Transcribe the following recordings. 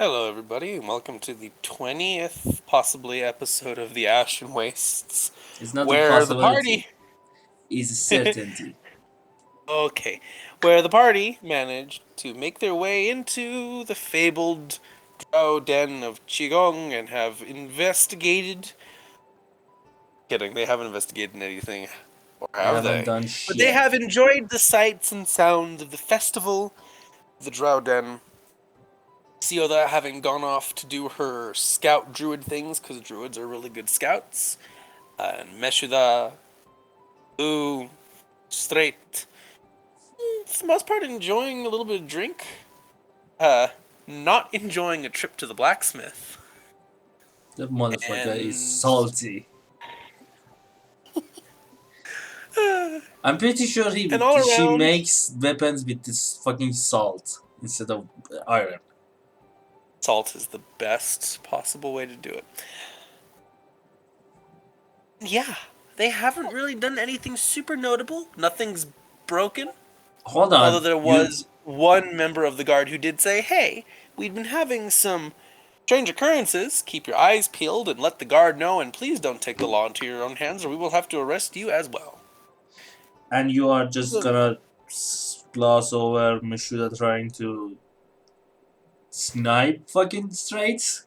Hello, everybody, and welcome to the 20th, possibly, episode of the Ashen Wastes, It's not a where the possibility. party... It's a certainty. Okay, where the party managed to make their way into the fabled drow den of Qigong and have investigated... Kidding, they haven't investigated anything, or They have haven't they? done But they shit. have enjoyed the sights and sounds of the festival, the drow den. Sioda having gone off to do her scout druid things, because druids are really good scouts. And Meshuda, Blue, Straight, for the most part enjoying a little bit of drink. Uh, Not enjoying a trip to the blacksmith. The motherfucker is And salty. I'm pretty sure and all she around, makes weapons with this fucking salt instead of iron. salt is the best possible way to do it. Yeah, they haven't really done anything super notable. Nothing's broken. Hold Although on, there you. was one member of the guard who did say, hey, we'd been having some strange occurrences. Keep your eyes peeled and let the guard know, and please don't take the law into your own hands, or we will have to arrest you as well. And you are just gonna gloss over Mishuda trying to snipe fucking straights?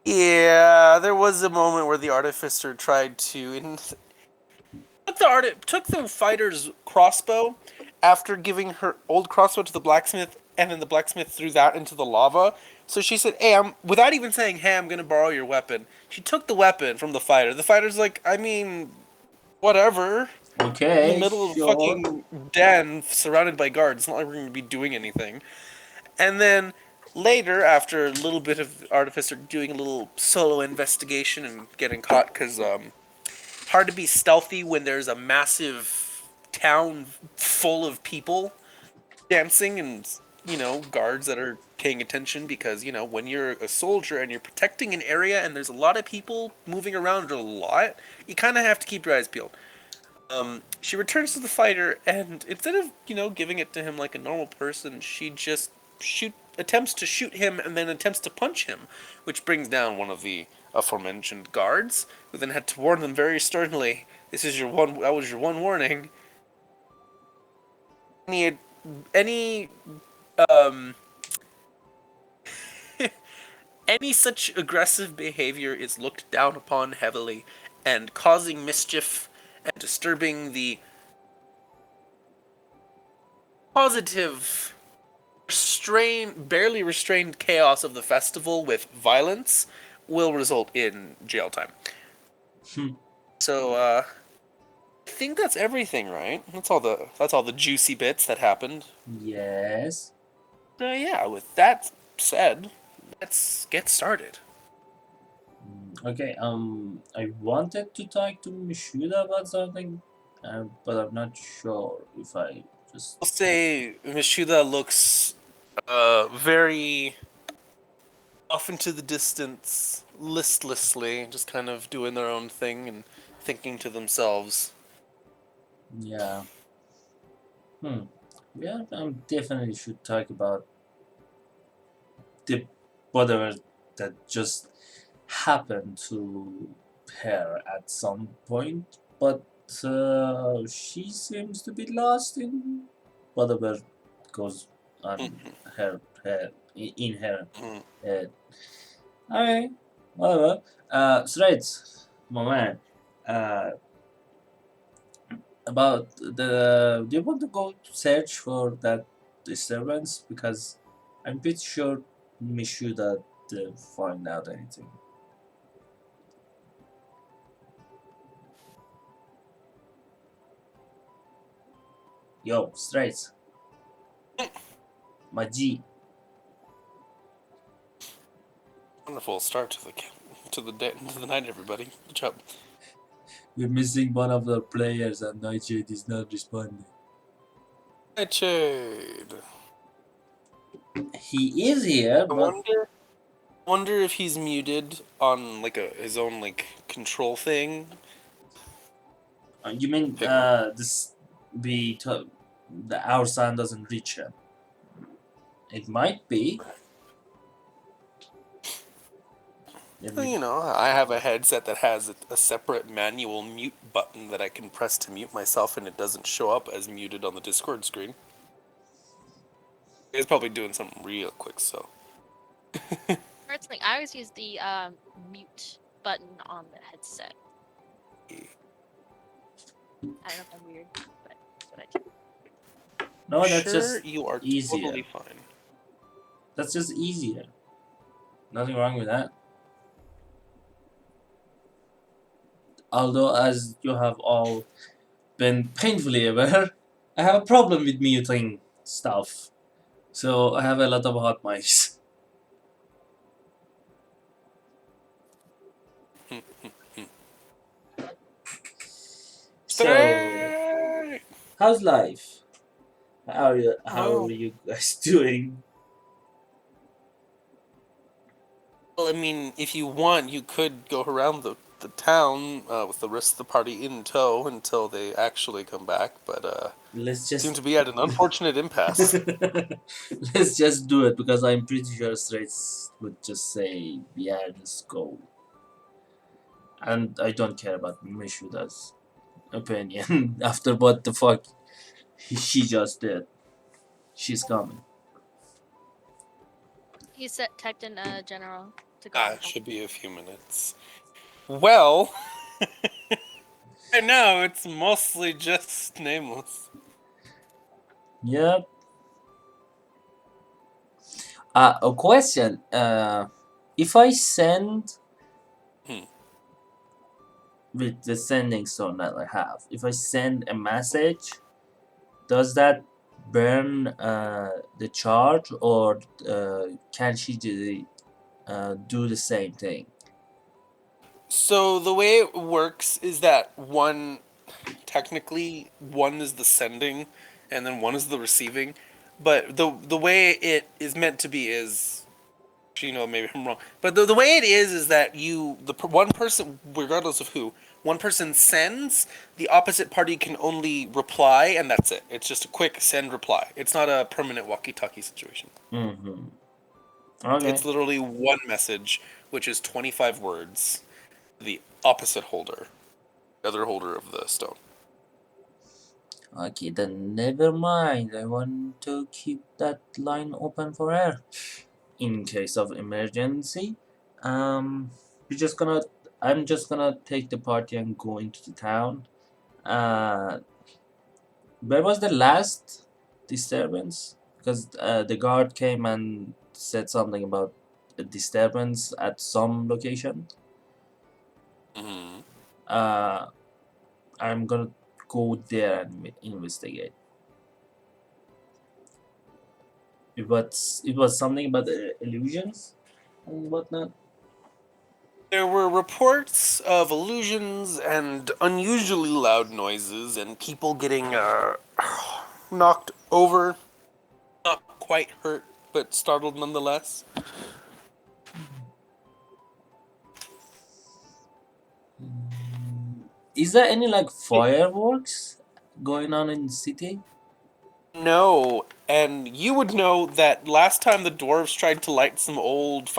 Yeah, there was a moment where the artificer tried to took the fighter's crossbow after giving her old crossbow to the blacksmith, and then the blacksmith threw that into the lava. So she said, "Hey, without even saying, hey, I'm gonna borrow your weapon." She took the weapon from the fighter. The fighter's like, I mean, whatever. In the Okay, middle of a sure. fucking den, surrounded by guards. It's not like we're gonna be doing anything. And then later, after a little bit of Artificer doing a little solo investigation and getting caught, because hard to be stealthy when there's a massive town full of people dancing and, guards that are paying attention because, when you're a soldier and you're protecting an area and there's a lot of people moving around a lot, you kind of have to keep your eyes peeled. She returns to the fighter, and instead of, giving it to him like a normal person, she just attempts to shoot him and then attempts to punch him, which brings down one of the aforementioned guards, who then had to warn them very sternly, that was your one warning. Any um any such aggressive behavior is looked down upon heavily, and causing mischief and disturbing the positive barely restrained chaos of the festival with violence will result in jail time. So, I think that's everything, right? That's all the juicy bits that happened. Yes. So yeah, with that said, let's get started. Okay, I wanted to talk to Mishuda about something, but I'm not sure if I just. I'll say Mishuda looks very off into the distance, listlessly, just kind of doing their own thing and thinking to themselves. Yeah. Hmm. Yeah, definitely should talk about the whatever that just happened to her at some point, but she seems to be lost in whatever goes on in her Mhm. head. Okay, whatever. So right, my man. Uh, about do you want to go search for that disturbance? Because I'm pretty sure we should find out anything. Yo, straight, my G. Wonderful start to the night, everybody. Good job. We're missing one of the players and Nightshade is not responding. Nightshade. He is here, I but wonder if he's muted on like his own like control thing. you mean Hang on. this be the our sound doesn't reach him. It might be. Well, Every you know, I have a headset that has a separate manual mute button that I can press to mute myself, and it doesn't show up as muted on the Discord screen. It's probably doing something real quick, so. Personally, I always use the mute button on the headset. I don't know if I'm weird, but that's what I do. no, that's Sure, just you are easier. totally fine. That's just easier. Nothing wrong with that. Although, as you have all been painfully aware, I have a problem with muting stuff. So I have a lot of hot mics. So, Straight! how's life? How are you? How are Oh. you guys doing? Well, I mean, if you want, you could go around the town with the rest of the party in tow until they actually come back, but Let's seem just to be at an unfortunate impasse. let's just do it because I'm pretty sure Straits would just say, "Yeah, let's go." And I don't care about Mishuda's opinion after what the fuck she just did. She's coming. He said typed in general to go Ah, and it help. should be a few minutes. Well, right now it's mostly just nameless. Yep. A question. If I send Hmm. with the sending stone that I have, if I send a message, does that burn the charge, or can she do the same thing? So the way it works is that technically one is the sending, and then one is the receiving. But the way it is meant to be is, you know, maybe I'm wrong. But the way it is that one person, regardless of who, one person sends, the opposite party can only reply, and that's it. It's just a quick send reply. It's not a permanent walkie-talkie situation. Mm-hmm. Okay. It's literally one message, which is 25 words. The opposite holder, the other holder of the stone. Okay, then never mind. I want to keep that line open for her in case of emergency. Um, we're just gonna. I'm just gonna take the party and go into the town. Uh, where was the last disturbance? Because the guard came and said something about a disturbance at some location. Hmm. Uh, I'm gonna go there and investigate. It was something about illusions and whatnot. There were reports of illusions and unusually loud noises and people getting knocked over. Not quite hurt, but startled nonetheless. Is there any like fireworks going on in the city? No, and you would know that last time the dwarves tried to light some old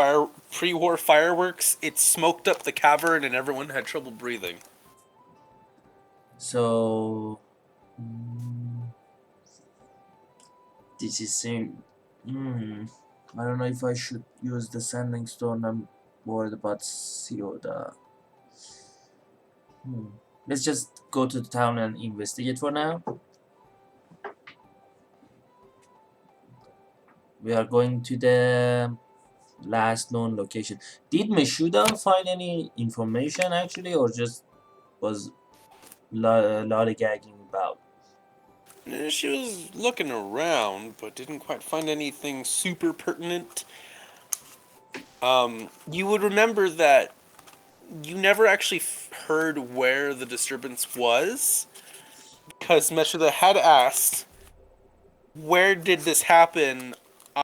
pre-war fireworks, it smoked up the cavern and everyone had trouble breathing. So mm, this is same. Hmm. I don't know if I should use the sending stone. I'm worried about Sioda. Hmm. Let's just go to the town and investigate for now. We are going to the last known location. Did Meshuda find any information actually, or just was lollygagging about? She was looking around, but didn't quite find anything super pertinent. You would remember that you never actually heard where the disturbance was, because Meshuda had asked, "Where did this happen?"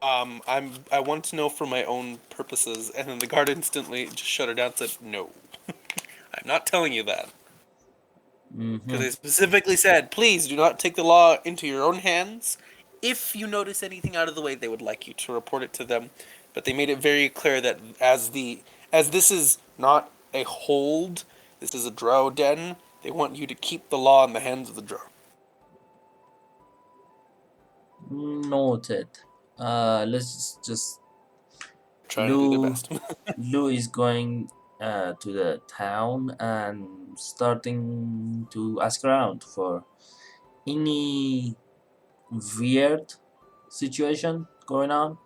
I want to know for my own purposes, and then the guard instantly just shut her down and said, "No, I'm not telling you that." Because Mm-hmm. they specifically said, please do not take the law into your own hands. if you notice anything out of the way, they would like you to report it to them. But they made it very clear that as this is not a hold, this is a drow den. They want you to keep the law in the hands of the drow. Noted. Let's just Trying to do their Lou. best. Lou is going to the town and starting to ask around for any weird situation going on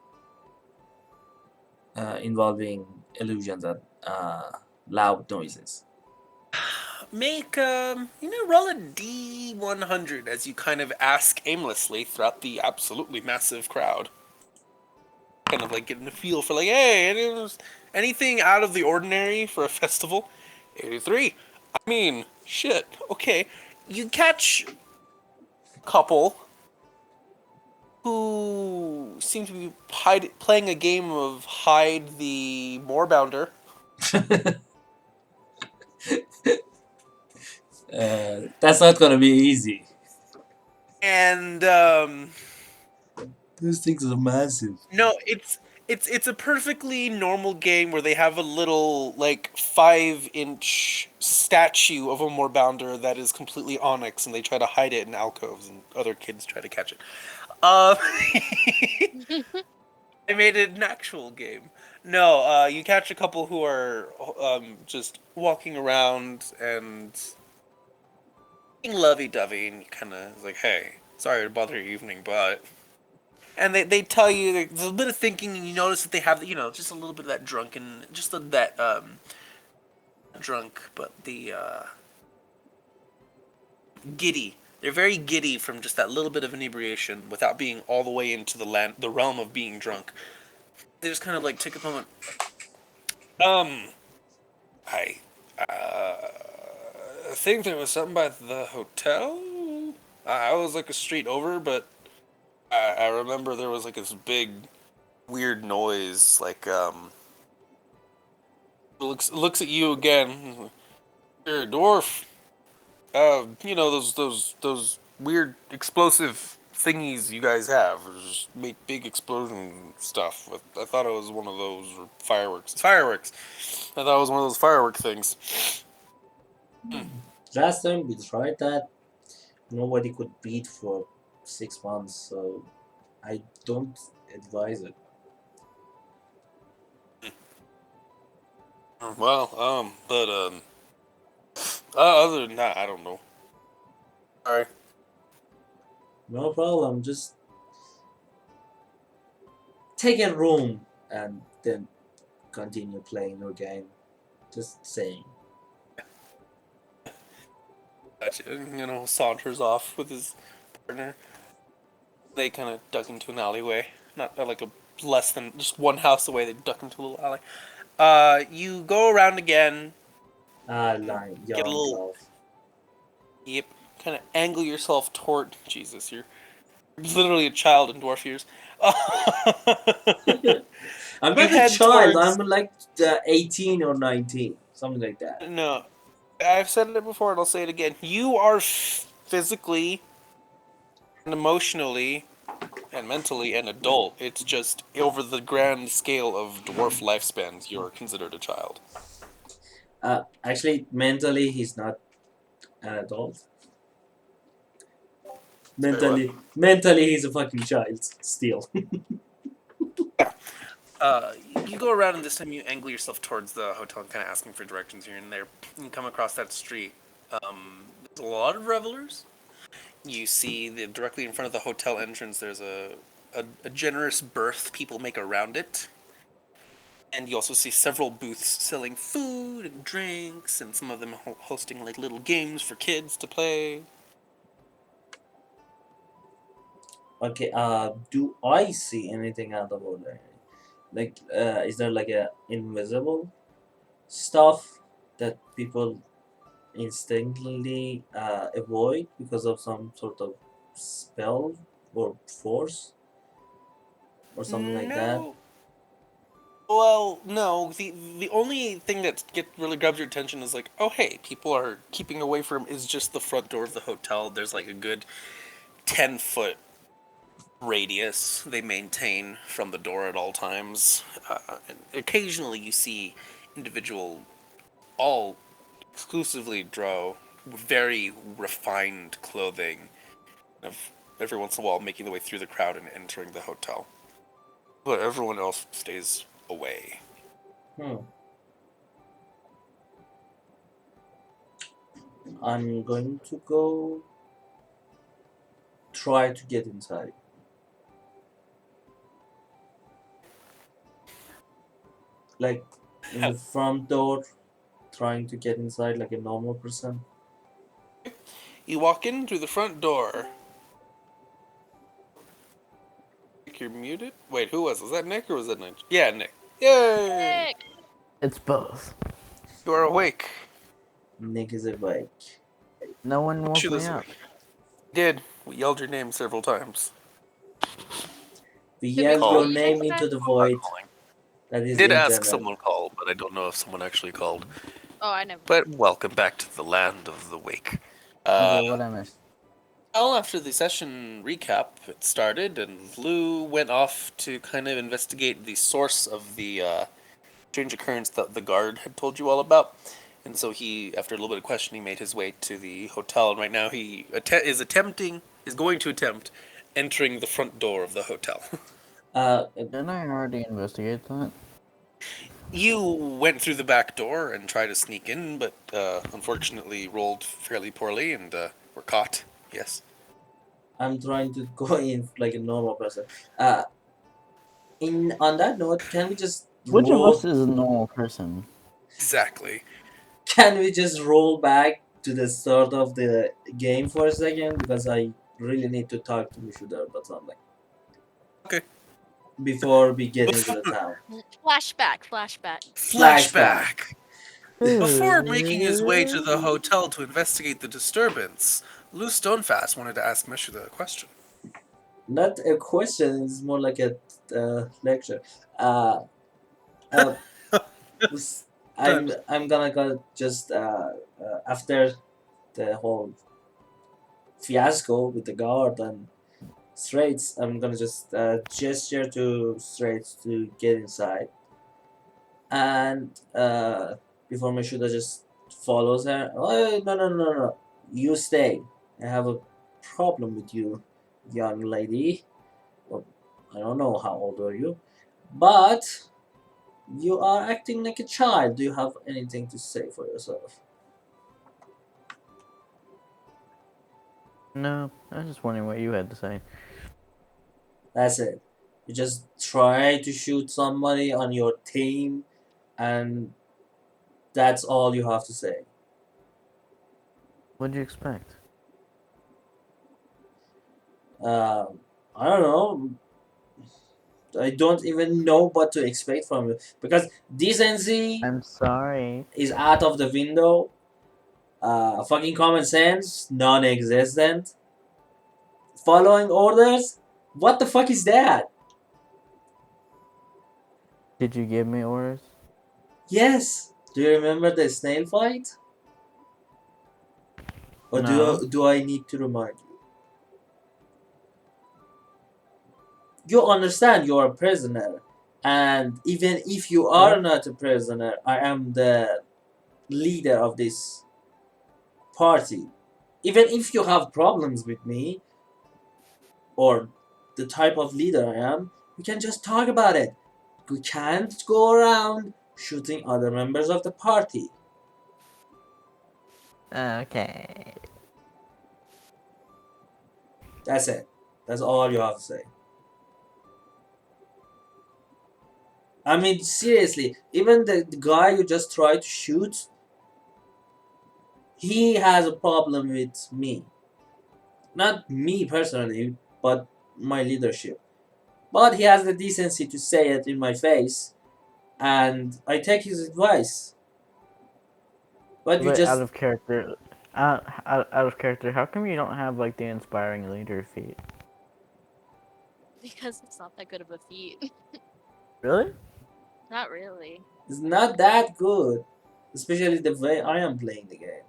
involving illusions and loud noises. Make roll a D100 as you kind of ask aimlessly throughout the absolutely massive crowd. Kind of like getting a feel for like, hey, anything out of the ordinary for a festival? 83. I mean, shit. Okay, you catch a couple who seem to be playing a game of hide the moorbounder. That's not gonna be easy. And Those things are massive. no, it's a perfectly normal game where they have a little like 5-inch statue of a moorbounder that is completely onyx, and they try to hide it in alcoves, and other kids try to catch it. Um, I made it an actual game. No, you catch a couple who are just walking around and being lovey-dovey, and you kind of like, hey, sorry to bother your evening, but and they tell you there's a bit of thinking, and you notice that they have just a little bit of that drunken, just that drunk, but the giddy. They're very giddy from just that little bit of inebriation, without being all the way into the realm of being drunk. They just kind of like take a moment. I think there was something by the hotel. I was like a street over, but I remember there was like this big weird noise, like looks at you again. You're a dwarf. Those weird explosive thingies you guys have, or just make big explosion stuff. I thought it was one of those, or fireworks. It's fireworks. I thought it was one of those firework things. Last time we tried that, nobody could beat for 6 months, so I don't advise it. Well, but other than that, I don't know. Sorry. No problem, just take a room and then continue playing your game. Just saying. Gotcha. Saunters off with his partner. They kind of duck into an alleyway. Not like a less than just one house away. They duck into a little alley. You go around again. Ah, line, Get a young little. love. Yep. Kind of angle yourself toward. Jesus, you're literally a child in dwarf years. I'm You not a head child, I'm towards. like 18 or 19, something like that. No, I've said it before and I'll say it again. You are physically and emotionally and mentally an adult. It's just over the grand scale of dwarf lifespans, you're considered a child. Actually, mentally, he's not an adult. Wait, what? Mentally, he's a fucking child still. You go around and this time you angle yourself towards the hotel and kind of asking for directions here and there. You come across that street. There's a lot of revelers. You see directly in front of the hotel entrance. There's a generous berth people make around it. And you also see several booths selling food and drinks, and some of them hosting like little games for kids to play. Okay, do I see anything out of ordinary? Like, is there like a invisible stuff that people instinctively avoid because of some sort of spell or force or something like that? No. Well, no. The only thing that really grabs your attention is like, oh hey, people are keeping away from is just the front door of the hotel. There's like a good 10-foot radius they maintain from the door at all times. And occasionally you see individual, all exclusively drow, very refined clothing, of every once in a while making their way through the crowd and entering the hotel. But everyone else stays away. Hmm. I'm going to go try to get inside. Like in the front door, trying to get inside like a normal person. You walk in through the front door. Nick, you're muted? Wait, who was? Was that Nick or was that Nick? Yeah, Nick. Yay! Nick! It's both. You are awake. Nick is awake. No one Wish woke you me this up. week. Did. We yelled your name several times. We Did we yelled call call your you name next into time? the Not void calling. that I is did ask internet. someone called, but I don't know if someone actually called. Oh, I never. But welcome back to the land of the wake. Okay, what I missed? Well, after the session recap, it started, and Lou went off to kind of investigate the source of the strange occurrence that the guard had told you all about. And so he, after a little bit of questioning, made his way to the hotel. And right now he is going to attempt entering the front door of the hotel. Uh, Didn't I already investigate that? You went through the back door and tried to sneak in, but unfortunately rolled fairly poorly and were caught. Yes. I'm trying to go in like a normal person. Uh, in on that note, can we just Which of us roll? is a normal person? Exactly. Can we just roll back to the start of the game for a second? Because I really need to talk to Mishuda about something Okay. before we get into the Before, town. Flashback, flashback. Flashback. flashback. Before making his way to the hotel to investigate the disturbance, Lou Stonefast wanted to ask Meshuda a question. Not a question. It's more like a lecture. Uh, uh, I'm Times. I'm gonna go just after the whole fiasco with the guard and Straits. I'm gonna just gesture to Straits to get inside, and before Mishuda just follows her. Oh, no, no, no, no! You stay. I have a problem with you, young lady. Well, I don't know how old are you, but you are acting like a child. Do you have anything to say for yourself? No, I was just wondering what you had to say. That's it. You just try to shoot somebody on your team, and that's all you have to say. What'd you expect? I don't know. I don't even know what to expect from you because decency I'm sorry. is out of the window. Fucking common sense, non-existent. Following orders, what the fuck is that? Did you give me orders? Yes. Do you remember the snail fight? Or No. do I need to remind you? You understand you are a prisoner, and even if you are What? not a prisoner, I am the leader of this party. Even if you have problems with me or the type of leader I am, we can just talk about it. We can't go around shooting other members of the party. Okay. That's it. That's all you have to say. I mean, seriously, even the guy you just tried to shoot, he has a problem with me. Not me personally, but my leadership. But he has the decency to say it in my face, and I take his advice. But you But out just of character, out of character, how come you don't have like the inspiring leader feat? Because it's not that good of a feat. Really? Not really. it's not that good, especially the way I am playing the game.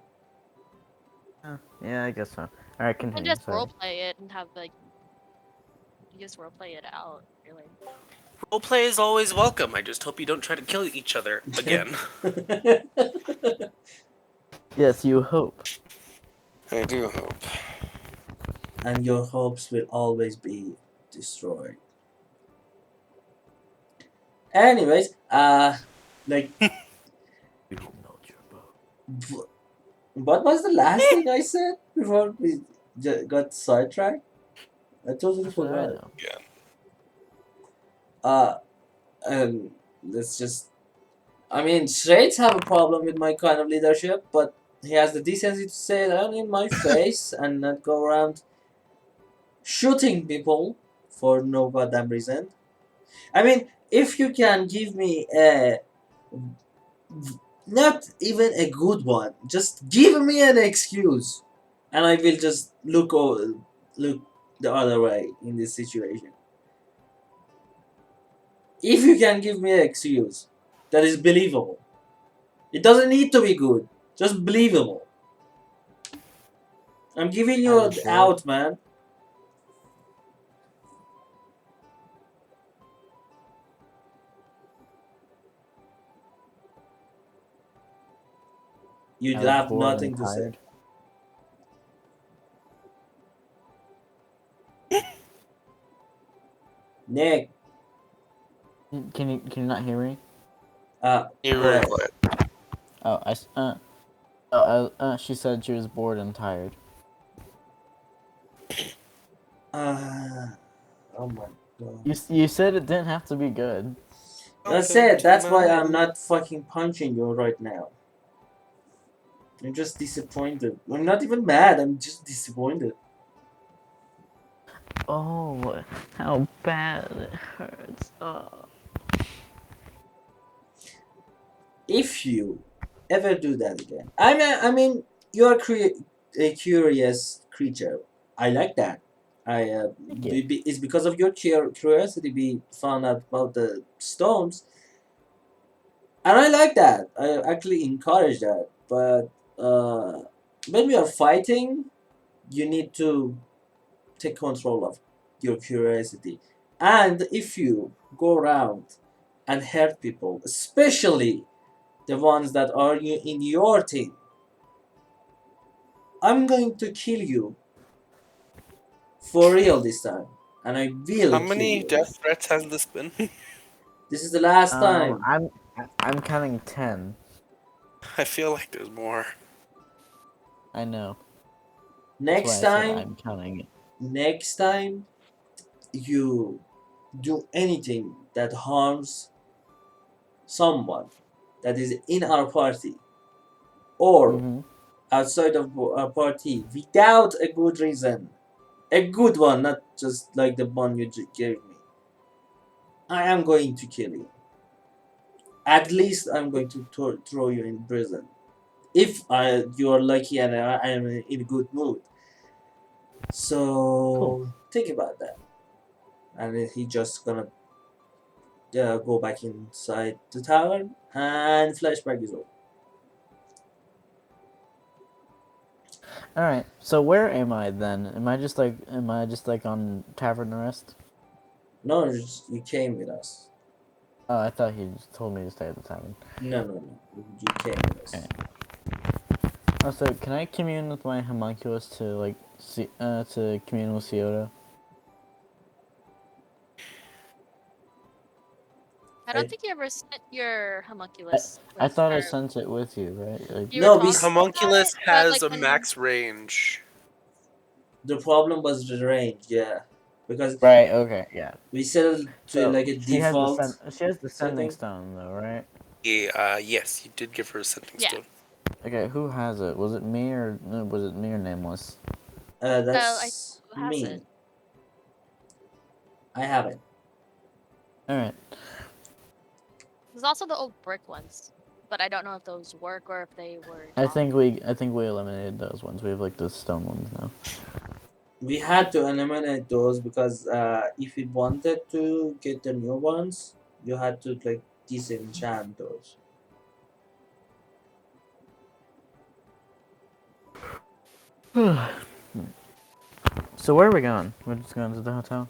Yeah, I guess so. All right, You can continue. just Sorry. roleplay it and have like You just roleplay it out, really. Roleplay is always welcome. I just hope you don't try to kill each other again. Yes, you hope. I do hope. And your hopes will always be destroyed. Anyways, like, You will melt your boat. what was the last thing I said before we got sidetracked? I totally That's what I forgot. know. Yeah. Uh, and let's just. I mean, Straits have a problem with my kind of leadership, but he has the decency to say that in my face and not go around shooting people for no goddamn reason. I mean, if you can give me a not even a good one, just give me an excuse, and I will just look the other way in this situation. If you can give me an excuse that is believable, it doesn't need to be good, just believable. I'm giving Are you you an sure? out, man. You I was have bored and nothing to say. tired. Nick, Can you not hear me? You're go very ahead. quiet. Oh, she said she was bored and tired. Uh, oh my god. You said it didn't have to be good. That's Welcome it. to That's why my I'm world. not fucking punching you right now. I'm just disappointed. I'm not even mad. I'm just disappointed. Oh, how bad it hurts. Oh. If you ever do that again, I mean, you're a curious creature. I like that. Yeah. It's because of your curiosity we found out about the stones, and I like that. I actually encourage that. But when we are fighting, you need to take control of your curiosity. And if you go around and hurt people, especially the ones that are in your team, I'm going to kill you for real this time. And I How will kill many you. death threats has this been? This is the last time. I'm counting 10. I feel like there's more. I know. That's why Next I said time, I'm counting it. next time you do anything that harms someone that is in our party or Mm-hmm. outside of our party without a good reason, a good one, not just like the one you gave me, I am going to kill you. At least I'm going to throw you in prison. If you are lucky and I am in a good mood. Cool. So think about that. And then he just gonna go back inside the tower and flashback is over. All right. So where am I then? Am I just like on Tavern Rest? No, you came with us. Oh, I thought he just told me to stay at the tavern. No, no, no. You came with us. Okay. Oh, so can I commune with my homunculus to to commune with Ciota? I don't I think you ever sent your I homunculus I with thought I her. sent it with you, right? Like, You were no. talking about Homunculus it, but has like a when max range. The problem was the range, yeah, because right. Okay. Yeah. we set it to So like a default she has the sending setting. stone though, right? Yeah, yes, you did give her a sending yeah, stone. Okay. Who has it? Was it me or no, was it me or Nameless? I That's who has me. it? I have it. All right. There's also the old brick ones, but I don't know if those work or if they were I gone. think we eliminated those ones. We have like the stone ones now. We had to eliminate those because if we wanted to get the new ones, you had to like disenchant those. So where are we going? We're just going to the hotel.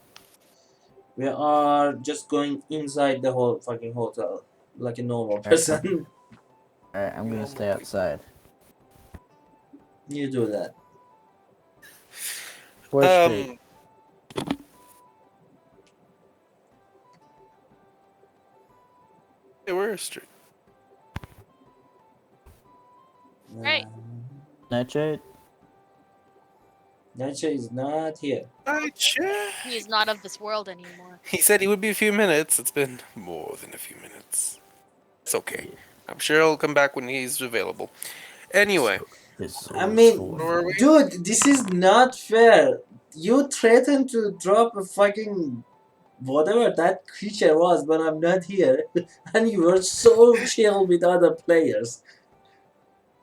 We are just going inside the whole fucking hotel like a normal Alright, person. Alright, I'm gonna stay outside. You do that. 4th Street. Where is Street? Right. Nightshade? Nature is not here. He is not of this world anymore. He said he would be a few minutes. It's been more than a few minutes. It's okay. I'm sure he'll come back when he's available. Anyway, I mean, where were we? dude, this is not fair. You threatened to drop a fucking whatever that creature was when I'm not here, and you were so chill with other players.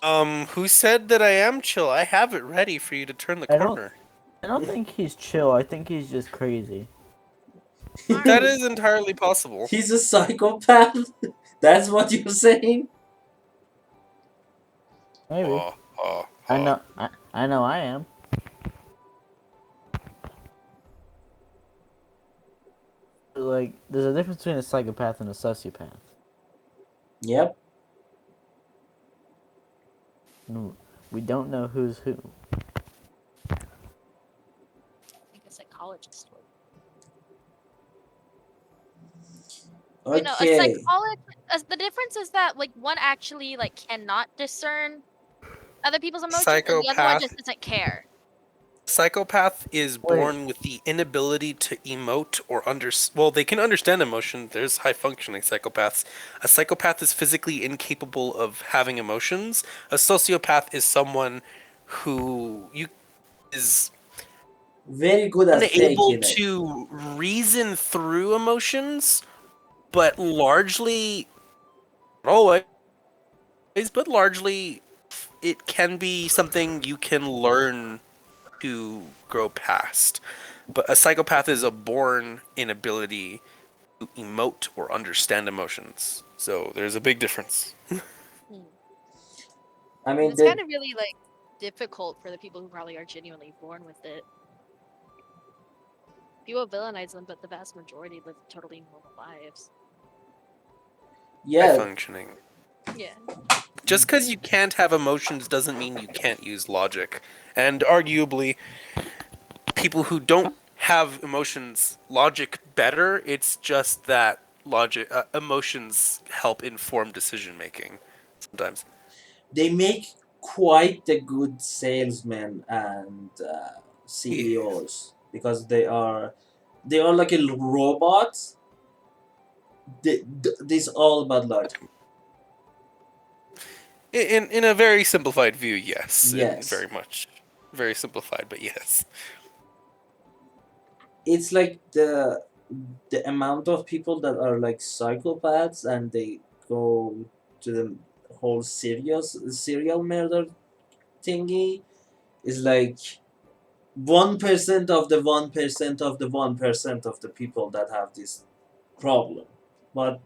Who said that I am chill? I have it ready for you to turn the I don't- corner. I don't think he's chill. I think he's just crazy. That is entirely possible. He's a psychopath. That's what you're saying. Maybe. Oh. I know. I know. I am. Like, there's a difference between a psychopath and a sociopath. Yep. No, we don't know who's who. I think a psychologist would. Okay. You know, a psychologist. The difference is that like one actually like cannot discern other people's emotions, and the other one Psychopath. just doesn't care. Psychopath is Wait. born with the inability to emote or well, they can understand emotion. There's high functioning psychopaths. A psychopath is physically incapable of having emotions. A sociopath is someone who is Very good at unable faking it. to reason through emotions, but largely, not always, but largely, it can be something you can learn to grow past. But a psychopath is a born inability to emote or understand emotions. So there's a big difference. I mean, It's kind of really like difficult for the people who probably are genuinely born with it. People villainize them, but the vast majority live totally normal lives. High yeah, functioning. Yeah. Just because you can't have emotions doesn't mean you can't use logic. And arguably, people who don't have emotions logic better. It's just that logic emotions help inform decision making sometimes. they make quite a good salesmen and CEOs because they are like a robots. This all about logic. In a very simplified view, yes. Yes. Very much. Very simplified, but yes. It's like the amount of people that are like psychopaths and they go to the whole serial murder thingy is like 1% of the 1% of the 1% of the people that have this problem. But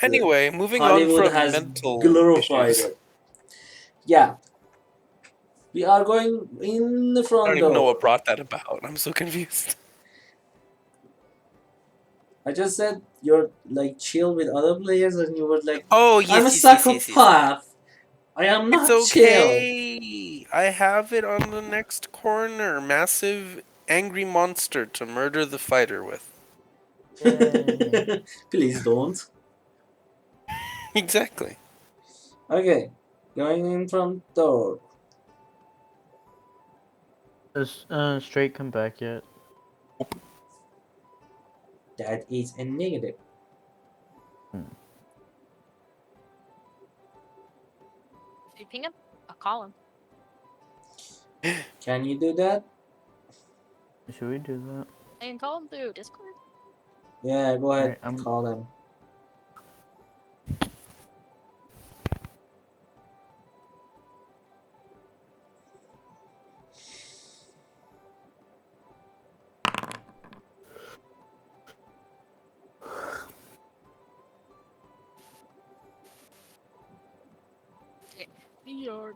Anyway, moving on Hollywood from has mental glorified issues. it. Yeah. We are going in the I front don't even know door. what brought that about. I'm so confused. I just said you're like chill with other players and you were like, Oh, I'm a yes. psychopath. I am It's not chill. okay. I have it on the next corner. Massive angry monster to murder the fighter with. Yay. Please don't. Exactly. Okay. Going in front door. Does straight come back yet? That is a negative. If you ping him, I'll call him. Can you do that? Should we do that? I can call him through Discord. Yeah, go ahead. Alright, Call them. The army.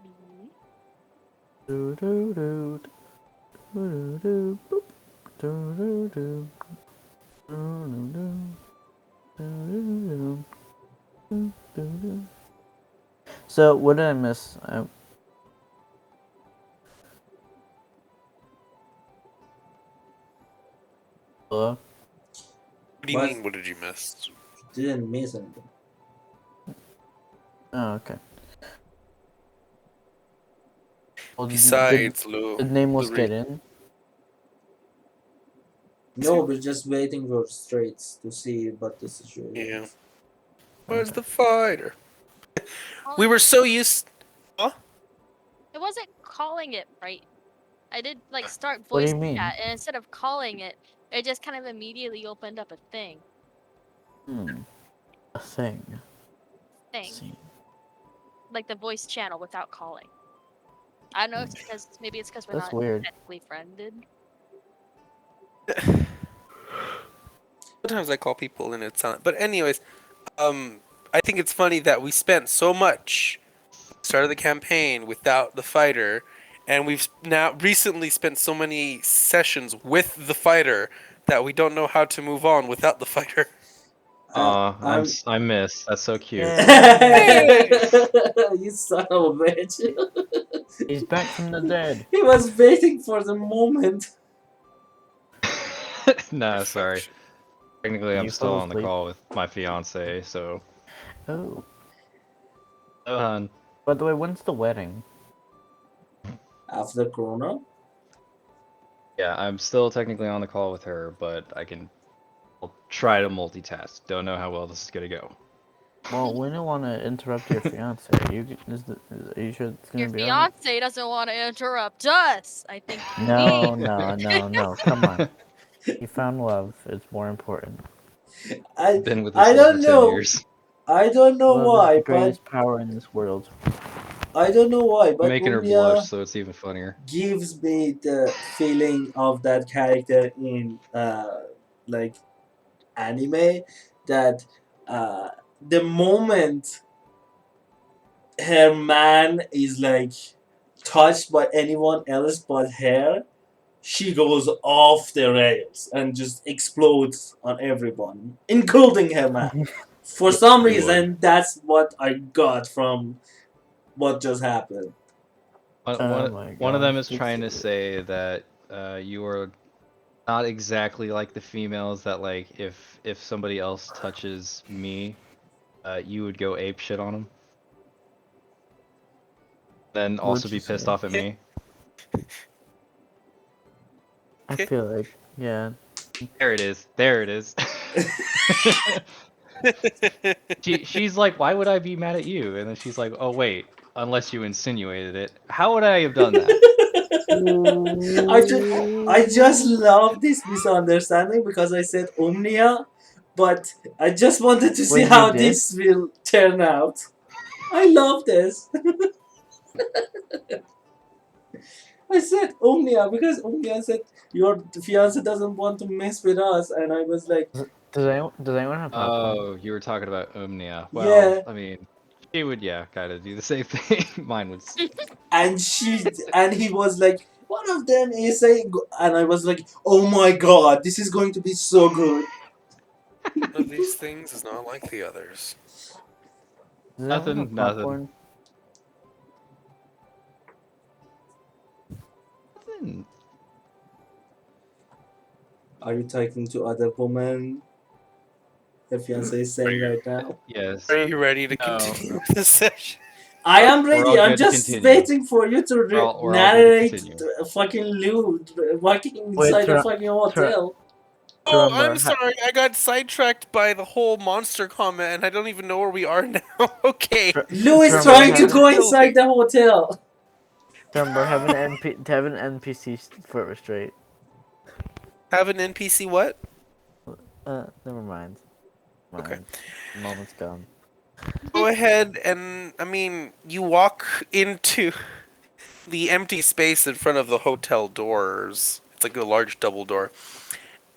Do do do do do do boop. Do do do So what did I miss? Hello? What do you But mean? What did you miss? didn't miss anything. Oh, okay. Well, Besides did Nameless Lou get in? No, we're just waiting for Straits to see what the situation yeah. is. Where's Okay. the fighter? We Calling were it, so used. Huh? it wasn't calling it right. I did like start What do voice you mean? chat, and instead of calling it, it just kind of immediately opened up a thing. A thing. Thing. See. Like the voice channel without calling. I don't know if it's because maybe it's because we're That's not weird. technically friended. Sometimes I call people and it's silent. But anyways, I think it's funny that we spent so much start of the campaign without the fighter, and we've now recently spent so many sessions with the fighter that we don't know how to move on without the fighter. Aw, I'm. I miss. That's so cute. Hey! You son of a bitch! He's back from the dead. He was waiting for the moment. Nah, sorry. Reflection. Technically, I'm You still fell on the asleep. call with my fiance, so. Oh. Oh, hun. By the way, when's the wedding? After Corona, Yeah, I'm still technically on the call with her, but I'll try to multitask. Don't know how well this is gonna go. Well, we don't want to interrupt your fiance. Are you sure it's Your gonna be alright? fiance doesn't want to interrupt us. I think you No, need. no. Come on. You found love. It's more important. I Been with this I girl for don't 10 know. years. I don't know Love is the why, but greatest power in this world. Making her blush, Umnia so it's even funnier. gives me the feeling of that character in like anime that uh the moment her man is like touched by anyone else but her, she goes off the rails and just explodes on everyone, including her man. For some She would. reason, that's what I got from what just happened. One, Oh one, my one of them gosh. is trying to say that you are not exactly like the females that like if somebody else touches me, you would go ape shit on them. Then also What'd be you pissed say? off at me. I Okay. feel like, yeah. There it is. There it is. She's like, why would I be mad at you? And then she's like, oh wait, unless you insinuated it. How would I have done that? I just I just love this misunderstanding because I said Omnia, but I just wanted to see Wait, you how did? this will turn out. I love this. I said Omnia because Omnia said your fiance doesn't want to mess with us, and I was like, Does anyone have popcorn? Oh, you were talking about Omnia. Well, yeah. I mean, she would, yeah, kind of do the same thing. Mine was. And he was like, one of them is saying, and I was like, oh my god, this is going to be so good. One of these things is not like the others. Does anyone Nothing, have nothing. popcorn? Nothing. Are you talking to other women? Your fiance is Are saying you right now. Yes. are you ready to No. continue with the session? I am We're ready. all I'm good to just continue. waiting for you to We're all good to narrate continue. the fucking loot walking Wait, inside a fucking hotel. Oh, remember, I'm sorry. I got sidetracked by the whole monster comment, and I don't even know where we are now. Okay. Lou is remember, trying to Continue go with inside building. the hotel. have an NPC foot restraint. Have an NPC what? Never mind. Okay. The moment's gone. Go ahead and you walk into the empty space in front of the hotel doors. It's like a large double door.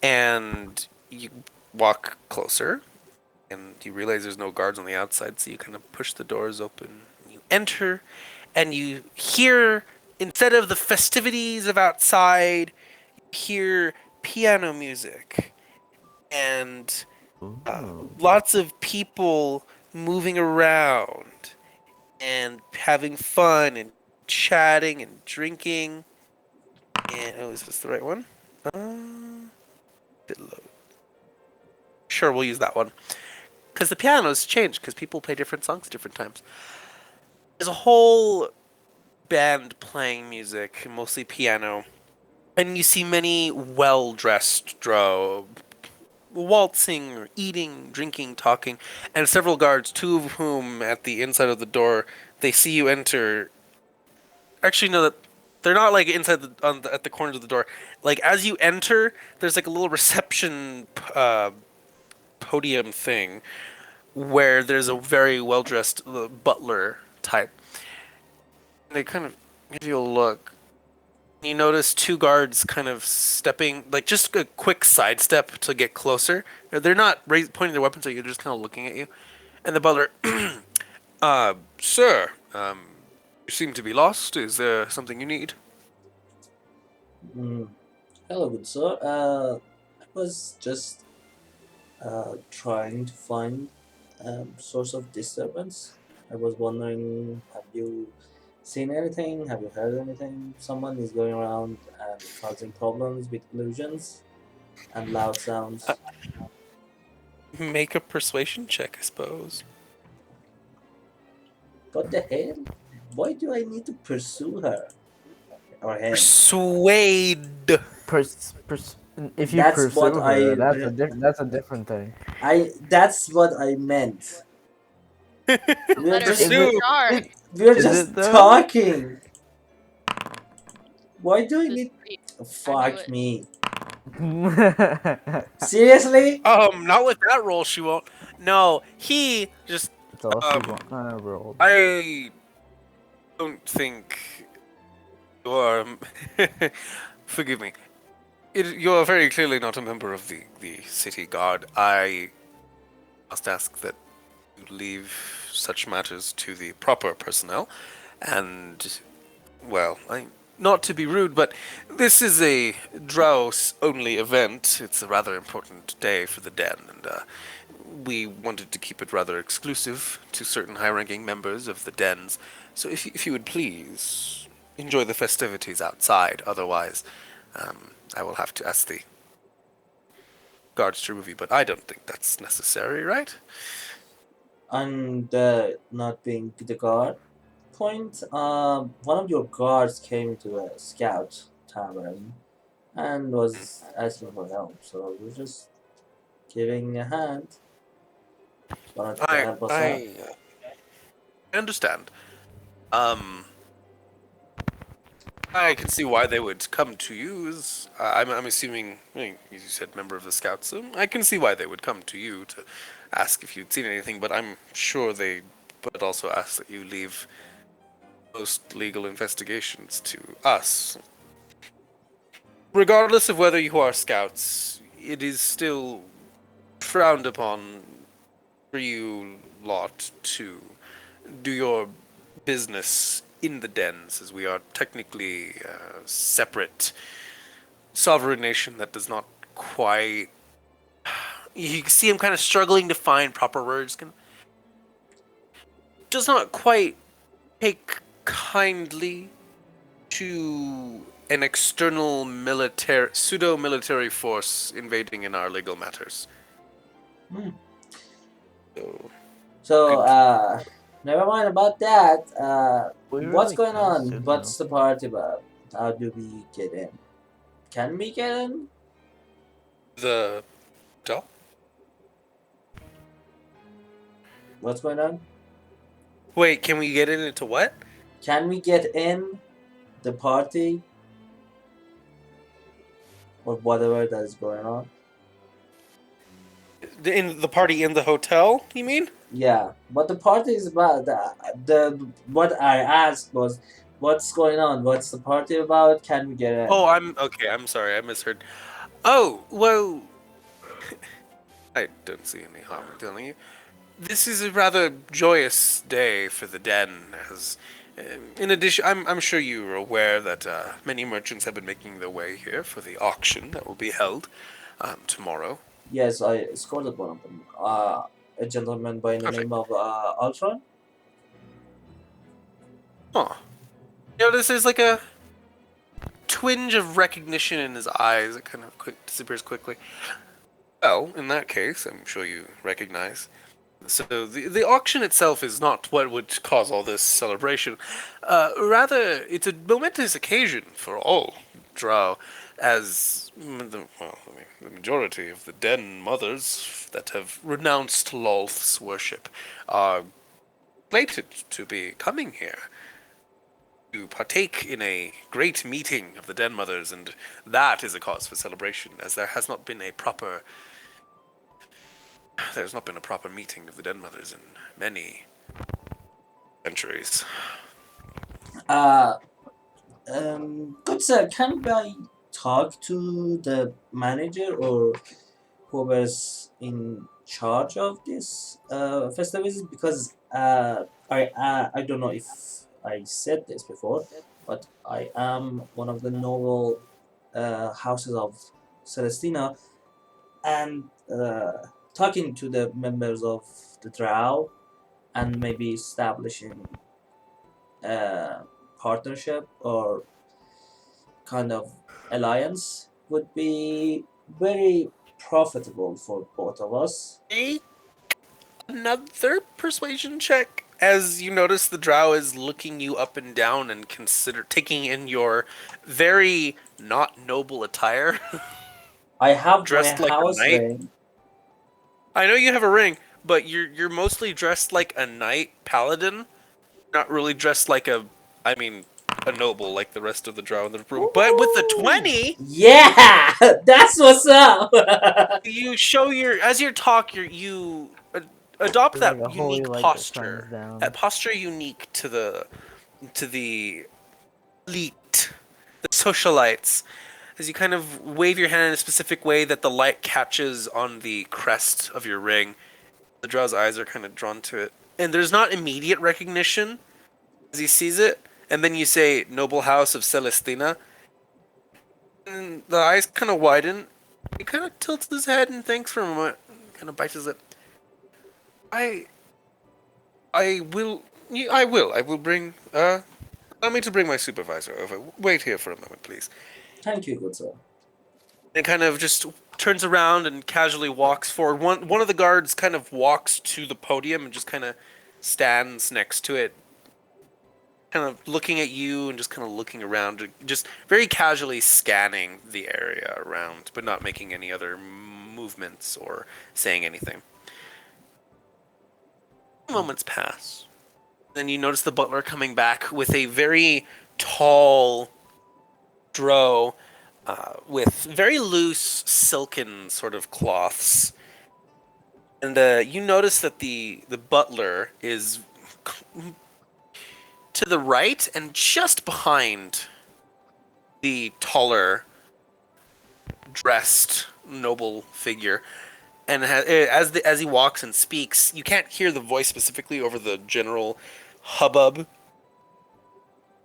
And you walk closer and you realize there's no guards on the outside, so you kind of push the doors open. You enter and you hear, instead of the festivities of outside, you hear piano music and Ooh. lots of people moving around and having fun and chatting and drinking. And is this the right one? Bit low. Sure, we'll use that one because the piano's changed because people play different songs at different times. There's a whole band playing music, mostly piano, and you see many well-dressed drow waltzing or eating, drinking, talking, and several guards, two of whom at the inside of the door, they see you enter. Actually, no, that they're not like inside at the corners of the door. Like as you enter, there's like a little reception podium thing where there's a very well dressed butler type. They kind of give you a look. You notice two guards kind of stepping, like just a quick sidestep to get closer. They're not pointing their weapons at you; they're just kind of looking at you. And the butler, sir, you seem to be lost. Is there something you need? Mm. Hello, good sir. I was just trying to find source of disturbance. I was wondering, have you seen anything? Have you heard anything? Someone is going around and causing problems with illusions and loud Uh, sounds. Make a persuasion check, I suppose. What the hell? Why do I need to pursue her or him? Persuade. If you That's what pursue her, that's a different thing. that's what I meant. We're Let her just be in Pursue. charge. we're Is it just though? talking. Why do I This need creep. I knew fuck it. me? Seriously? Not with that roll. She won't. No, he just. That's all she Um, rolled. I don't think you are. Forgive me. You are very clearly not a member of the city guard. I must ask that you leave such matters to the proper personnel. And, well, not to be rude, but this is a Drows only event. It's a rather important day for the Den, and we wanted to keep it rather exclusive to certain high ranking members of the Dens. So if you would please enjoy the festivities outside, otherwise, I will have to ask the guards to remove you, but I don't think that's necessary, right? On the not being the guard point, one of your guards came to a scout tavern and was asking for help. So we're just giving a hand. Wanted to I help us out. I understand. Um, I can see why they would come to you. I'm assuming you said member of the Scouts. So I can see why they would come to you to ask if you'd seen anything. But I'm sure they would also ask that you leave most legal investigations to us. Regardless of whether you are Scouts, it is still frowned upon for you lot to do your business in the dens, as we are technically a separate sovereign nation that does not quite. You see him kind of struggling to find proper words. Does not quite take kindly to an external military, pseudo-military force invading in our legal matters. Hmm. So, So, good. never mind about that. We What's really going kind of on? soon though. What's the party about? How do we get in? Can we get in? The doll? What's going on? Wait, can we get into what? Can we get in the party or whatever that is going on? In the party in the hotel, you mean? Yeah, what the party is about. The what I asked was, what's going on? What's the party about? Can we get in? Oh, I'm okay. I'm sorry, I misheard. Oh, well, I don't see any harm in telling you. This is a rather joyous day for the den, as in addition, I'm sure you are aware that many merchants have been making their way here for the auction that will be held tomorrow. Yes, I escorted one of them. A gentleman by the name Perfect. of Ultron. Huh. You notice there's like a twinge of recognition in his eyes. It kind of disappears quickly. Well, in that case, I'm sure you recognize. So the auction itself is not what would cause all this celebration. Rather, it's a momentous occasion for all Drow, as the majority of the Den mothers that have renounced Lolth's worship are slated to be coming here to partake in a great meeting of the Den mothers, and that is a cause for celebration, as there's not been a proper meeting of the Den mothers in many centuries. Uh, Good sir, can I talk to the manager or whoever's in charge of this festivities? Because I don't know if I said this before, but I am one of the noble houses of Celestina, and talking to the members of the Drow and maybe establishing a partnership or kind of alliance would be very profitable for both of us. Make another persuasion check as you notice the drow is looking you up and down and consider taking in your very not noble attire. I have my Dressed like a house knight. ring. I know you have a ring, but you're mostly dressed like a knight paladin, not really dressed like I mean a noble like the rest of the drow in the room. But with the Ooh, 20, yeah, that's what's up. you show your as you talk you adopt There's like a that holy unique light that shines posture. down. That posture unique to the elite, the socialites, as you kind of wave your hand in a specific way that the light catches on the crest of your ring. The drow's eyes are kind of drawn to it. And there's not immediate recognition as he sees it. And then you say, Noble House of Celestina. And the eyes kind of widen. He kind of tilts his head and thinks for a moment. Kind of bites his lip. I. I will. I will bring. Allow me to bring my supervisor over. Wait here for a moment, please. Thank you, good sir. And kind of just turns around and casually walks forward. One of the guards kind of walks to the podium and just kind of stands next to it, kind of looking at you and just kind of looking around, just very casually scanning the area around, but not making any other movements or saying anything. Moments pass. Then you notice the butler coming back with a very tall drow with very loose silken sort of cloths. And you notice that the butler is to the right and just behind the taller, dressed noble figure. And as he walks and speaks, you can't hear the voice specifically over the general hubbub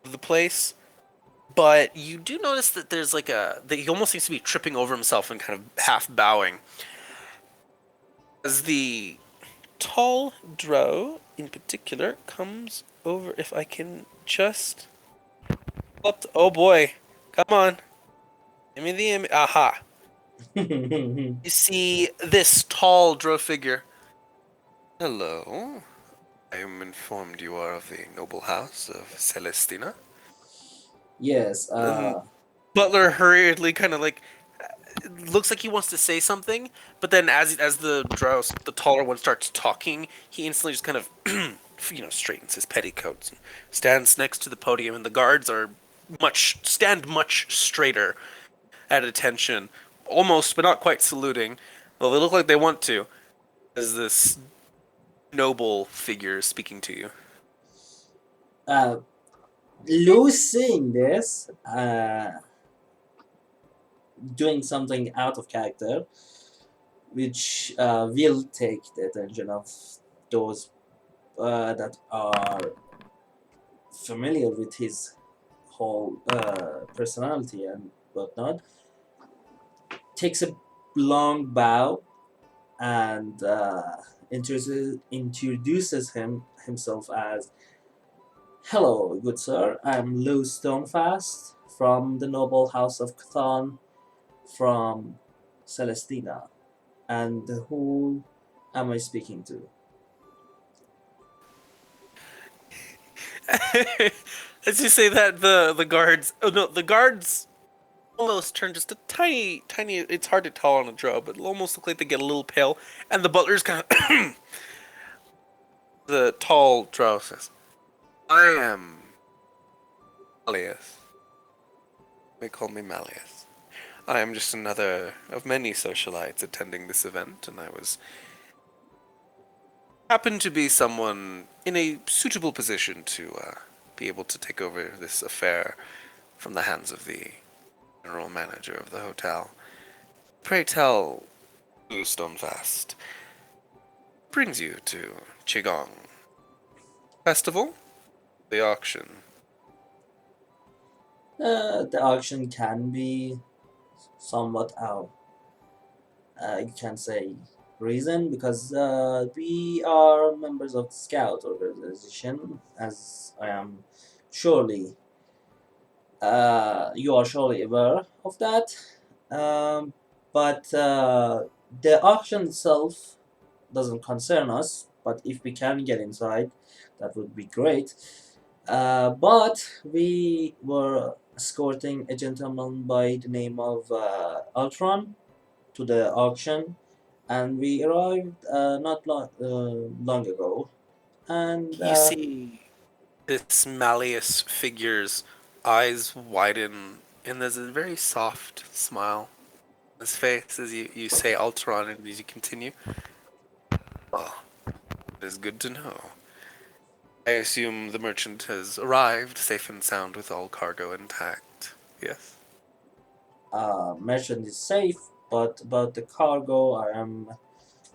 of the place. But you do notice that there's like that he almost seems to be tripping over himself and kind of half bowing. As the tall drow in particular comes over, if I can just oh boy, come on, give me the image. Aha. You see this tall drow figure. Hello, I am informed you are of the noble house of Celestina. Yes, And butler hurriedly kind of like looks like he wants to say something, but then as the taller one starts talking, he instantly just kind of straightens his petticoats and stands next to the podium, and the guards stand much straighter at attention, almost but not quite saluting. Well, they look like they want to, as this noble figure is speaking to you. Lou seeing this, doing something out of character, which will take the attention of those that are familiar with his whole personality and whatnot, takes a long bow and introduces himself as, "Hello, good sir. I'm Lou Stonefast from the noble house of Cthon from Celestina. And who am I speaking to?" As you say that, the guards. Oh no, the guards almost turn just a tiny, tiny. It's hard to tell on a drow, but it almost look like they get a little pale. And the butler's kind of the tall drow says, "I am Malleus. They call me Malleus. I am just another of many socialites attending this event, and I was happened to be someone in a suitable position to be able to take over this affair from the hands of the general manager of the hotel. Pray tell, Blue Stonefast, what brings you to Qigong Festival? The auction." The auction can be somewhat out, you can say, reason, because we are members of the Scout organization, as I am surely you are surely aware of that. But the auction itself doesn't concern us. But if we can get inside, that would be great. But we were escorting a gentleman by the name of Ultron to the auction, and we arrived not long ago. And You see this Malleus figure's eyes widen, and there's a very soft smile on his face as you say Ultron and as you continue. Well, it is good to know. I assume the merchant has arrived safe and sound with all cargo intact. Yes? merchant is safe, but about the cargo, I am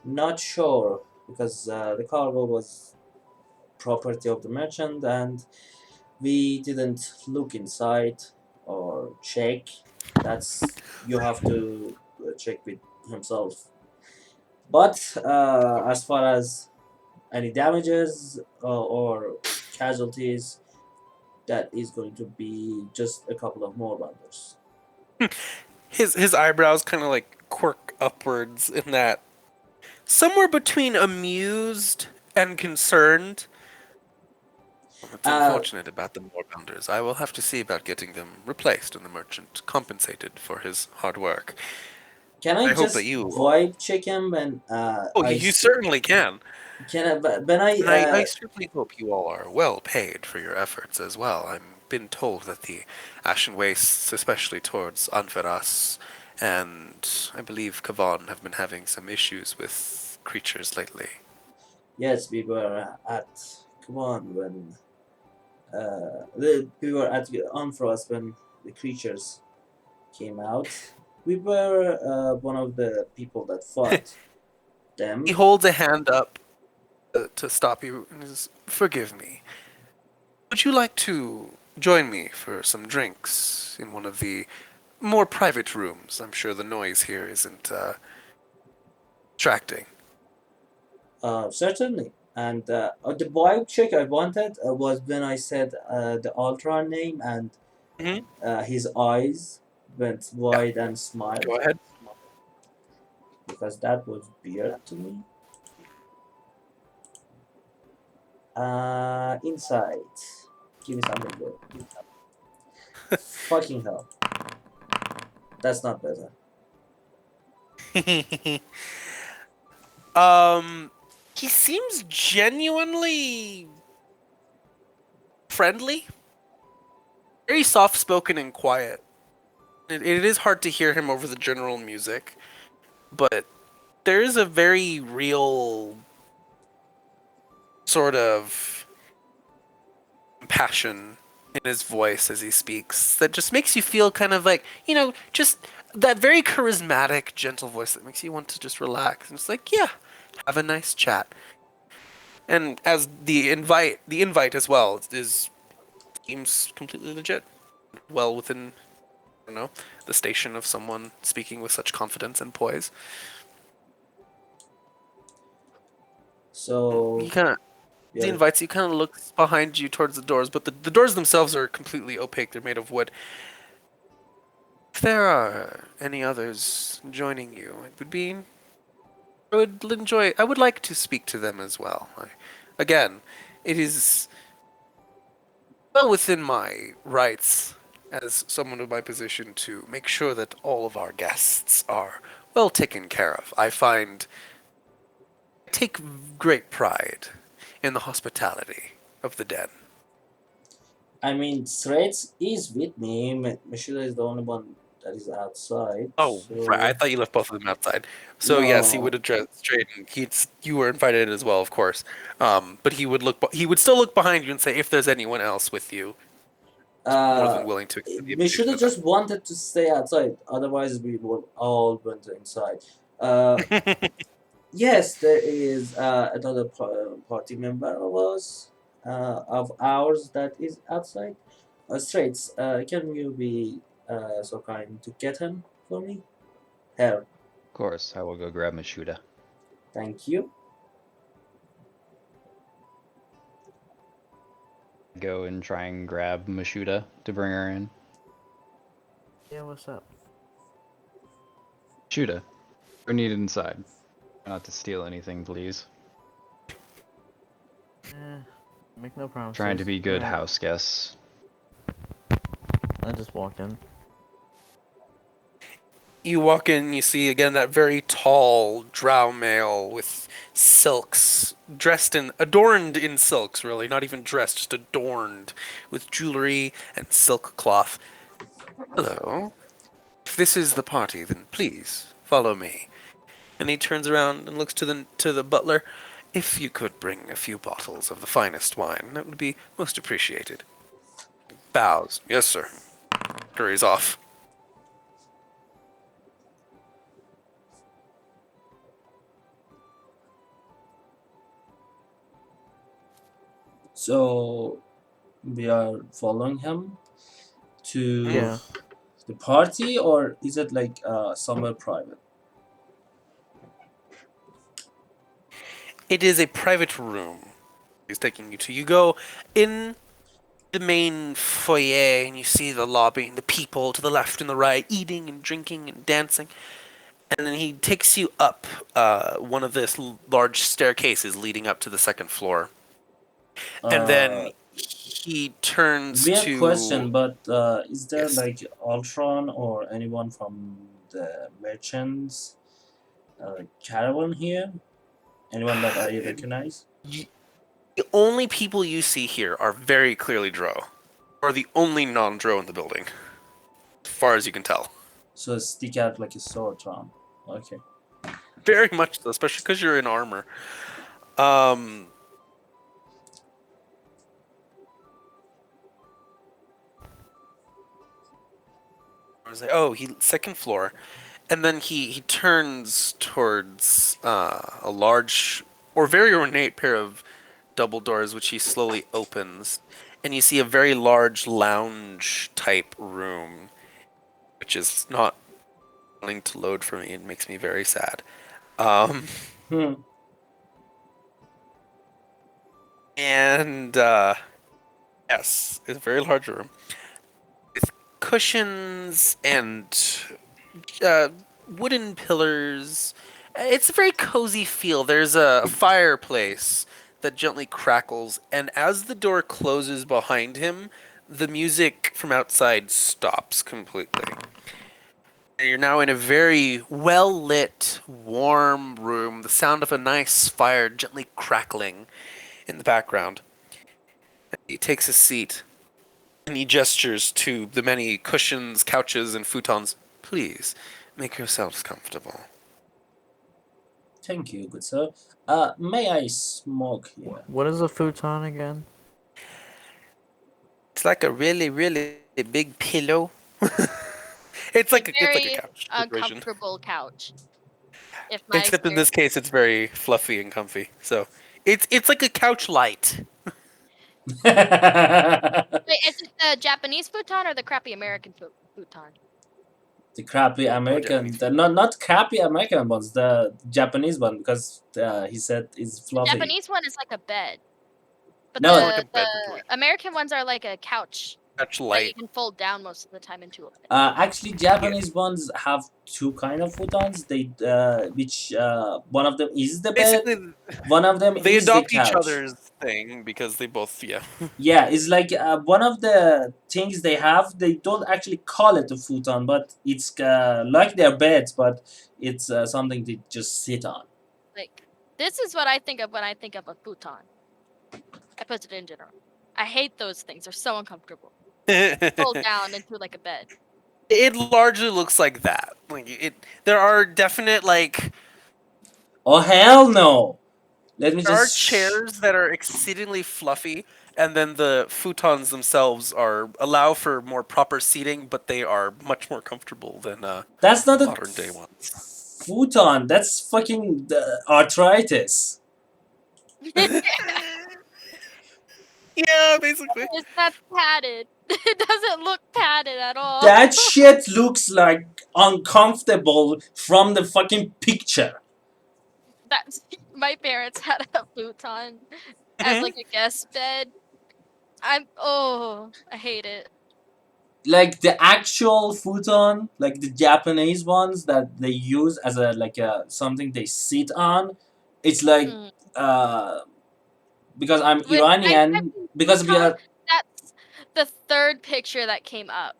not sure, because the cargo was property of the merchant and we didn't look inside or check. That's You have to check with himself. But as far as any damages or casualties, that is going to be just a couple of more bundles. His eyebrows kind of like quirk upwards in that somewhere between amused and concerned. It's Uh, unfortunate about the moorbounders. I will have to see about getting them replaced and the merchant compensated for his hard work. can I I hope that just you. vibe check him when Oh, you certainly can. can I, when I And I certainly hope you all are well paid for your efforts as well. I've been told that the Ashen Wastes, especially towards Anferas and I believe Kavan, have been having some issues with creatures lately. yes, we were at, come on, when we were at Amphros when the creatures came out. We were one of the people that fought He them. holds a hand up to stop you and says, "Forgive me. Would you like to join me for some drinks in one of the more private rooms? I'm sure the noise here isn't distracting." Certainly. And the vibe check I wanted was when I said the Ultron name, and Mm-hmm. his eyes went Yeah, wide and smiled, go ahead. because that was weird to me. Insight. Give me something good. Fucking hell. That's not better. um, he seems genuinely friendly, very soft spoken and quiet. It is hard to hear him over the general music, but there is a very real sort of passion in his voice as he speaks that just makes you feel kind of like, just that very charismatic, gentle voice that makes you want to just relax. And it's like, yeah, have a nice chat. And as the invite as well is seems completely legit. Well within, I don't know, the station of someone speaking with such confidence and poise. So He kind of he yeah, invites you, kind of looks behind you towards the doors, but the doors themselves are completely opaque. They're made of wood. If there are any others joining you, it would be. I would enjoy. I would like to speak to them as well. Again, it is well within my rights as someone of my position to make sure that all of our guests are well taken care of. I take great pride in the hospitality of the den. I mean, Threads is with me. Mishida is the only one that is outside. Oh, right. I So thought you left both of them outside. So yes, he would no. address Drayden. You were invited as well, of course. But he would still look behind you and say, if there's anyone else with you, more Uh, than willing to extend the invitation Mishida to them. just wanted to stay outside. Otherwise, we would all went inside. Uh, yes, there is another party member of ours that is outside. Straits, can you be so kind to get him for me? Her, Of course, I will go grab Mashuda. thank you. Go and try and grab Mashuda to bring her in. Yeah, what's up? Mashuda, we're needed inside. Not to steal anything, please. Make no promises. Trying to be good Alright. house guests. I just walk in. You walk in, you see again that very tall drow male with silks, adorned in silks, really, not even dressed, just adorned with jewelry and silk cloth. Hello. If this is the party, then please follow me. And he turns around and looks to the butler. If you could bring a few bottles of the finest wine, that would be most appreciated. Bows. Yes, sir. Hurries off. So we are following him to Yeah. the party, or is it like somewhere private? It is a private room he's taking you to. You go in the main foyer and you see the lobby and the people to the left and the right eating and drinking and dancing. And then he takes you up one of this large staircases leading up to the second floor. And Uh, then he turns Weird to. question, but is there Yes. like Ultron or anyone from the merchants caravan here? Anyone that I recognize? The only people you see here are very clearly Drow. Are the only non-Drow in the building, as far as you can tell. So stick out like a sore thumb. Okay. Very much so, especially because you're in armor. Um, I was like, oh, he second floor, and then he turns towards a large or very ornate pair of double doors, which he slowly opens, and you see a very large lounge type room, which is not wanting to load for me. It makes me very sad. Um, Hmm. and yes, it's a very large room with cushions and uh, wooden pillars. It's a very cozy feel. There's a fireplace that gently crackles, and as the door closes behind him, the music from outside stops completely. You're now in a very well lit, warm room, the sound of a nice fire gently crackling in the background. He takes a seat and he gestures to the many cushions, couches, and futons. Please, make yourselves comfortable. Thank you, good sir. May I smoke here? What is a futon again? It's like a really, really big pillow. It's A like a very couch situation. uncomfortable couch. If my Except in this case, it's very fluffy and comfy. So it's like a couch light. Wait, is it the Japanese futon or the crappy American futon? The crappy American, Japanese. the not crappy American ones, the Japanese one, because he said it's The fluffy. Japanese one is like a bed, but No, Like a the bed toy. American ones are like a couch That's that you light. can fold down most of the time into a bed. actually, Japanese ones have two kind of futons. They which one of them is the bed, Basically, one of them they is the adopt each couch. other's thing because they both, yeah. Yeah, it's like one of the things they have. They don't actually call it a futon, but it's like their beds, but it's something they just sit on. Like this is what I think of when I think of a futon. I put it in general. I hate those things. They're so uncomfortable. Fold down into like a bed. It largely looks like that. Like it, there are definite like Oh hell no! Let me there are just. chairs that are exceedingly fluffy, and then the futons themselves are allow for more proper seating, but they are much more comfortable than That's not a modern day ones. futon. That's fucking arthritis. Yeah, basically. It's not padded. It doesn't look padded at all. That shit looks like uncomfortable from the fucking picture. That's my parents had a futon as like a guest bed. I hate it. Like the actual futon, like the Japanese ones that they use as a like a something they sit on. It's like Mm. uh because I'm When I typed Iranian, in because we futon, are that's the third picture that came up.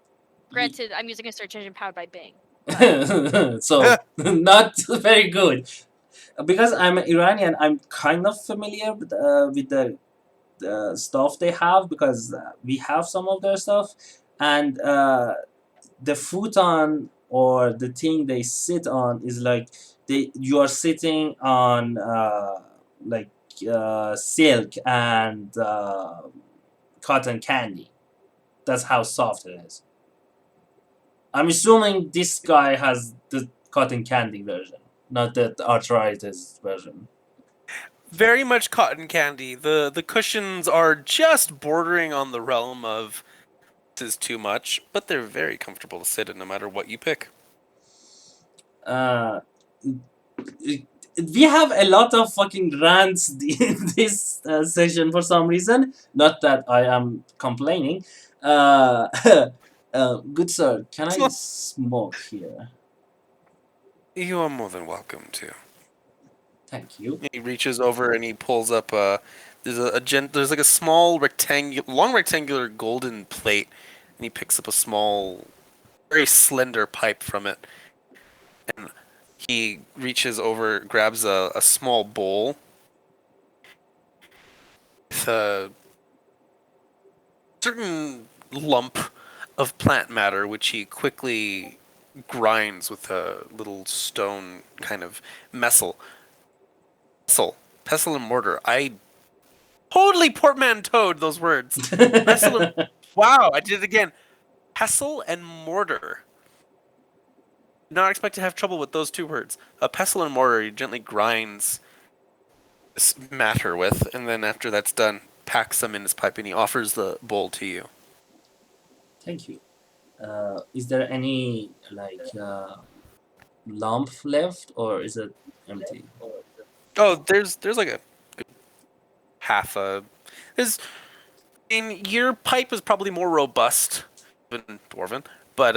Granted, I'm using a search engine powered by Bing. so not very good. Because I'm Iranian, I'm kind of familiar with the stuff they have, because we have some of their stuff, and the futon or the thing they sit on is like you are sitting on like silk and cotton candy. That's how soft it is. I'm assuming this guy has the cotton candy version, not the arthritis version. Very much cotton candy. The cushions are just bordering on the realm of this is too much, but they're very comfortable to sit in no matter what you pick. Uh, we have a lot of fucking rants in this session for some reason. Not that I am complaining. Uh, good sir, can I smoke here? You are more than welcome to. Thank you. He reaches over and he pulls up there's like a small long rectangular golden plate, and he picks up a small, very slender pipe from it, and he reaches over, grabs a small bowl with a certain lump of plant matter, which he quickly grinds with a little stone kind of messel. Pestle and mortar. I totally portmanteaued those words. Pestle and wow, I did it again. Pestle and mortar. Did not expect to have trouble with those two words. A pestle and mortar he gently grinds this matter with, and then after that's done, packs them in his pipe and he offers the bowl to you. Thank you. Is there any like lump left, or is it empty? Oh, there's like a good half a. There's in your pipe is probably more robust than dwarven, but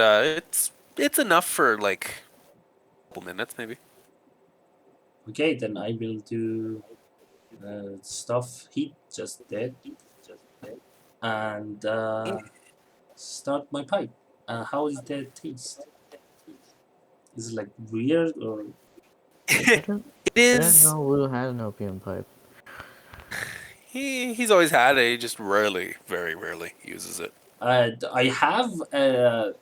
it's enough for like a couple minutes maybe. Okay, then I will do stuff he just did and start my pipe. How is the taste? Is it like weird or? It I didn't is. know Lou had an opium pipe. He's always had it. He just rarely, very rarely uses it. I have a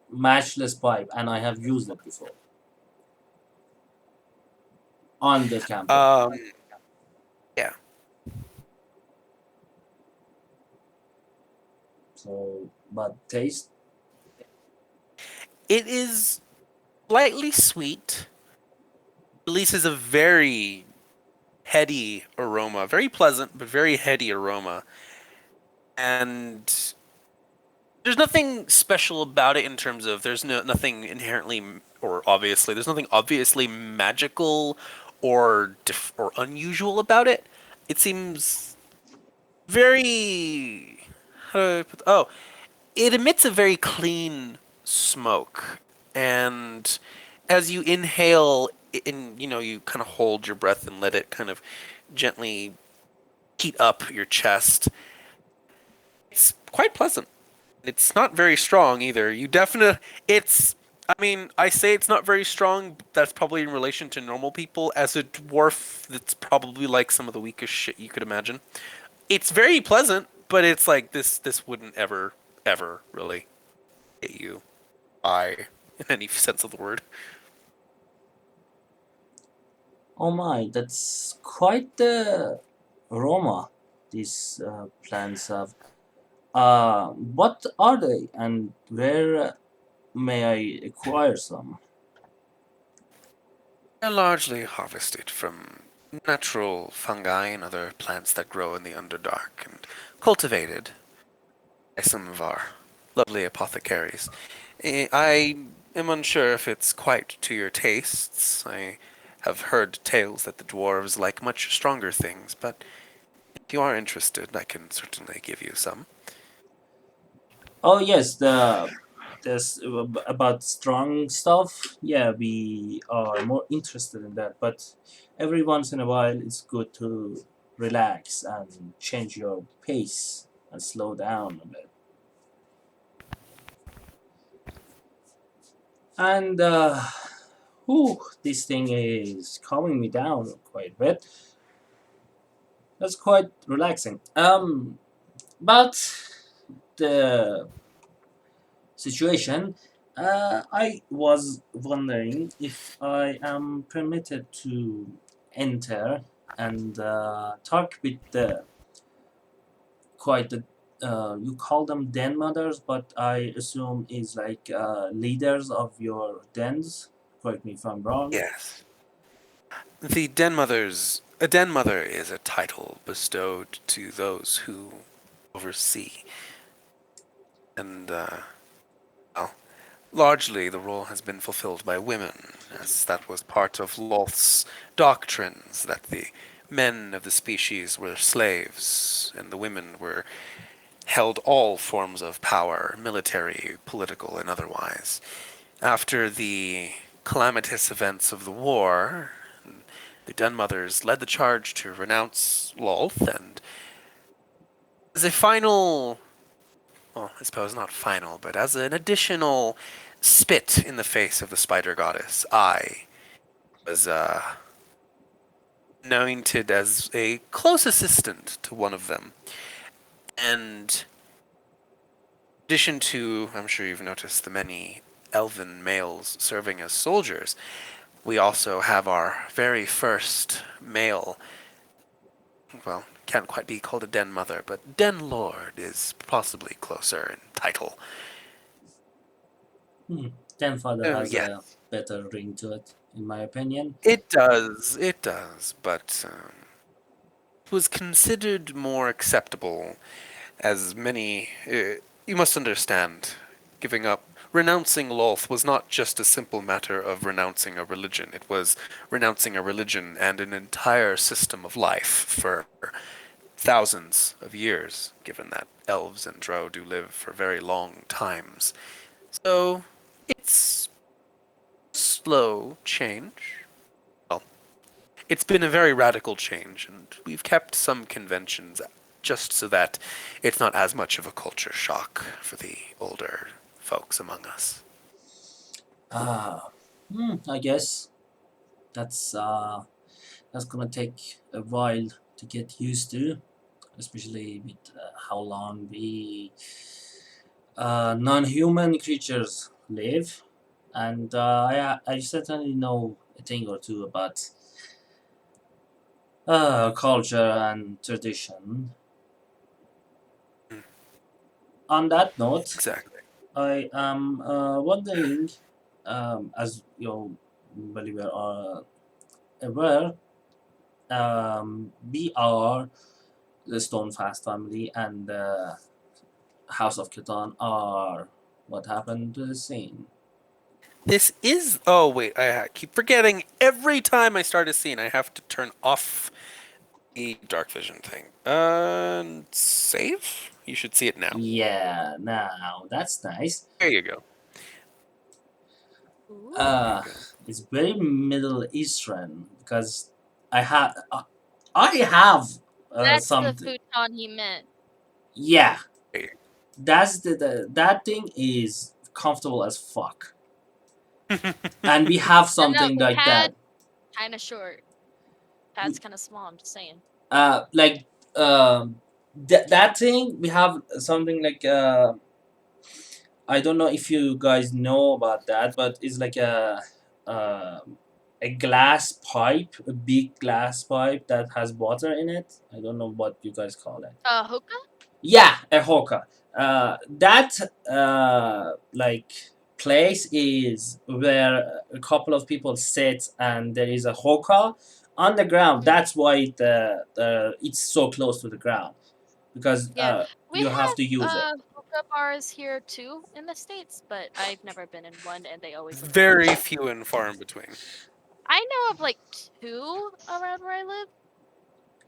matchless pipe and I have used it before on the campaign. Yeah. So, but taste. It is slightly sweet. Releases a very heady aroma, very pleasant but very heady aroma, and There's nothing special about it in terms of there's nothing inherently or obviously there's nothing obviously magical or unusual about it. It seems very how do I put it emits a very clean smoke, and as you inhale and you kind of hold your breath and let it kind of gently heat up your chest, it's quite pleasant. It's not very strong either. You definitely it's I mean, I say it's not very strong, but that's probably in relation to normal people. As a dwarf, that's probably like some of the weakest shit you could imagine. It's very pleasant, but it's like this wouldn't ever really hit you by in any sense of the word. Oh my, that's quite the aroma these plants have. What are they, and where may I acquire some? They're largely harvested from natural fungi and other plants that grow in the Underdark and cultivated by some of our lovely apothecaries. I am unsure if it's quite to your tastes. I have heard tales that the dwarves like much stronger things, but if you are interested, I can certainly give you some. Oh yes, the this about strong stuff. Yeah, we are more interested in that. But every once in a while, it's good to relax and change your pace and slow down a bit. And this thing is calming me down quite a bit. That's quite relaxing. But the situation, I was wondering if I am permitted to enter and talk with the quite the you call them den mothers, but I assume is like leaders of your dens. Correct me if I'm wrong. Yes. The den mothers. A den mother is a title bestowed to those who oversee, and well, largely the role has been fulfilled by women, as that was part of Lolth's doctrines that the men of the species were slaves, and the women were held all forms of power, military, political, and otherwise. After the calamitous events of the war, the Dunmothers led the charge to renounce Lolth, and as a final, well, I suppose not final, but as an additional spit in the face of the spider goddess, I was anointed as a close assistant to one of them. And in addition to, I'm sure you've noticed the many elven males serving as soldiers, we also have our very first male, well, can't quite be called a den mother, but den lord is possibly closer in title. Hmm. Den father Oh, has yes, a better ring to it, in my opinion. it does, but it was considered more acceptable as many. You must understand, giving up. Renouncing Lolth was not just a simple matter of renouncing a religion. It was renouncing a religion and an entire system of life for thousands of years, given that elves and drow do live for very long times. So, it's slow change. Well, it's been a very radical change, and we've kept some conventions just so that it's not as much of a culture shock for the older folks among us. Ah, I guess that's that's gonna take a while to get used to, especially with how long we non-human creatures live. And I certainly know a thing or two about culture and tradition. Mm, On that note, exactly. I am wondering, as you very well are aware, we are the Stonefast family, and House of Catan are what happened to the scene. This is. Oh wait, I keep forgetting. Every time I start a scene, I have to turn off the dark vision thing. Save. You should see it now. Yeah, now that's nice. There you go. Ooh. Uh, There you go. it's very Middle Eastern because I have I have That's the something. futon he meant. Yeah, There you that's that thing is comfortable as fuck, go. and we have And no, something the like pad that. kind of short. Pad's kind of small. I'm just saying. Like that thing we have something like I don't know if you guys know about that, but it's like uh, a glass pipe, a big glass pipe that has water in it. I don't know what you guys call it. Hookah. Yeah, a hookah. That like place is where a couple of people sit, and there is a hookah on the ground. Mm. That's why it's so close to the ground because Yeah, we you have have to use it. hookah bars here too in the States, but I've never been in one, and they always look like Very shit. few and far in between. I know of like 2 around where I live,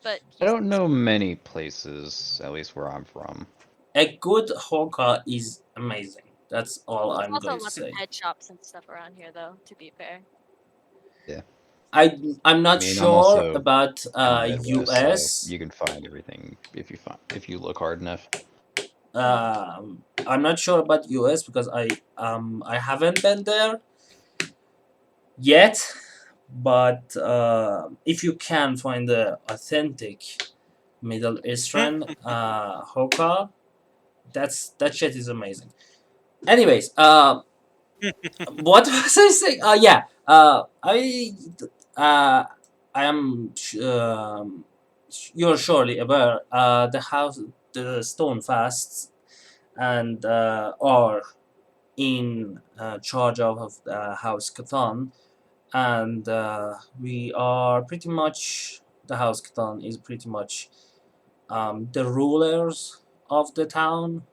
but I he's don't know many places, at least where I'm from. A good hookah is amazing. That's all there's I'm also going to lots of say. head shops and stuff around here, though. To be fair. Yeah. I'm I not mean, I'm sure also about in the Midwest, so US. you can find everything if you look hard enough. I'm not sure about US because I haven't been there yet. But if you can find the authentic Middle Eastern hookah, that shit is amazing. Anyways, what was I saying? Yeah. Uh, I am. You're surely aware. The stone fasts, and are in charge of House Catan, and we are pretty much the House Catan is pretty much the rulers of the town,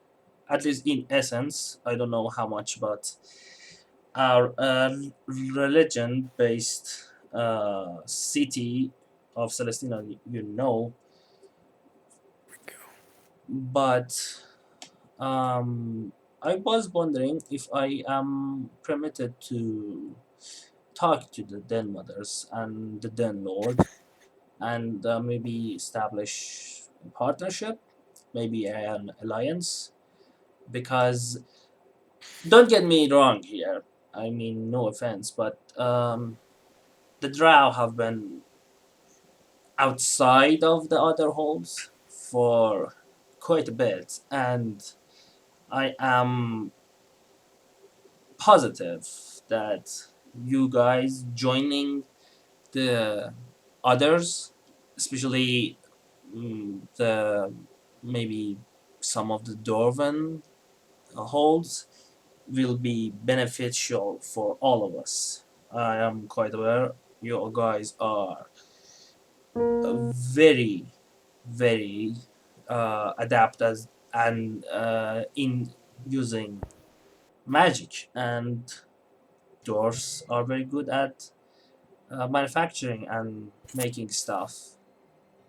at least in essence. I don't know how much, but our religion based city of Celestina, you know, but I was wondering if I am permitted to talk to the Den Mothers and the Den Lord and maybe establish a partnership, maybe an alliance, because don't get me wrong here. I mean, no offense, but the Drow have been outside of the other holes for quite a bit, and I am positive that you guys joining the others, especially the maybe some of the Dwarven holds, will be beneficial for all of us. I am quite aware you guys are very, very adept as and in using magic, and dwarfs are very good at manufacturing and making stuff.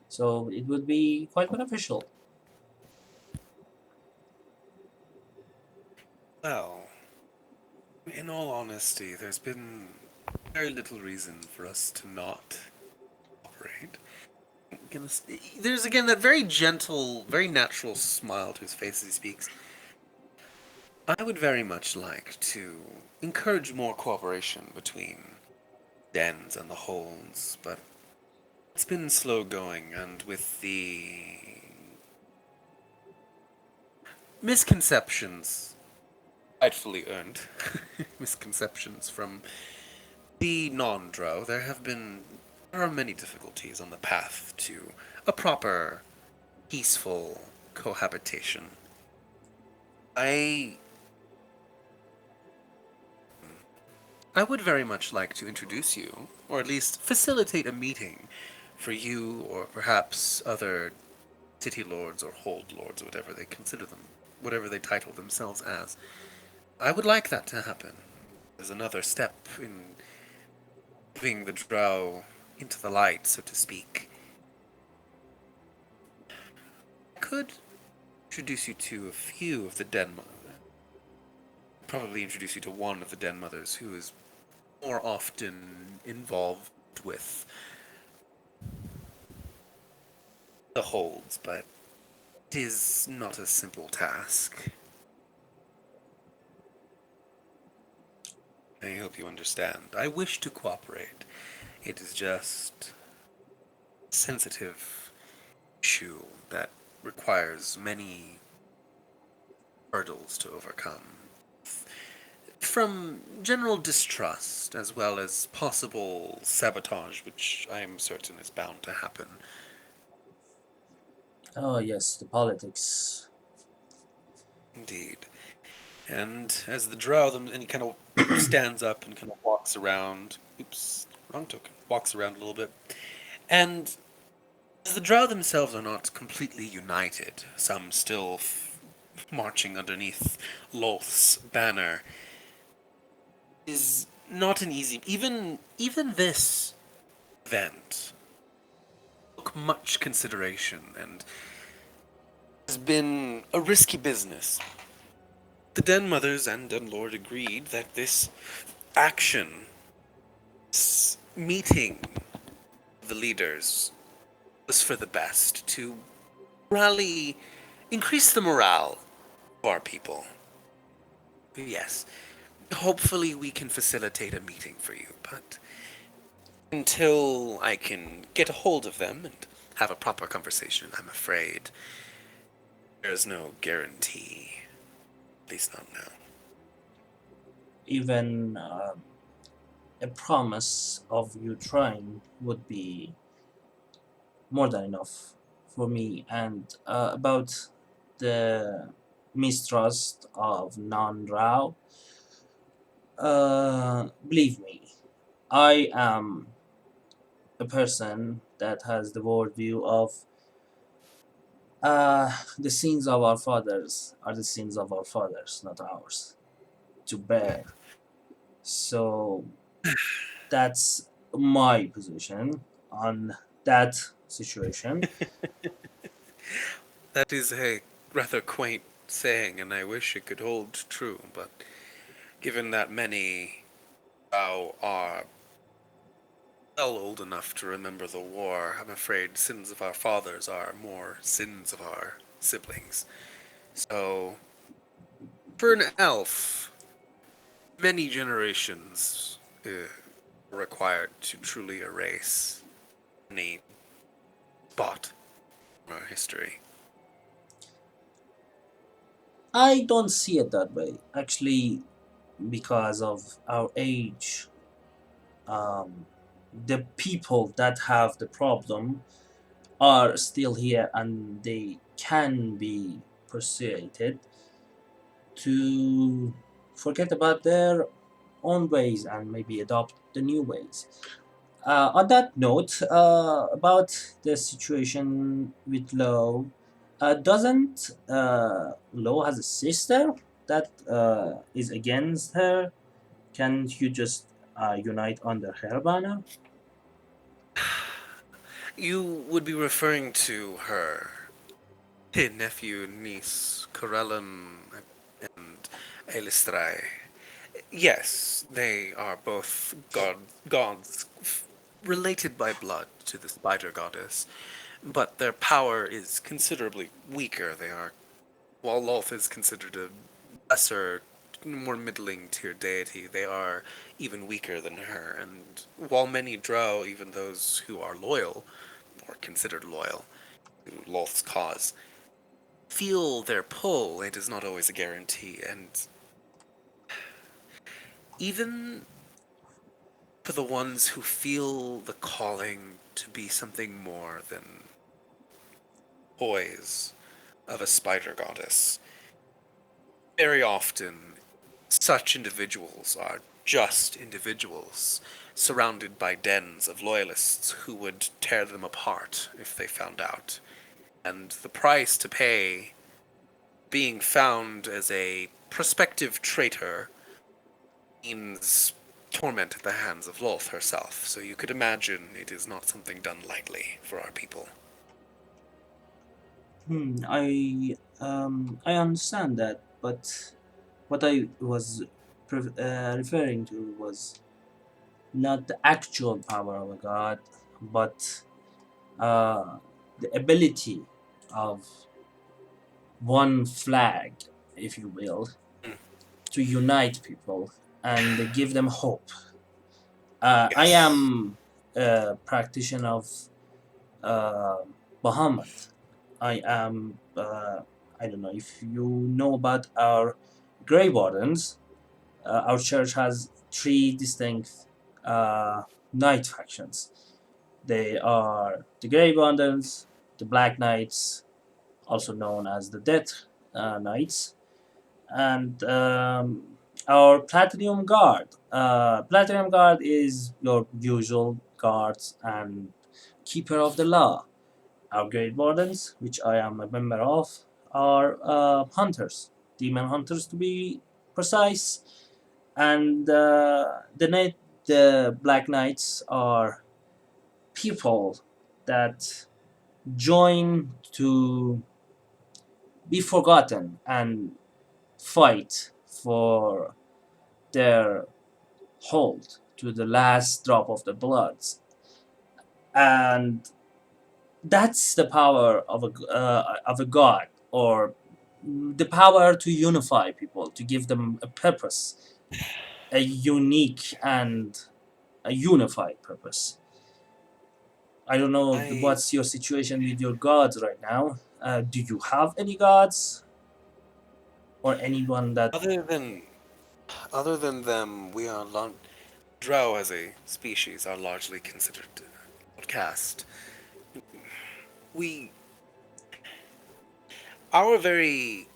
So it would be quite beneficial. Well, in all honesty, there's been very little reason for us to not operate. There's again that very gentle, very natural smile to his face as he speaks. I would very much like to encourage more cooperation between dens and the holds, but it's been slow going, and with the misconceptions, rightfully earned misconceptions from the non-drow, there are many difficulties on the path to a proper, peaceful cohabitation. I I would very much like to introduce you, or at least facilitate a meeting for you or perhaps other city lords or hold lords, whatever they consider them. whatever they title themselves as. I would like that to happen. There's another step in moving the drow into the light, so to speak. I could introduce you to a few of the den mothers. Probably introduce you to one of the den mothers who is more often involved with the holds, but it is not a simple task. I hope you understand. I wish to cooperate. It is just a sensitive issue that requires many hurdles to overcome. From general distrust as well as possible sabotage, which I am certain is bound to happen. Oh yes, the politics. Indeed. And as the drow, and he kind of stands up and kind of walks around. Oops, wrong token. Walks around a little bit. And as the drow themselves are not completely united, some still marching underneath Loth's banner, is not an easy. Even this event took much consideration and has been a risky business. The Den Mothers and Den Lord agreed that this action, this meeting the leaders, was for the best to rally, increase the morale of our people. Yes, hopefully we can facilitate a meeting for you, but until I can get a hold of them and have a proper conversation, I'm afraid there's no guarantee. At least not now. Even a promise of you trying would be more than enough for me. And about the mistrust of non-Rao, believe me, I am a person that has the worldview of the sins of our fathers are the sins of our fathers, not ours, to bear. So that's my position on that situation. That is a rather quaint saying, and I wish it could hold true, but given that many now are well old enough to remember the war, I'm afraid sins of our fathers are more sins of our siblings. So, for an elf, many generations are required to truly erase any spot in our history. I don't see it that way. Actually, because of our age, um, the people that have the problem are still here and they can be persuaded to forget about their own ways and maybe adopt the new ways. On that note, about the situation with Lo, doesn't Lo has a sister that is against her? Can't you just unite under her banner? You would be referring to her nephew, niece, Corellin, and Elistrai. Yes, they are both gods related by blood to the spider goddess, but their power is considerably weaker. While Lolth is considered a lesser, more middling tier deity, they are even weaker than her. And while many drow, even those who are loyal, or considered loyal, to Lolth's cause, feel their pull, it is not always a guarantee. And even for the ones who feel the calling to be something more than toys of a spider goddess, very often such individuals are just individuals surrounded by dens of loyalists who would tear them apart if they found out. And the price to pay being found as a prospective traitor means torment at the hands of Lolth herself, so you could imagine it is not something done lightly for our people. I understand that, but what I was referring to was not the actual power of a god, but the ability of one flag, if you will, Mm. to unite people and give them hope. I Yes. am a practitioner of uh, Bahamut. I am. I don't know if you know about our Grey Wardens. Our church has three distinct knight factions. They are the Grey Wardens, the Black Knights, also known as the Death Knights, and our Platinum Guard. Platinum Guard is your usual guards and keeper of the law. Our Great Wardens, which I am a member of, are hunters, demon hunters to be precise, and the Black Knights are people that join to be forgotten and fight for their hold to the last drop of the bloods, and that's the power of a god, or the power to unify people, to give them a purpose, a unique and a unified purpose. I don't know I what's your situation with your gods right now. Do you have any gods or anyone that? other than other than them, we are drow as a species are largely considered outcast. We our very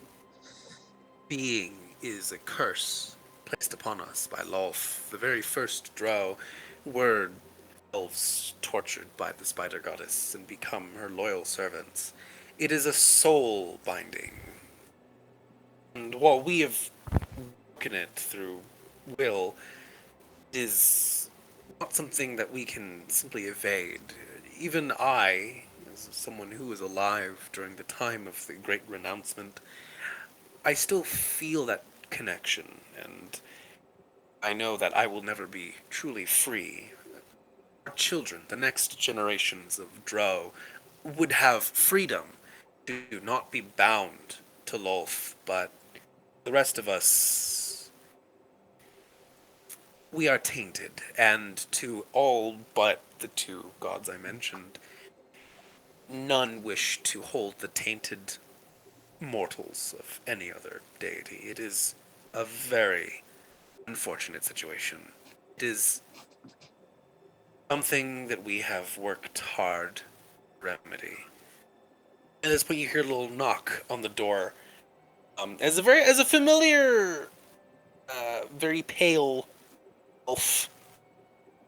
being is a curse placed upon us by Lolth. The very first drow were elves tortured by the spider goddess and become her loyal servants. It is a soul binding. And while we have broken it through will, it is not something that we can simply evade. Even I, as someone who was alive during the time of the Great Renouncement, I still feel that connection, and I know that I will never be truly free. Our children, the next generations of Drow, would have freedom to not be bound to Lolth, but the rest of us, we are tainted, and to all but the two gods I mentioned, none wish to hold the tainted mortals of any other deity. It is a very unfortunate situation. It is something that we have worked hard to remedy. At this point, you hear a little knock on the door. As a familiar, very pale elf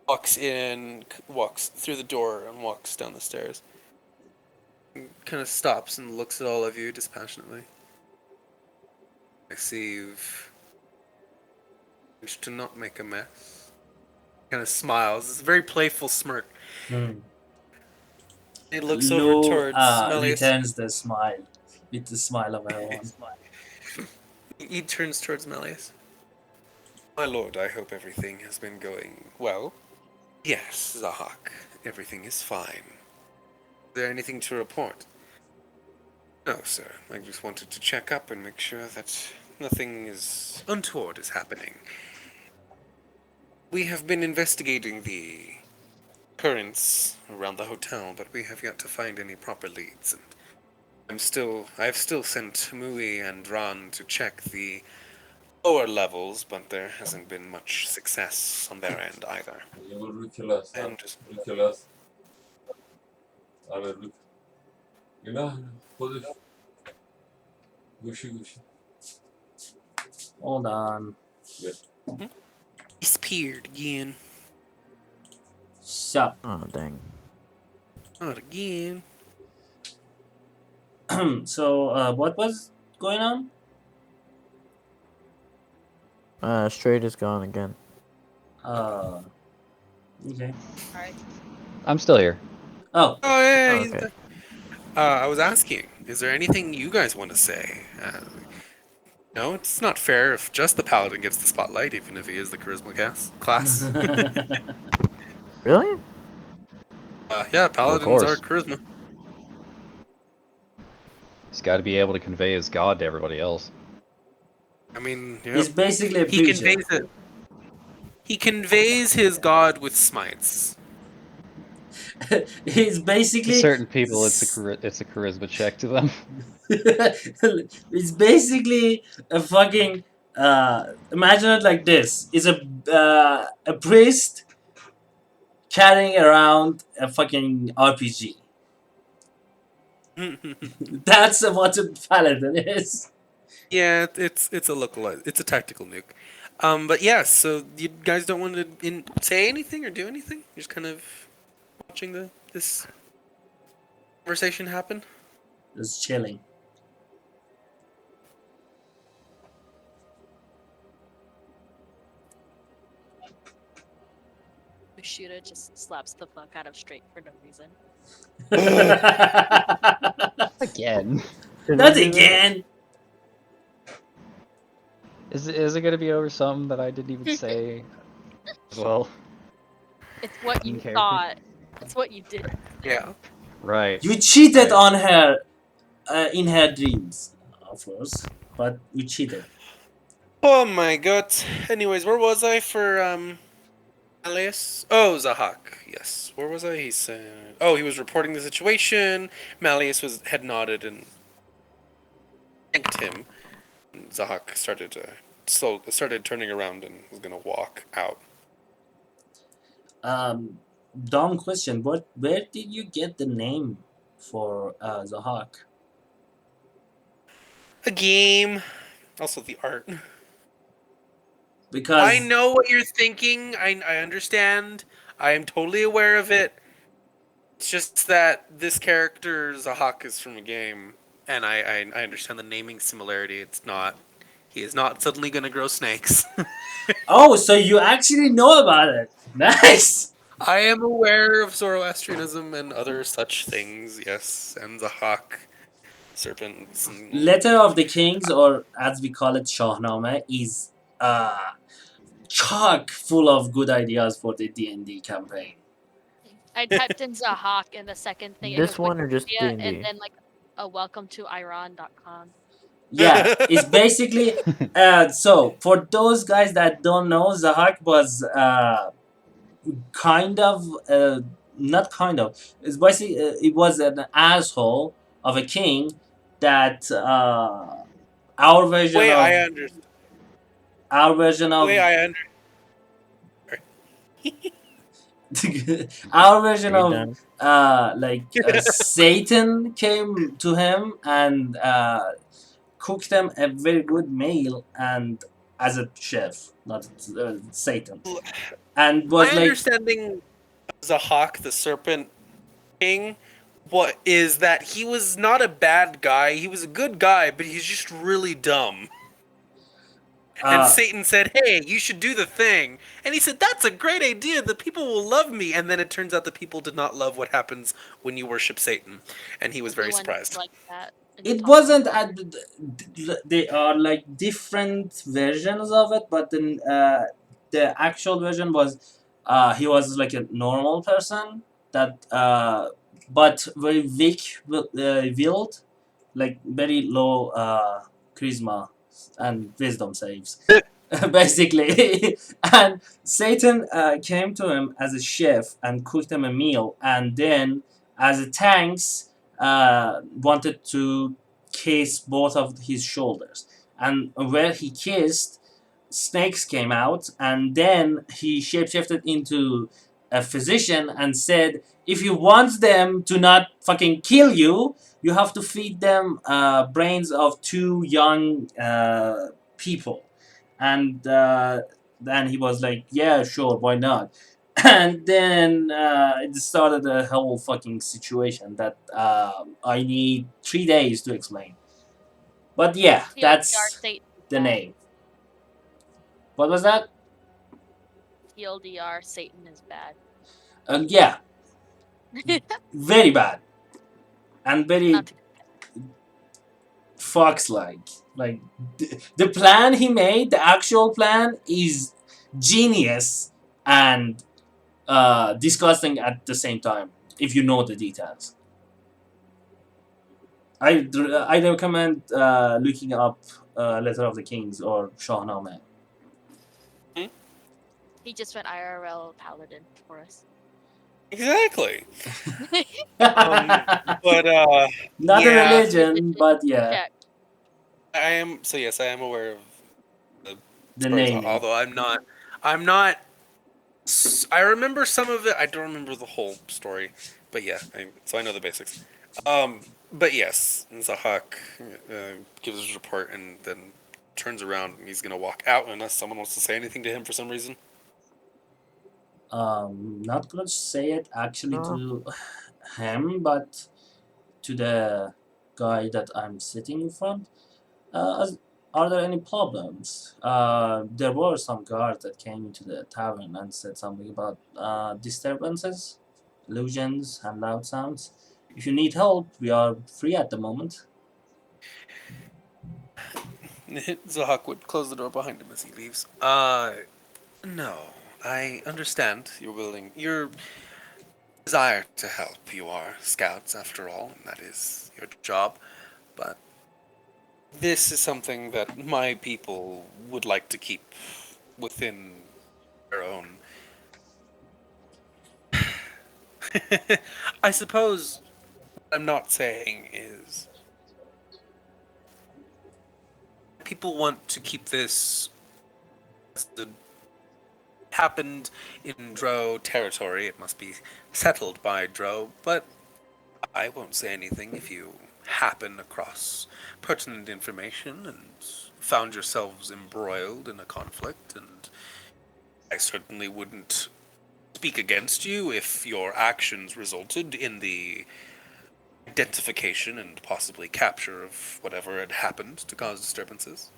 walks through the door, and walks down the stairs. Kind of stops and looks at all of you dispassionately. I see you've managed to not make a mess. Kind of smiles. It's a very playful smirk. Hmm. He looks over Lou towards Malleus. returns the smile with the smile of her one. He turns towards Malleus. My lord, I hope everything has been going well. Yes, Zahak, everything is fine. Is there anything to report? No, sir. I just wanted to check up and make sure that nothing untoward is happening. We have been investigating the occurrence around the hotel, but we have yet to find any proper leads. And I have still sent Mui and Ran to check the lower levels, but there hasn't been much success on their end either. And just ریکلاس آره ریک اینا خودش گوشی Hold on. disappeared again. So, Oh dang. Not again. so what was going on? Straight is gone again. Uh, okay. Alright. I'm still here. Oh, Oh yeah, Oh, he's okay. back. I was asking, is there anything you guys want to say? No, it's not fair if just the paladin gets the spotlight, even if he is the charisma class. Really? Yeah, Well, of paladins are course. charisma. He's got to be able to convey his god to everybody else. I mean, yeah. he's basically a He preacher. conveys it. He conveys his god with smites. He's To basically certain people, it's a charisma check to them. it's basically a fucking imagine it like this. It's a priest carrying around a fucking RPG. That's what a paladin is. Yeah, it's a localized, it's a tactical nuke. But yeah, so you guys don't want to say anything or do anything? You're just kind of watching this conversation happen. Just chilling. Kushida just slaps the fuck out of Straight for no reason. Again. Should Not we do that? again. Is it gonna be over something that I didn't even say? Well, It's what in you character. thought. It's what you did. Yeah. Right. You cheated Right. on her in her dreams, of course, but you cheated. Oh my god. Anyways, where was I for Malleus? Oh, Zahak. Yes. Where was I? He said. Oh, he was reporting the situation. Malleus had nodded and thanked him. And Zahak started turning around and was gonna walk out. Dumb question. Where did you get the name for the hawk? A game. Also the art. Because I know what you're thinking. I understand. I am totally aware of it. It's just that this character Zahak is from a game, and I understand the naming similarity. It's not. He is not suddenly gonna grow snakes. oh, so you actually know about it. Nice. I am aware of Zoroastrianism and other such things. Yes, and Zahak, serpents. And, Letter of the Kings, or as we call it, Shahnameh, is chock full of good ideas for the D&D campaign. I typed in Zahak in the second thing. It This goes one or just Wikipedia D&D? and then like a welcome to Iran.com. Yeah, it's basically so for those guys that don't know, Zahak was kind of not kind of. It's basically it was an asshole of a king that our version way of I understand. our version Way of I under. our version Are you of done? Satan came to him and cooked him a very good meal and as a chef, not Satan, and My was like, understanding of Zahak, the Serpent King, what is that he was not a bad guy. He was a good guy, but he's just really dumb. And Satan said, "Hey, you should do the thing." And he said, "That's a great idea. The people will love me." And then it turns out the people did not love what happens when you worship Satan, and he was very Everyone surprised. like that. and you it talk wasn't about they are like different versions of it, but then the actual version was he was like a normal person that but very weak willed, like very low charisma and wisdom saves basically. And Satan came to him as a chef and cooked him a meal, and then as a thanks wanted to kiss both of his shoulders, and where he kissed, snakes came out, and then he shapeshifted into a physician and said, if you want them to not fucking kill you, you have to feed them brains of two young people. And then he was like, yeah, sure, why not? And then it started a whole fucking situation that I need 3 days to explain. But yeah, TLDR that's Satan. the name. What was that? TLDR Satan is bad. Yeah, very bad and very Not fox-like. Like the plan he made, the actual plan is genius and disgusting at the same time. If you know the details, I recommend looking up Letter of the Kings or Shahnameh. he just went IRL paladin for us. Exactly. Not But a yeah, religion, but yeah, Check. I am. So yes, I am aware of the the stories. naming. Although I'm not. I remember some of it. I don't remember the whole story. But yeah, so I know the basics. But yes, Zahak gives his report and then turns around and he's gonna walk out unless someone wants to say anything to him for some reason. Not gonna say it actually No. to him, but to the guy that I'm sitting in front. Are there any problems? There were some guards that came into the tavern and said something about disturbances, illusions, and loud sounds. If you need help, we are free at the moment. Zahak would close the door behind him as he leaves. No, I understand your desire to help. You are scouts after all, and that is your job. But this is something that my people would like to keep within their own. I suppose what I'm not saying is people want to keep this as the happened in Dro territory. It must be settled by Dro, but I won't say anything if you happen across pertinent information and found yourselves embroiled in a conflict, and I certainly wouldn't speak against you if your actions resulted in the identification and possibly capture of whatever had happened to cause disturbances.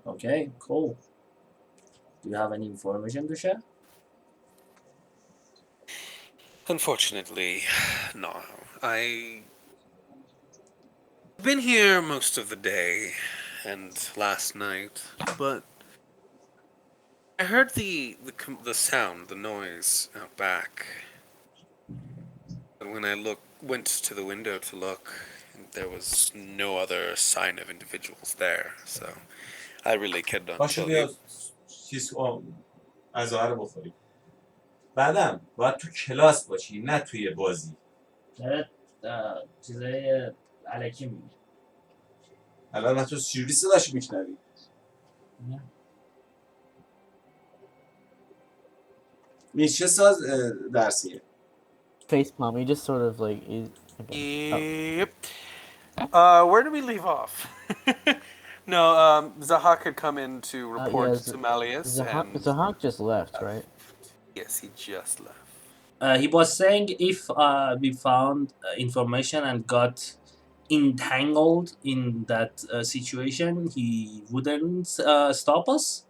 Okay, cool. Do you have any information to share? Unfortunately, no. I've been here most of the day and last night, but I heard the sound, the noise out back. And when I went to the window to look, there was no other sign of individuals there. So I really could not باشه tell بیا you. چیز غذا رو بخوریم. بعدم باید تو کلاس باشی نه توی بازی. داره چیزای علکی میگه. الان من تو چجوری صداش میشنوی؟ چه ساز درسیه؟ Facepalm. He just sort of like okay. Oh, Yep. Where did we leave off? No, Zahak had come in to report yeah. to Malleus, and Zahak just left, right? yes, he just left. He was saying if we found information and got entangled in that situation, he wouldn't stop us.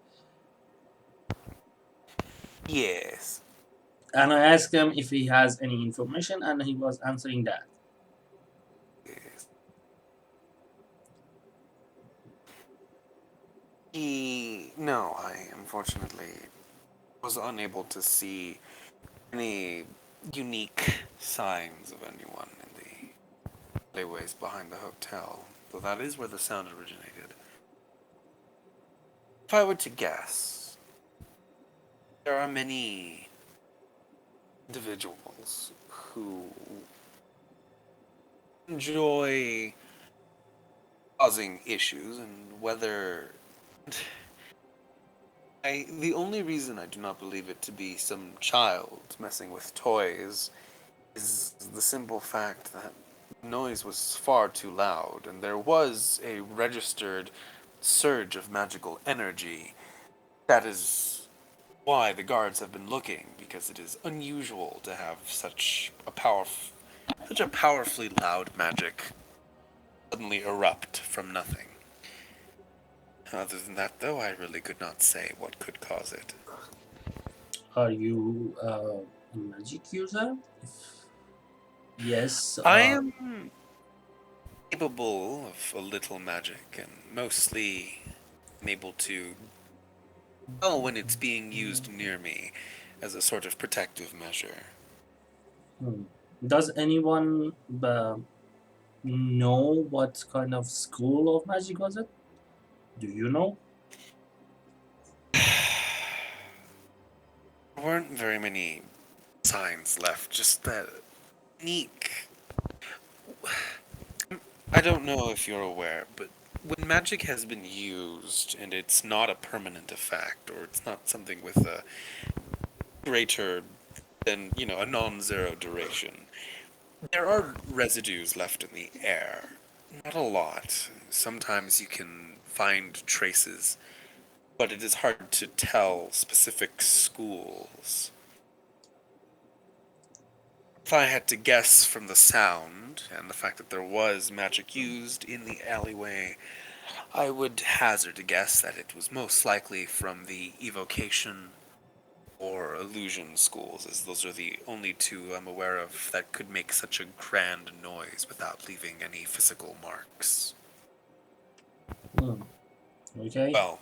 Yes. And I asked him if he has any information, and he was answering that. Yes. No, I unfortunately was unable to see any unique signs of anyone in the alleyways behind the hotel, though that is where the sound originated. If I were to guess, there are many individuals who enjoy causing issues, and whether the only reason I do not believe it to be some child messing with toys is the simple fact that the noise was far too loud, and there was a registered surge of magical energy. That is why the guards have been looking, because it is unusual to have such a powerfully loud magic. suddenly erupt from nothing. Other than that, though, I really could not say what could cause it. Are you a magic user? If yes, I am capable of a little magic, and mostly am able to know when it's being used near me as a sort of protective measure. hmm. Does anyone know what kind of school of magic was it? Do you know? There weren't very many signs left, just that unique. I don't know if you're aware, but when magic has been used and it's not a permanent effect, or it's not something with a greater than, a non-zero duration, there are residues left in the air. Not a lot. Sometimes you can find traces, but it is hard to tell specific schools. If I had to guess from the sound and the fact that there was magic used in the alleyway, I would hazard a guess that it was most likely from the evocation or illusion schools, as those are the only two I'm aware of that could make such a grand noise without leaving any physical marks. Hmm. Okay. Well,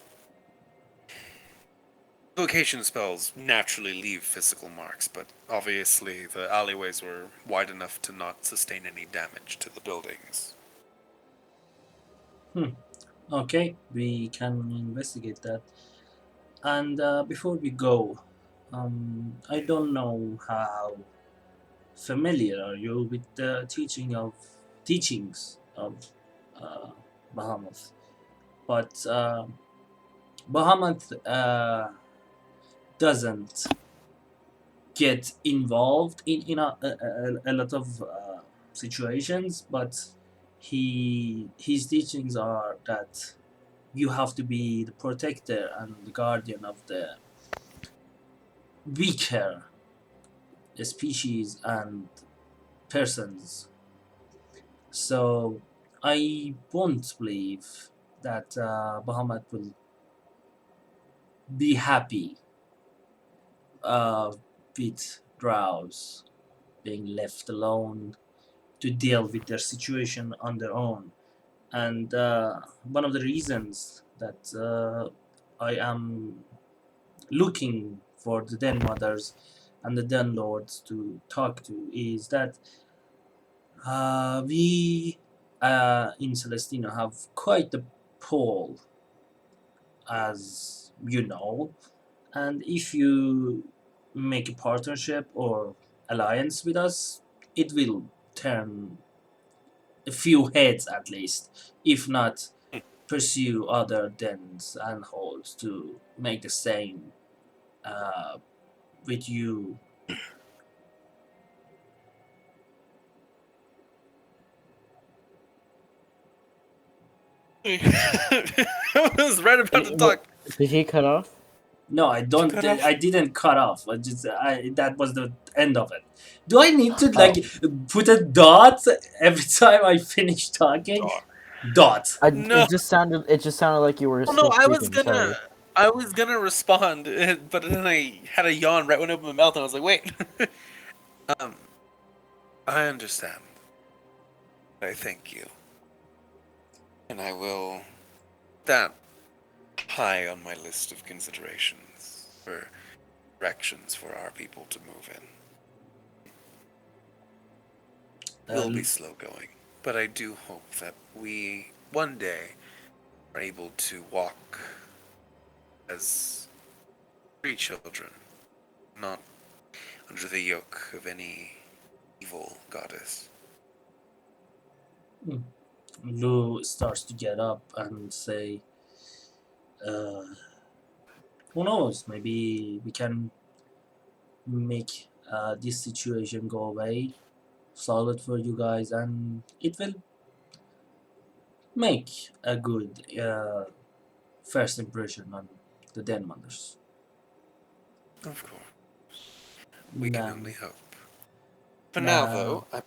evocation spells naturally leave physical marks, but obviously the alleyways were wide enough to not sustain any damage to the buildings. Okay, we can investigate that. And before we go, I don't know how familiar are you with the teachings of uh, Bahamut, but Bahamut doesn't get involved in a lot of situations, but his teachings are that you have to be the protector and the guardian of the weaker species and persons. So I won't believe that Bahamut will be happy uh, with drows being left alone to deal with their situation on their own. And one of the reasons that I am looking for the den mothers and the den lords to talk to is that we in Celestina have quite a pull, as you know, and if you make a partnership or alliance with us, it will turn a few heads at least, if not pursue other dens and holes to make the same uh, with you. I was right about to What, talk. did he cut off? No, I Did you don't. cut off? I didn't cut off. That was the end of it. Do I need to Oh, put a dot every time I finish talking? Dog. Dot. No. It just sounded like you were Well, no, still speaking. Sorry. I was gonna respond, but then I had a yawn right when I opened my mouth, and I was like, wait. um, I understand. I thank you, and I will that high on my list of considerations for directions for our people to move in. Will be Uh, slow going, but I do hope that we one day are able to walk as free children, not under the yoke of any evil goddess. Lou starts to get up and say, uh, "Who knows? Maybe we can make this situation go away, solve it for you guys, and it will make a good first impression on the Den Mothers." Of course, we can only hope. For now, Now, though, I,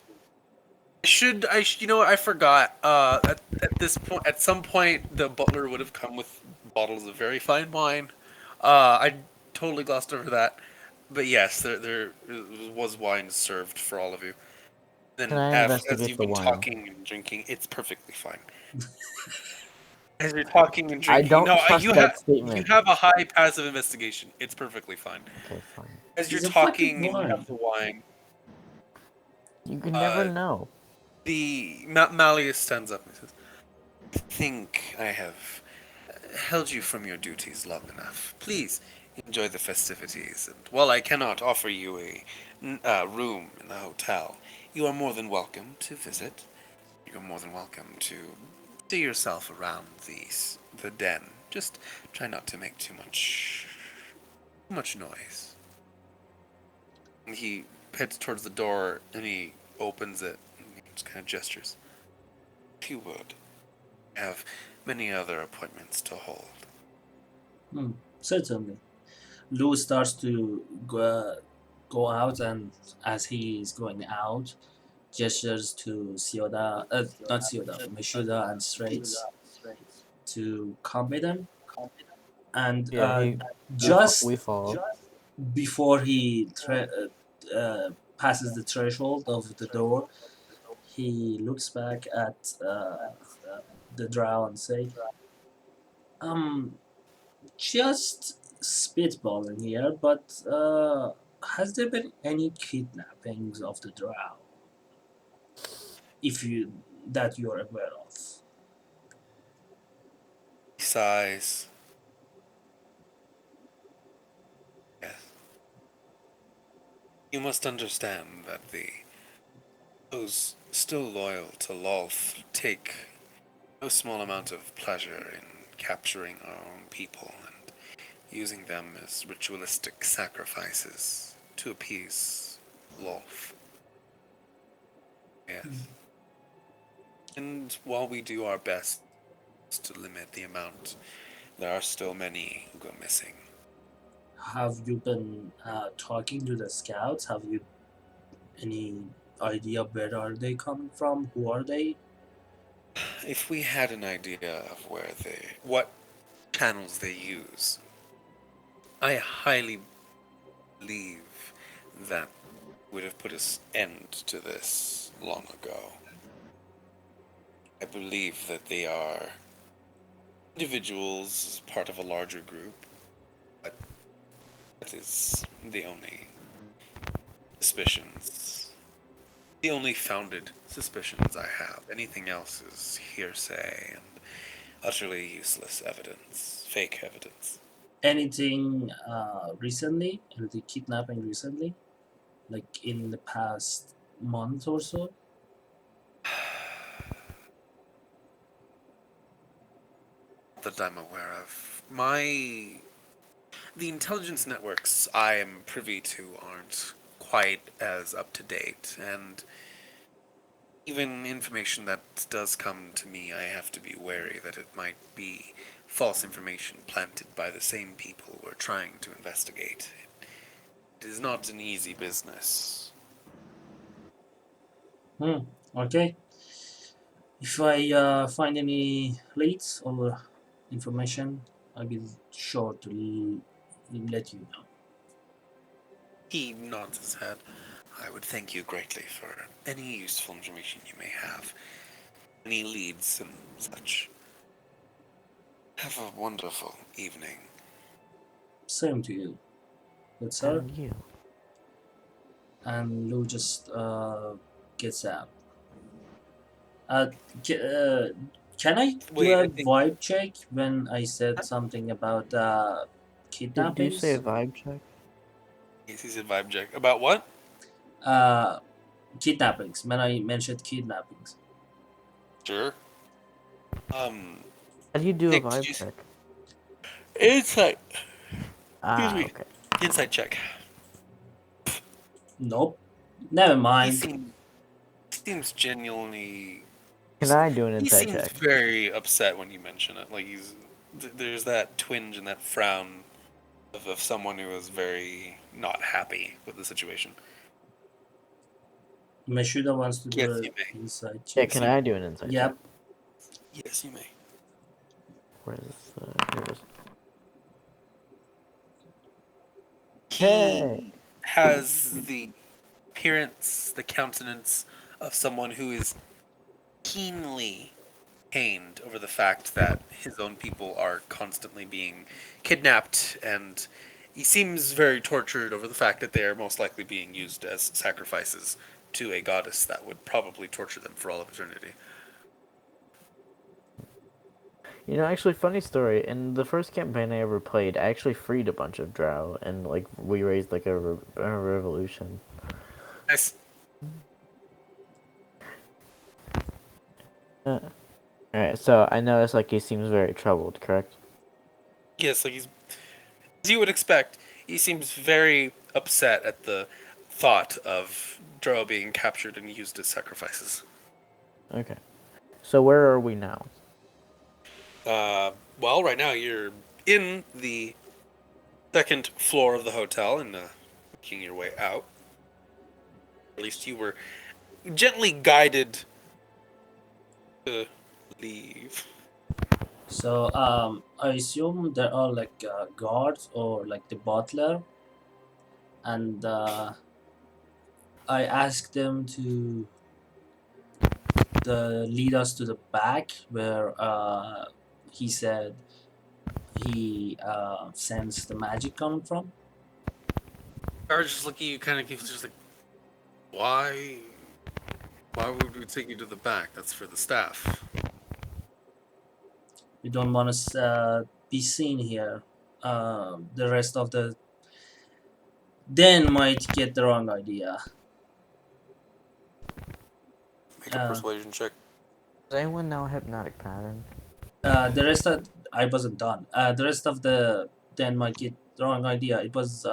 You know what? I forgot. At this point, at some point, the butler would have come with bottles of very fine wine. I totally glossed over that. But yes, there was wine served for all of you. Can Then, I as investigate you've the been wine? talking and drinking, it's perfectly fine. As you're talking and I drinking, don't no, trust that you statement. have a high passive investigation. It's perfectly fine. Okay, fine. As you're He's a fucking talking and you have wine. the wine, You can never uh, know. Malleus stands up and says, "I think I have held you from your duties long enough. Please enjoy the festivities. And while I cannot offer you a room in the hotel, you are more than welcome to visit. You're more than welcome to see yourself around the den. Just try not to make too much noise." And he heads towards the door and he opens it and he just kind of gestures. "If you would, I have many other appointments to hold." Certainly. Lou starts to go out, and as he is going out, gestures to Sioda, not Sioda, Meshuda and Straits to come with him. And Yeah, we just follow. before he passes the threshold of the door, he looks back at the drow and say, um, just spitballing here, but has there been any kidnappings of the drow? If you that you're aware of. He sighs. Yes. You must understand that those still loyal to Lolth take no small amount of pleasure in capturing our own people and using them as ritualistic sacrifices to appease Lolth. Yes. And while we do our best to limit the amount, there are still many who go missing. Have you been talking to the scouts? Have you any idea where are they coming from? Who are they? If we had an idea of what channels they use, I highly believe that would have put an end to this long ago. I believe that they are individuals as part of a larger group, but that is the only suspicions. The only founded suspicions I have. Anything else is hearsay and utterly useless evidence, fake evidence. Anything recently? Anything kidnapping recently? Like in the past month or so? That I'm aware of. The intelligence networks I am privy to aren't quite as up to date, and even information that does come to me, I have to be wary that it might be false information planted by the same people we're trying to investigate. It is not an easy business. Okay. If I find any leads or information, I'll be sure to let you know. He nods his head. I would thank you greatly for any useful information you may have, any leads and such. Have a wonderful evening. Same to you. Good sir. And you. And Lou just gets out. Uh, ca- uh, can I do Wait, a I think vibe check when I said something about Do you say a kidnappings? vibe check? he's a vibe check. About what? Uh, Kidnappings. When I mentioned kidnappings. Sure. Um, How do you do a Nick, did vibe you check? insight? Excuse Ah, me. okay. Insight check. Nope. Never He mind. seems genuinely. Can I do an He insight seems check? very upset when you mention it. Like there's that twinge and that frown of someone who is very not happy with the situation. Meshuda wants to do Yes, an you may. inside Yeah, check. can I do an insight check? Yep. Yes, you may. Where is here it is. He Hey! has the appearance, the countenance of someone who is keenly pained over the fact that his own people are constantly being kidnapped, and he seems very tortured over the fact that they are most likely being used as sacrifices to a goddess that would probably torture them for all of eternity. You know, actually, funny story. In the first campaign I ever played, I actually freed a bunch of drow, and like we raised like a revolution. Nice. All right, so I noticed like he seems very troubled. Correct? Yes, like he's, as you would expect, he seems very upset at the thought of Drow being captured and used as sacrifices. Okay. So where are we now? Well, right now you're in the second floor of the hotel and making your way out. At least you were gently guided to leave. So I assume there are like guards or like the butler, and I asked them to lead us to the back where he said he sensed the magic coming from. Guards just look at you, kind of just like, why? Why would we take you to the back? That's for the staff. We don't want to be seen here. The rest of the den might get the wrong idea. Make a Uh, persuasion check. Does anyone know hypnotic pattern? the rest of I wasn't done. The rest of the den might get the wrong idea. It was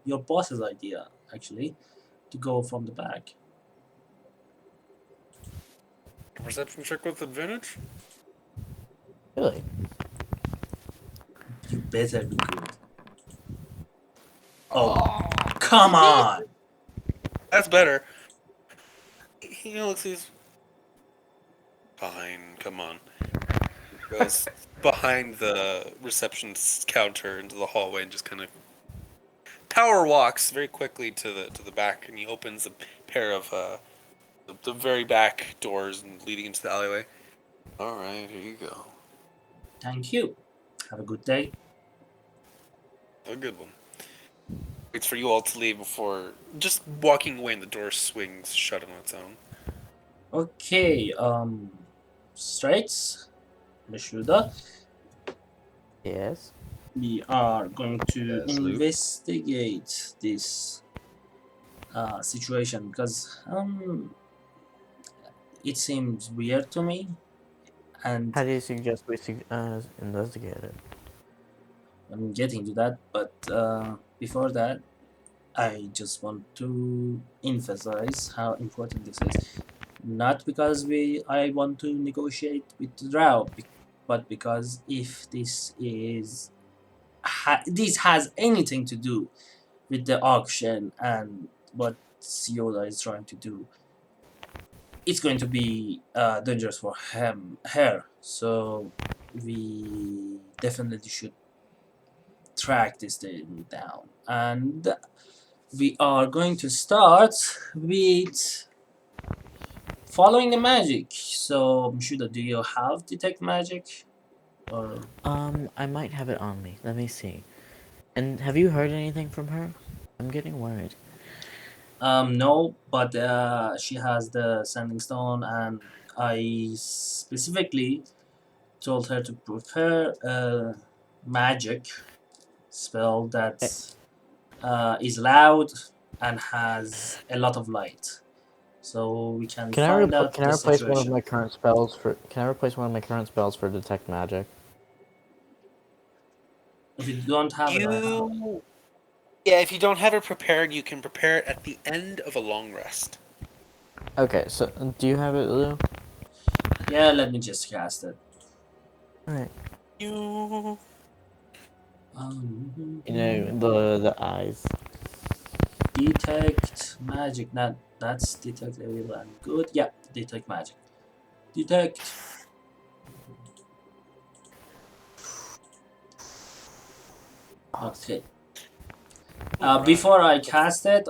your boss's idea actually to go from the back. Perception check with advantage. Really? You better be good. Oh, come on! That's better. He looks. He's fine. Come on. He goes behind the receptionist's counter into the hallway and just kind of power walks very quickly to the back, and he opens a pair of the very back doors and leading into the alleyway. All right, here you go. Thank you. Have a good day. A good one. Waits for you all to leave before just walking away, and the door swings shut on its own. Okay, Straits, Meshuda, Yes. we are going to Yes, Luke. investigate this situation because it seems weird to me, and How do you suggest we investigate it? I'm getting to that. But before that, I just want to emphasize how important this is. Not because I want to negotiate with the Drow, but because if this has anything to do with the auction and what Yoda is trying to do, it's going to be dangerous for her. So we definitely should track this thing down, and we are going to start with following the magic. So, Mishuda, do you have detect magic? Or I might have it on me. Let me see. And have you heard anything from her? I'm getting worried. no, but she has the sending stone, and I specifically told her to prepare a magic spell that is loud and has a lot of light, so we can find out Can I the replace one of situation. my current spells for? Can I replace one of my current spells for detect magic? If you don't have it, I have. You, yeah, if you don't have it prepared, you can prepare it at the end of a long rest. Okay, so do you have it, Lou? Yeah, let me just cast it. All right. You You know the eyes. Detect magic. Not That's detect evil and good. Yeah, detect magic. Detect. Okay. Alright. Before I cast it,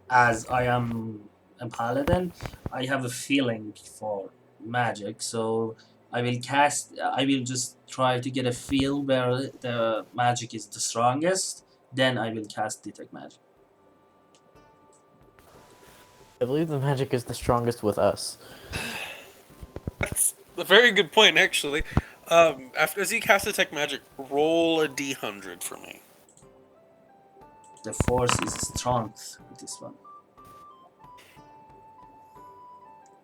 as I am a paladin, I have a feeling for magic, so I will cast. I will just try to get a feel where the magic is the strongest. Then I will cast detect magic. I believe the magic is the strongest with us. That's a very good point, actually. After as you cast Detect Magic, roll a d100 for me. The force is strength with this one.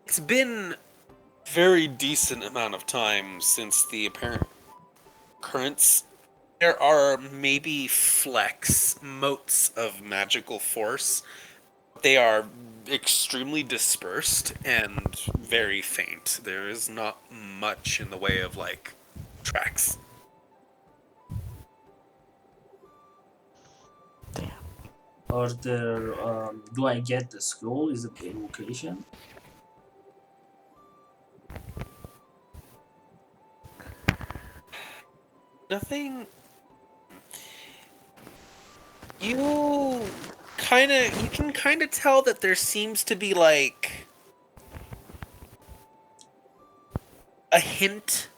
It's been very decent amount of time since the apparent occurrence. There are maybe flecks, motes of magical force. They are extremely dispersed and very faint. There is not much in the way of like tracks. Damn. Or the do I get the scroll? Is it the invocation? Nothing. You can kind of tell that there seems to be like a hint.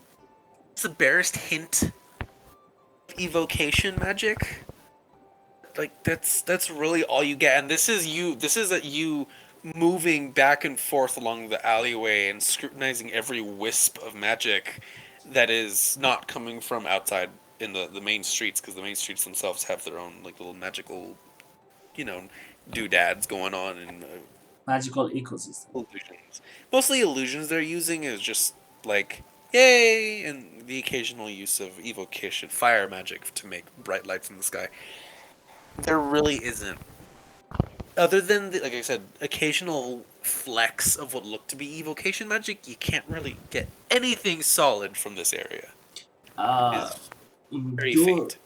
It's the barest hint of evocation magic. Like that's really all you get, and this is you moving back and forth along the alleyway and scrutinizing every wisp of magic that is not coming from outside in the main streets, because the main streets themselves have their own like little magical, you know, doodads going on, and Magical ecosystem. illusions. Mostly illusions they're using is just like yay, and the occasional use of evocation fire magic to make bright lights in the sky. There really isn't, other than like I said, occasional flecks of what look to be evocation magic. You can't really get anything solid from this area. Uh, It's very do faint.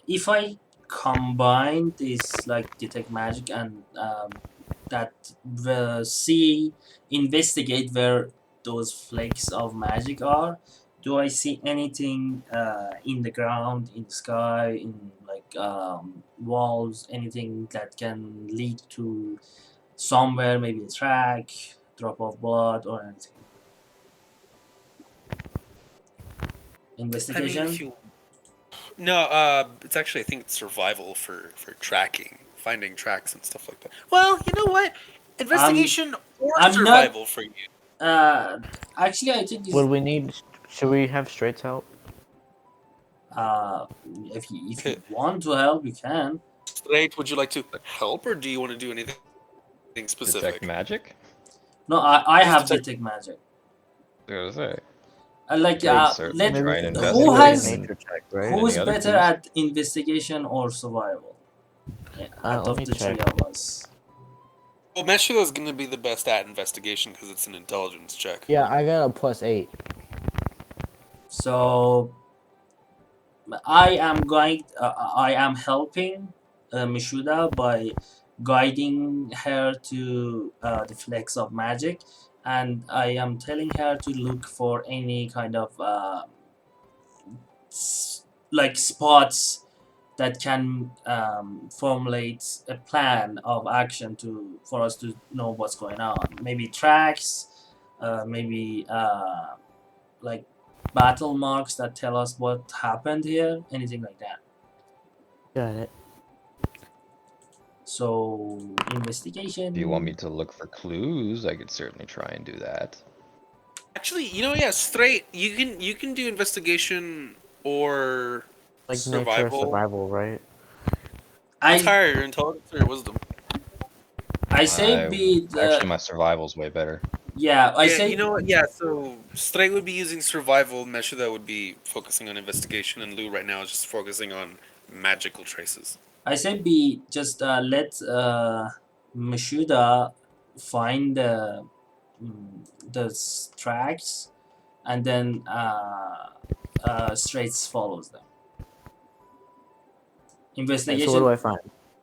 if I combine this like detect magic and that see investigate where those flakes of magic are, do I see anything in the ground, in the sky, in like walls, anything that can lead to somewhere, maybe a track, drop of blood, or anything? I mean, if Investigation. you no, it's actually I think it's survival for tracking, finding tracks and stuff like that. Well, you know what? I'm Investigation or I'm not. survival for you. Uh, Actually, I think Would is we need? Should we have Straight's help? uh, if you want to help, you can. Straight, would you like to help, or do you want to do anything Detect specific? magic? No, I Just have detect. detect magic. I was gonna say. Like I would certainly let Maybe try and who maybe like a investigate has and nature check, right? get who's any other better clues. at investigation or survival? Yeah, out Let of me the check. three of us. Well, Meshuga is going to be the best at investigation because it's an intelligence check. Yeah, I got a +8. So I am helping Mishuda by guiding her to the flex of magic, and I am telling her to look for any kind of like spots that can formulate a plan of action to for us to know what's going on. Maybe tracks, maybe like battle marks that tell us what happened here, anything like that. Got it. So If you want me investigation. to look for clues, I could certainly try and do that. Actually, yeah, straight. You can do investigation or Like nature or survival. survival, right? What's I higher, your intelligence or your wisdom? I say be Actually, the my survival's way better. yeah. I Yeah, you say know what? Yeah, so straight would be using survival. Meshuda would be focusing on investigation, and Lou right now is just focusing on magical traces. I say be just let Mashuda find the tracks, and then Straits follows them. Alright, so what do Investigation. I find?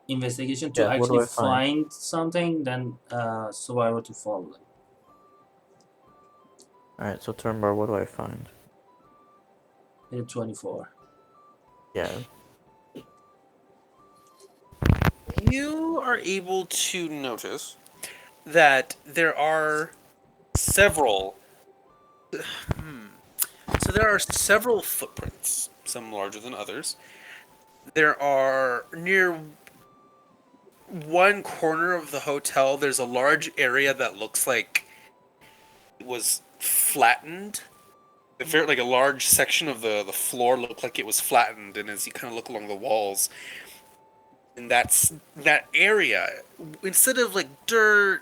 investigation to Yeah, what do actually I find? find something, then survival to follow them. Alright, so turn bar, what do I find? In 24. Yeah. You are able to notice that there are several. So there are several footprints, some larger than others. There are near one corner of the hotel. There's a large area that looks like it was flattened. Like a large section of the floor looked like it was flattened, and as you kind of look along the walls, and that area, instead of like dirt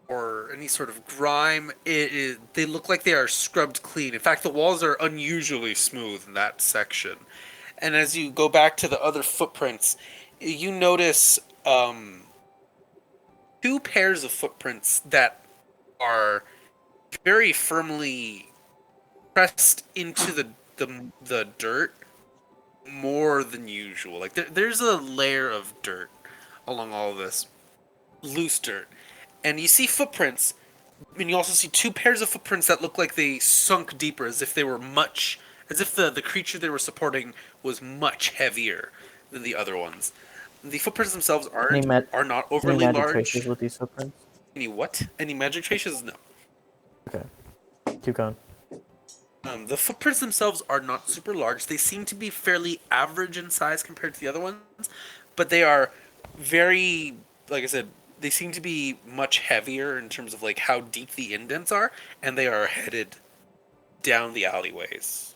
or any sort of grime, they look like they are scrubbed clean. In fact, the walls are unusually smooth in that section. And as you go back to the other footprints, you notice two pairs of footprints that are very firmly pressed into the dirt more than usual. Like there's a layer of dirt along all of this, loose dirt, and you see footprints, and you also see two pairs of footprints that look like they sunk deeper, as if they were much, as if the creature they were supporting was much heavier than the other ones. The footprints themselves Any are not any overly magic traces large. with these footprints? Any what? Any magic traces? No. Okay. Keep going. The footprints themselves are not super large. They seem to be fairly average in size compared to the other ones, but they are very, like I said, they seem to be much heavier in terms of like how deep the indents are, and they are headed down the alleyways.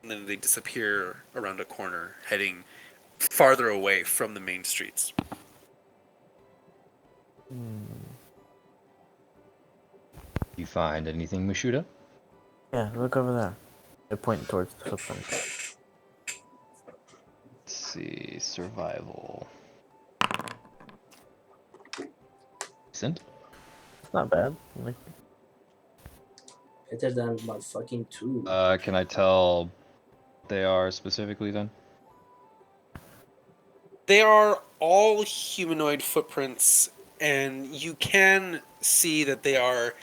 And then they disappear around a corner, heading farther away from the main streets. You find anything, Mashuda? Yeah, look over there. I point towards the footprints. Let's see, survival. Decent. It's not bad. Like, Better than my fucking 2. Can I tell what they are specifically then? They are all humanoid footprints, and you can see that they are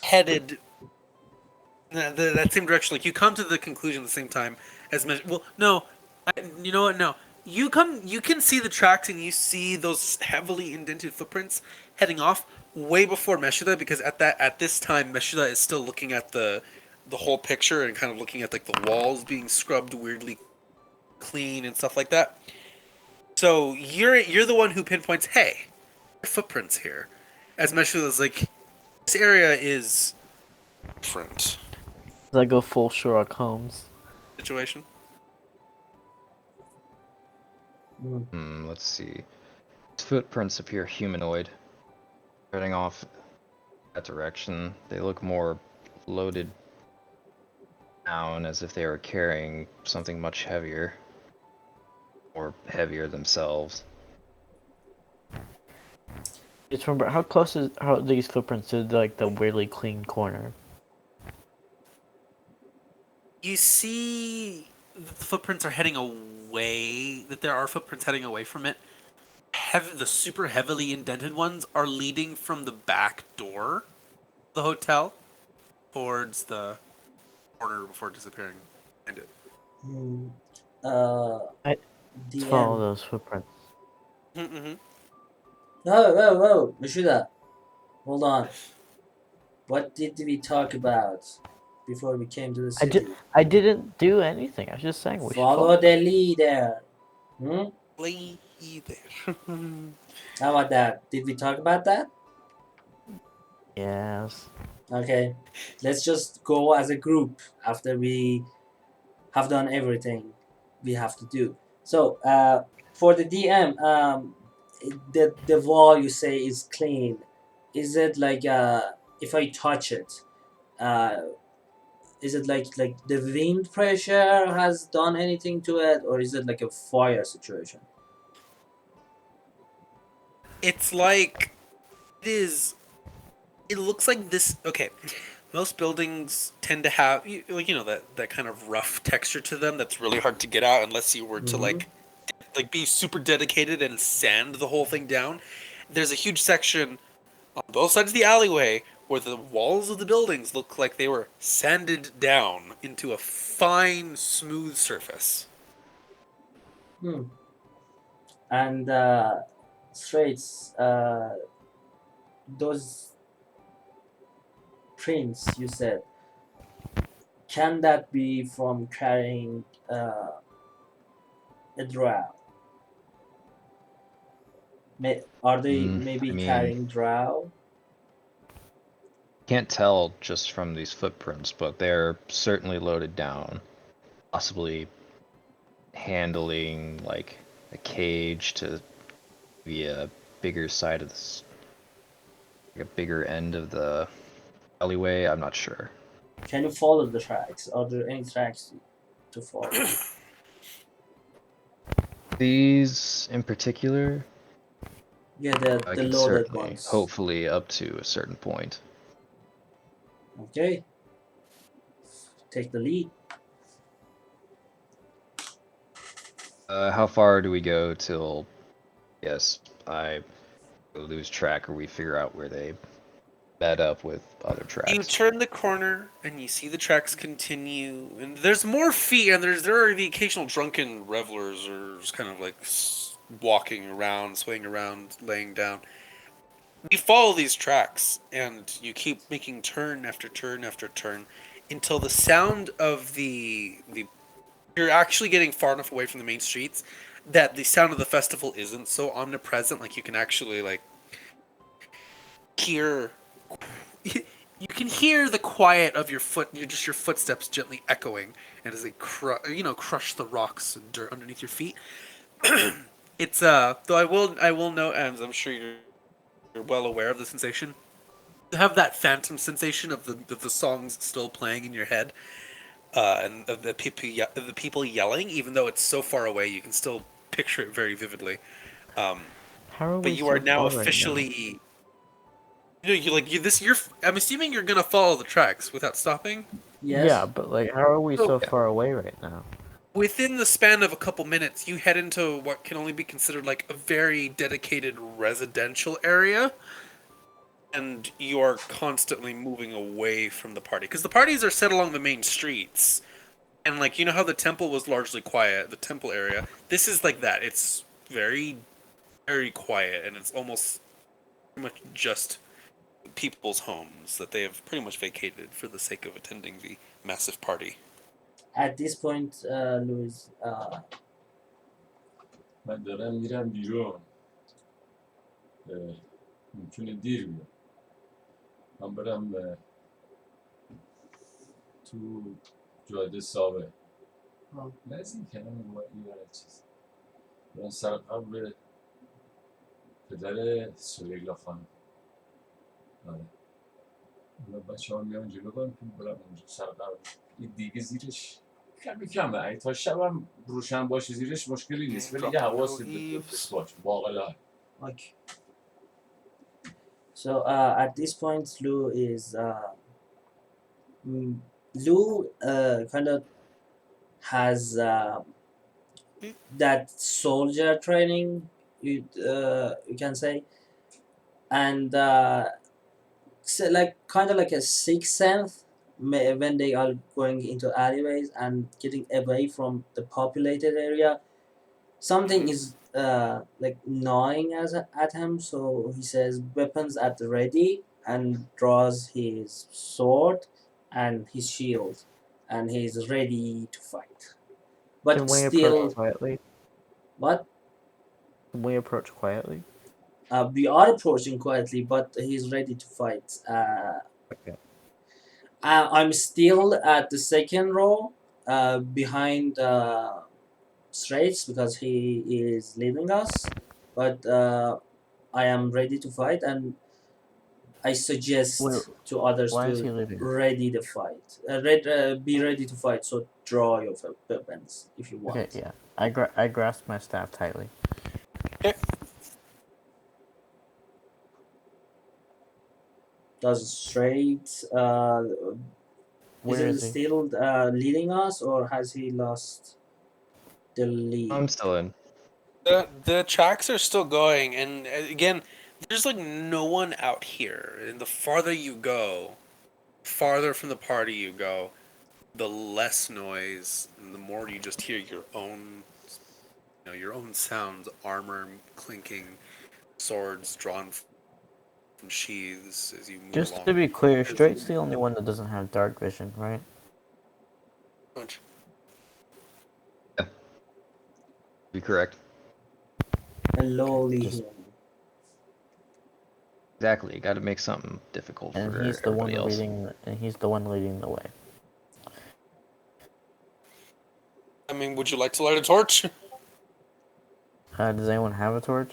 headed that same direction. Like you come to the conclusion at the same time as well. No, you know what? No, you come. You can see the tracks, and you see those heavily indented footprints heading off way before Meshuda, because at this time Meshuda is still looking at the whole picture and kind of looking at like the walls being scrubbed weirdly clean and stuff like that. So you're the one who pinpoints, hey, footprints here. As Meshuda's like, this area is different I go full Sherlock Holmes. situation. Let's see. His footprints appear humanoid. Heading off that direction, they look more loaded down, as if they were carrying something much heavier. Or heavier themselves. Just remember, how close are these footprints to like the weirdly clean corner? You see the footprints are heading away, that there are footprints heading away from it. The super heavily indented ones are leading from the back door of the hotel towards the corner before disappearing behind it. Let's follow DM. those footprints. Mm-hmm. Whoa, Mashuda. Hold on. What did we talk about before we came to the city? I didn't do anything. I was just saying we should Follow the leader. Lay there. How about that? Did we talk about that? Yes. Okay. Let's just go as a group after we have done everything we have to do. So, for the DM, the wall you say is clean. Is it like if I touch it, uh, is it like the wind pressure has done anything to it, or is it like a fire situation? It's like it is. It looks like this. Okay, most buildings tend to have that kind of rough texture to them. That's really hard to get out unless you were to like like be super dedicated and sand the whole thing down. There's a huge section on both sides of the alleyway where the walls of the buildings look like they were sanded down into a fine, smooth surface. Hmm. And straits, those prints you said, can that be from carrying a drow? Are they I maybe mean, carrying drow? can't tell just from these footprints, but they're certainly loaded down. Possibly handling like a cage to be a bigger side of this, like a bigger end of the alleyway. I'm not sure. Can you follow the tracks? Are there any tracks to follow? These in particular, Yeah, I the could loaded certainly, ones. hopefully, up to a certain point. Okay, take the lead. How far do we go till, yes, I lose track or we figure out where they met up with other You tracks? turn the corner and you see the tracks continue, and there's more feet, and there are the occasional drunken revelers or just kind of like walking around, swaying around, laying down. You follow these tracks, and you keep making turn after turn after turn, until the sound of the you're actually getting far enough away from the main streets that the sound of the festival isn't so omnipresent. Like you can actually like hear you can hear the quiet of your your footsteps gently echoing, and as they crush the rocks and dirt underneath your feet. It's though I will note, and I'm sure you're well aware of the sensation. You have that phantom sensation of the songs still playing in your head, and of the people yelling, even though it's so far away, you can still picture it very vividly. Um, How are but we you are so now far right now? officially you like you this you're I'm assuming you're gonna follow the tracks without stopping. Yeah, Yes. but like, how are we So so Yeah. far away right now? within the span of a couple minutes, you head into what can only be considered like a very dedicated residential area, and you are constantly moving away from the party because the parties are set along the main streets. And like you know how the temple was largely quiet, the temple area. This is like that. It's very, very quiet, and it's almost pretty much just people's homes that they have pretty much vacated for the sake of attending the massive party. At this point, Louis, من دارم میرم بیرون. ممکنه دیر بیام. من برم تو جاده ساوه. نزدیک همین یه چیز. برم سر قبر پدر سویلا خانم. آره. بچه ها میان جلو برم اونجا سر قبر. این دیگه زیرش کمی کمه. اگه تا شبم روشن باشه زیرش مشکلی نیست. ولی Drop یه the willow حواست بهش leaves. باشه. باقلا. okay. So at this point, mm, Lou kind of has that soldier training, you can say, and so like kind of like a sixth sense when they are going into alleyways and getting away from the populated area. Something is like gnawing at him, so he says weapons at the ready and draws his sword and his shield, and he's ready to fight. Can But we approach still, quietly? what Can we approach quietly? we are approaching quietly, but he's ready to fight. Okay. I'm still at the second row, behind Straits because he is leading us, but I am ready to fight, and I Wait, suggest to others why is to he leaving? ready the fight. Be ready to fight. So draw your weapons if you Okay, want. yeah. I grasp my staff tightly. Okay. Does Straight is Where it is he? still leading us, or has he lost the I'm lead? still in. The tracks are still going, and again, there's like no one out here. And the farther you go, farther from the party you go, the less noise, and the more you just hear your own sounds, armor clinking, swords drawn from sheaths as you move Just to along. be clear, As you- Straight's the only one that doesn't have dark vision, right? Be correct. Hello, Just Liam. Exactly. You got to make something difficult and for he's the one everybody else. leading the way. I mean, would you like to light a torch? Does anyone have a torch?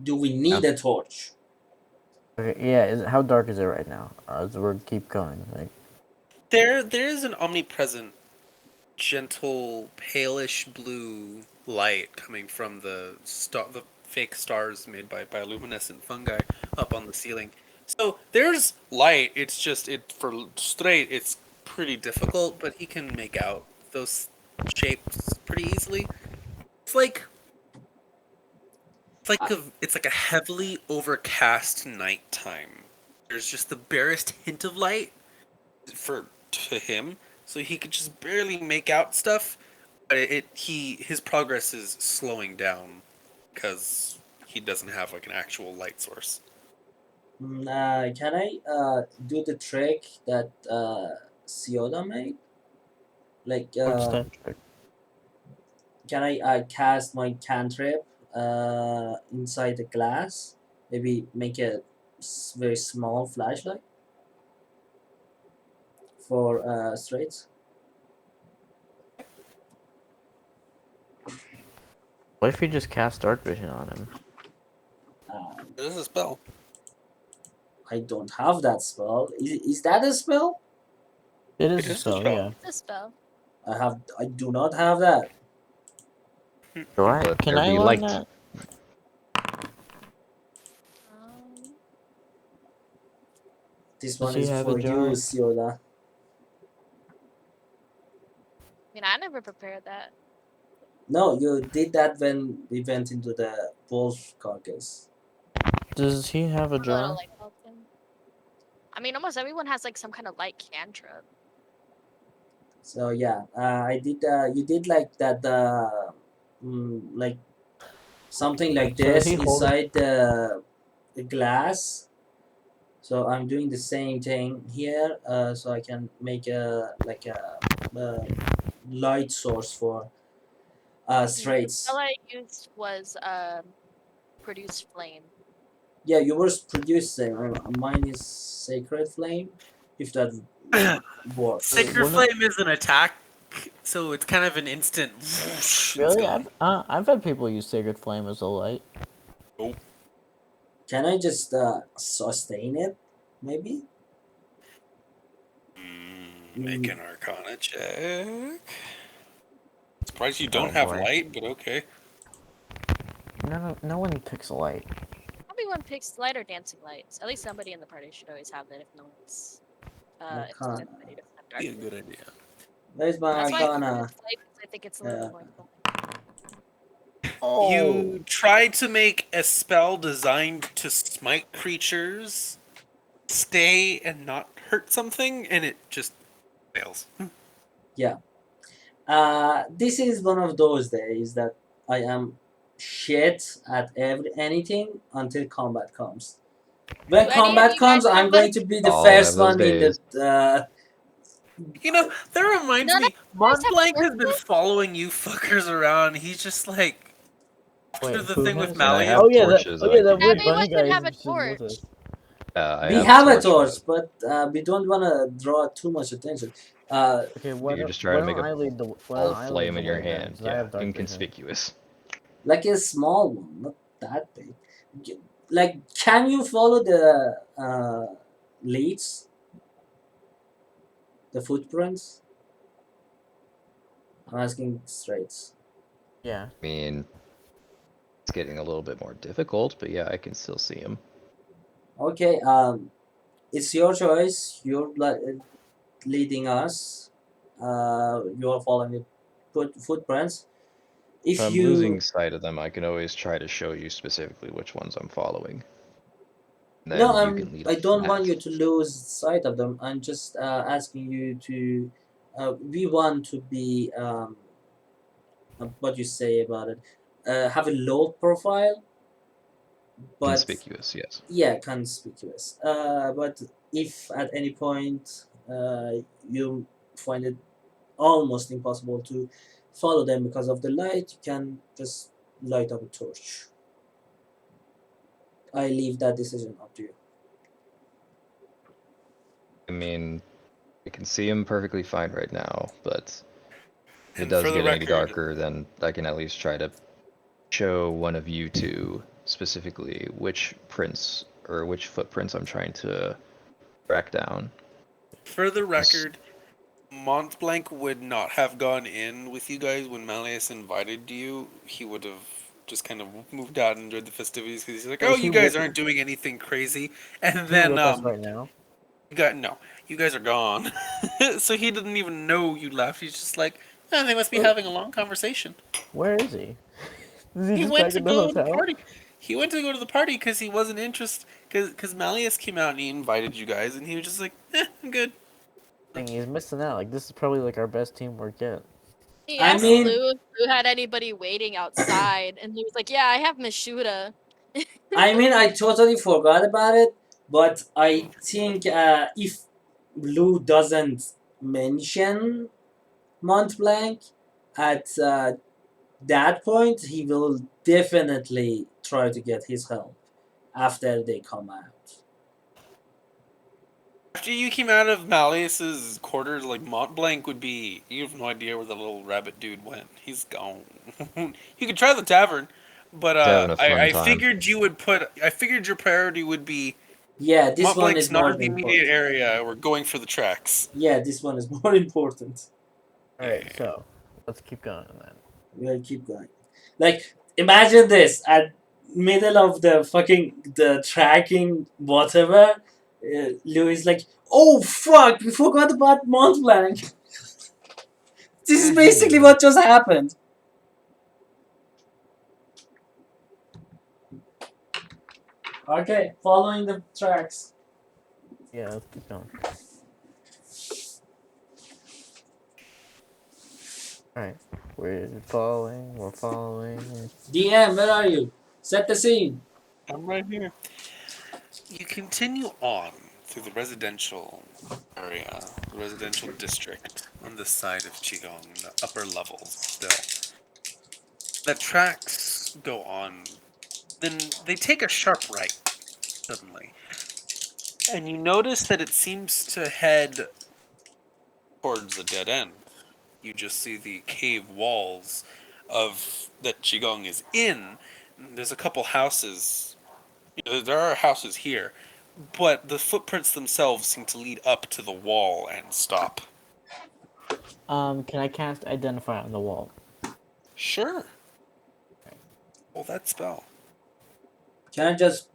Do we need a torch? Okay, yeah. How dark is it right now? As we keep going, like There is an omnipresent, gentle, palish blue light coming from the fake stars made by bioluminescent fungi up on the ceiling. So there's light. It's just for straight. It's pretty difficult, but he can make out those shapes pretty easily. It's like it's like a heavily overcast nighttime. There's just the barest hint of light to him, so he could just barely make out stuff. But his progress is slowing down because he doesn't have like an actual light source. Can I do the trick that Sioda made? Like, what's that trick? can I cast my cantrip inside the glass? Maybe make a very small flashlight for straights. What if you just cast dark vision on him? This is a spell. I don't have that spell. Is that a spell? It It is a is a spell, spell. yeah. It's a spell. I do not have that. Do I? Let Can there I be learn light. that? Um, This Does one he is have a for you, jar? Sioda. I mean, I never prepared that. No, you did that when we went into the wolf carcass. Does he have a Although it'll jar? like help him. I mean, almost everyone has like some kind of light cantrip. So yeah, I did. You did like that. Like something like So is this he holding? inside the glass. So I'm doing the same thing here. So I can make a light source for The straights. spell I used was produce flame. Yeah, yours producing. Mine is sacred flame. If that works. Sacred One of, Flame is an attack, so it's kind of an instant. Whoosh, it's really? gone. I've had people use Sacred Flame as a light. Oh, Can I just sustain it? Maybe. make an Arcana check. Surprised you Oh don't have boy. light, but okay. No one picks a light. Everyone picks light or dancing lights. At least somebody in the party should always have that if no one's Arcana. ready to have Be a dark. good idea. Where's my That's why I Arcana? produce light because I think it's a little bit more fun. You try to make a spell designed to smite creatures, stay and not hurt something, and it just fails. Yeah. This is one of those days that I am shit at anything until combat comes. When Do any of combat you guys comes, I'm have going like to be the All have first those one in days. the. You know, that reminds none of me, you guys have Montblanc has been purpose? following you fuckers around. He's just like, after Wait, the who thing with has? And I Malia. have torches that I That can weird use. Everyone bunny should guy have a is with torch. us. I We have have a torch, torch, but we don't want to draw too much attention. Okay, but you just try why to don't make a I lead the why ball don't of I lead flame the in your way then? hand. Because I Yeah, have dark vision. inconspicuous. Like a small one, not that big. Like, can you follow the leads, the footprints? I'm asking straight. Yeah. I mean, it's getting a little bit more difficult, but yeah, I can still see him. Okay, it's your choice. You're leading us. You're following the footprints. If If I'm you losing sight of them, I can always try to show you specifically which ones I'm following. no, Then you can lead I off from don't want that. you to lose sight of them. I'm just asking you to. We want to be what you say about it. Have a low profile, but Conspicuous, yes. yeah, conspicuous. But if at any point you find it almost impossible to follow them because of the light, you can just light up a torch. I leave that decision up to you. I mean, I can see him perfectly fine right now, but if it And for does the get any record, darker, then I can at least try to show one of you two specifically which prints or which footprints I'm trying to track down. for the 'Cause record, Mont Blanc would not have gone in with you guys when Malleus invited you. He would have just kind of moved out and enjoyed the festivities because he's like, So "Oh, is you he guys with aren't doing anything crazy." And he then with us right now? you got no, you guys are gone. So he didn't even know you left. He's just like, "Oh, they must be Well, having a long conversation." Where is he? Is he He just went back to in the go to the hotel? party. He went to go to the party because he wasn't interested. Because Malleus came out and he invited you guys, and he was just like, I'm good. Dang, he's missing out. Like this is probably like our best teamwork yet. He I asked mean, Lou if Lou had anybody waiting outside, and he was like, "Yeah, I have Miss Shuda." I totally forgot about it, but I think if Blue doesn't mention Mont Blanc at that point, he will definitely try to get his help after they come out. After you came out of Malleus's quarters, like Mont Blanc would be. You have no idea where the little rabbit dude went. He's gone. You could try the tavern, but he's having a fun I time. figured you would put. I figured your priority would be Yeah, this Mont one is Blanc's not more in the immediate important. area. We're going for the tracks. Yeah, this one is more important. All right, so let's keep going then. We'll keep going. Like, imagine this at middle of the fucking the tracking whatever. Louis like, oh fuck, we forgot about Mont Blanc. This is basically what just happened. Okay, following the tracks. Yeah, let's keep going. All right, we're following. We're following. DM, where are you? Set the scene. I'm right here. You continue on through the residential area, the residential district on this side of Qigong, the upper levels still. The tracks go on, then they take a sharp right suddenly. And you notice that it seems to head towards a dead end. You just see the cave walls of that Qigong is in. There's a couple houses. There are houses here, but the footprints themselves seem to lead up to the wall and stop. Can I cast Identify on the wall? Sure. Well, that spell. Can I just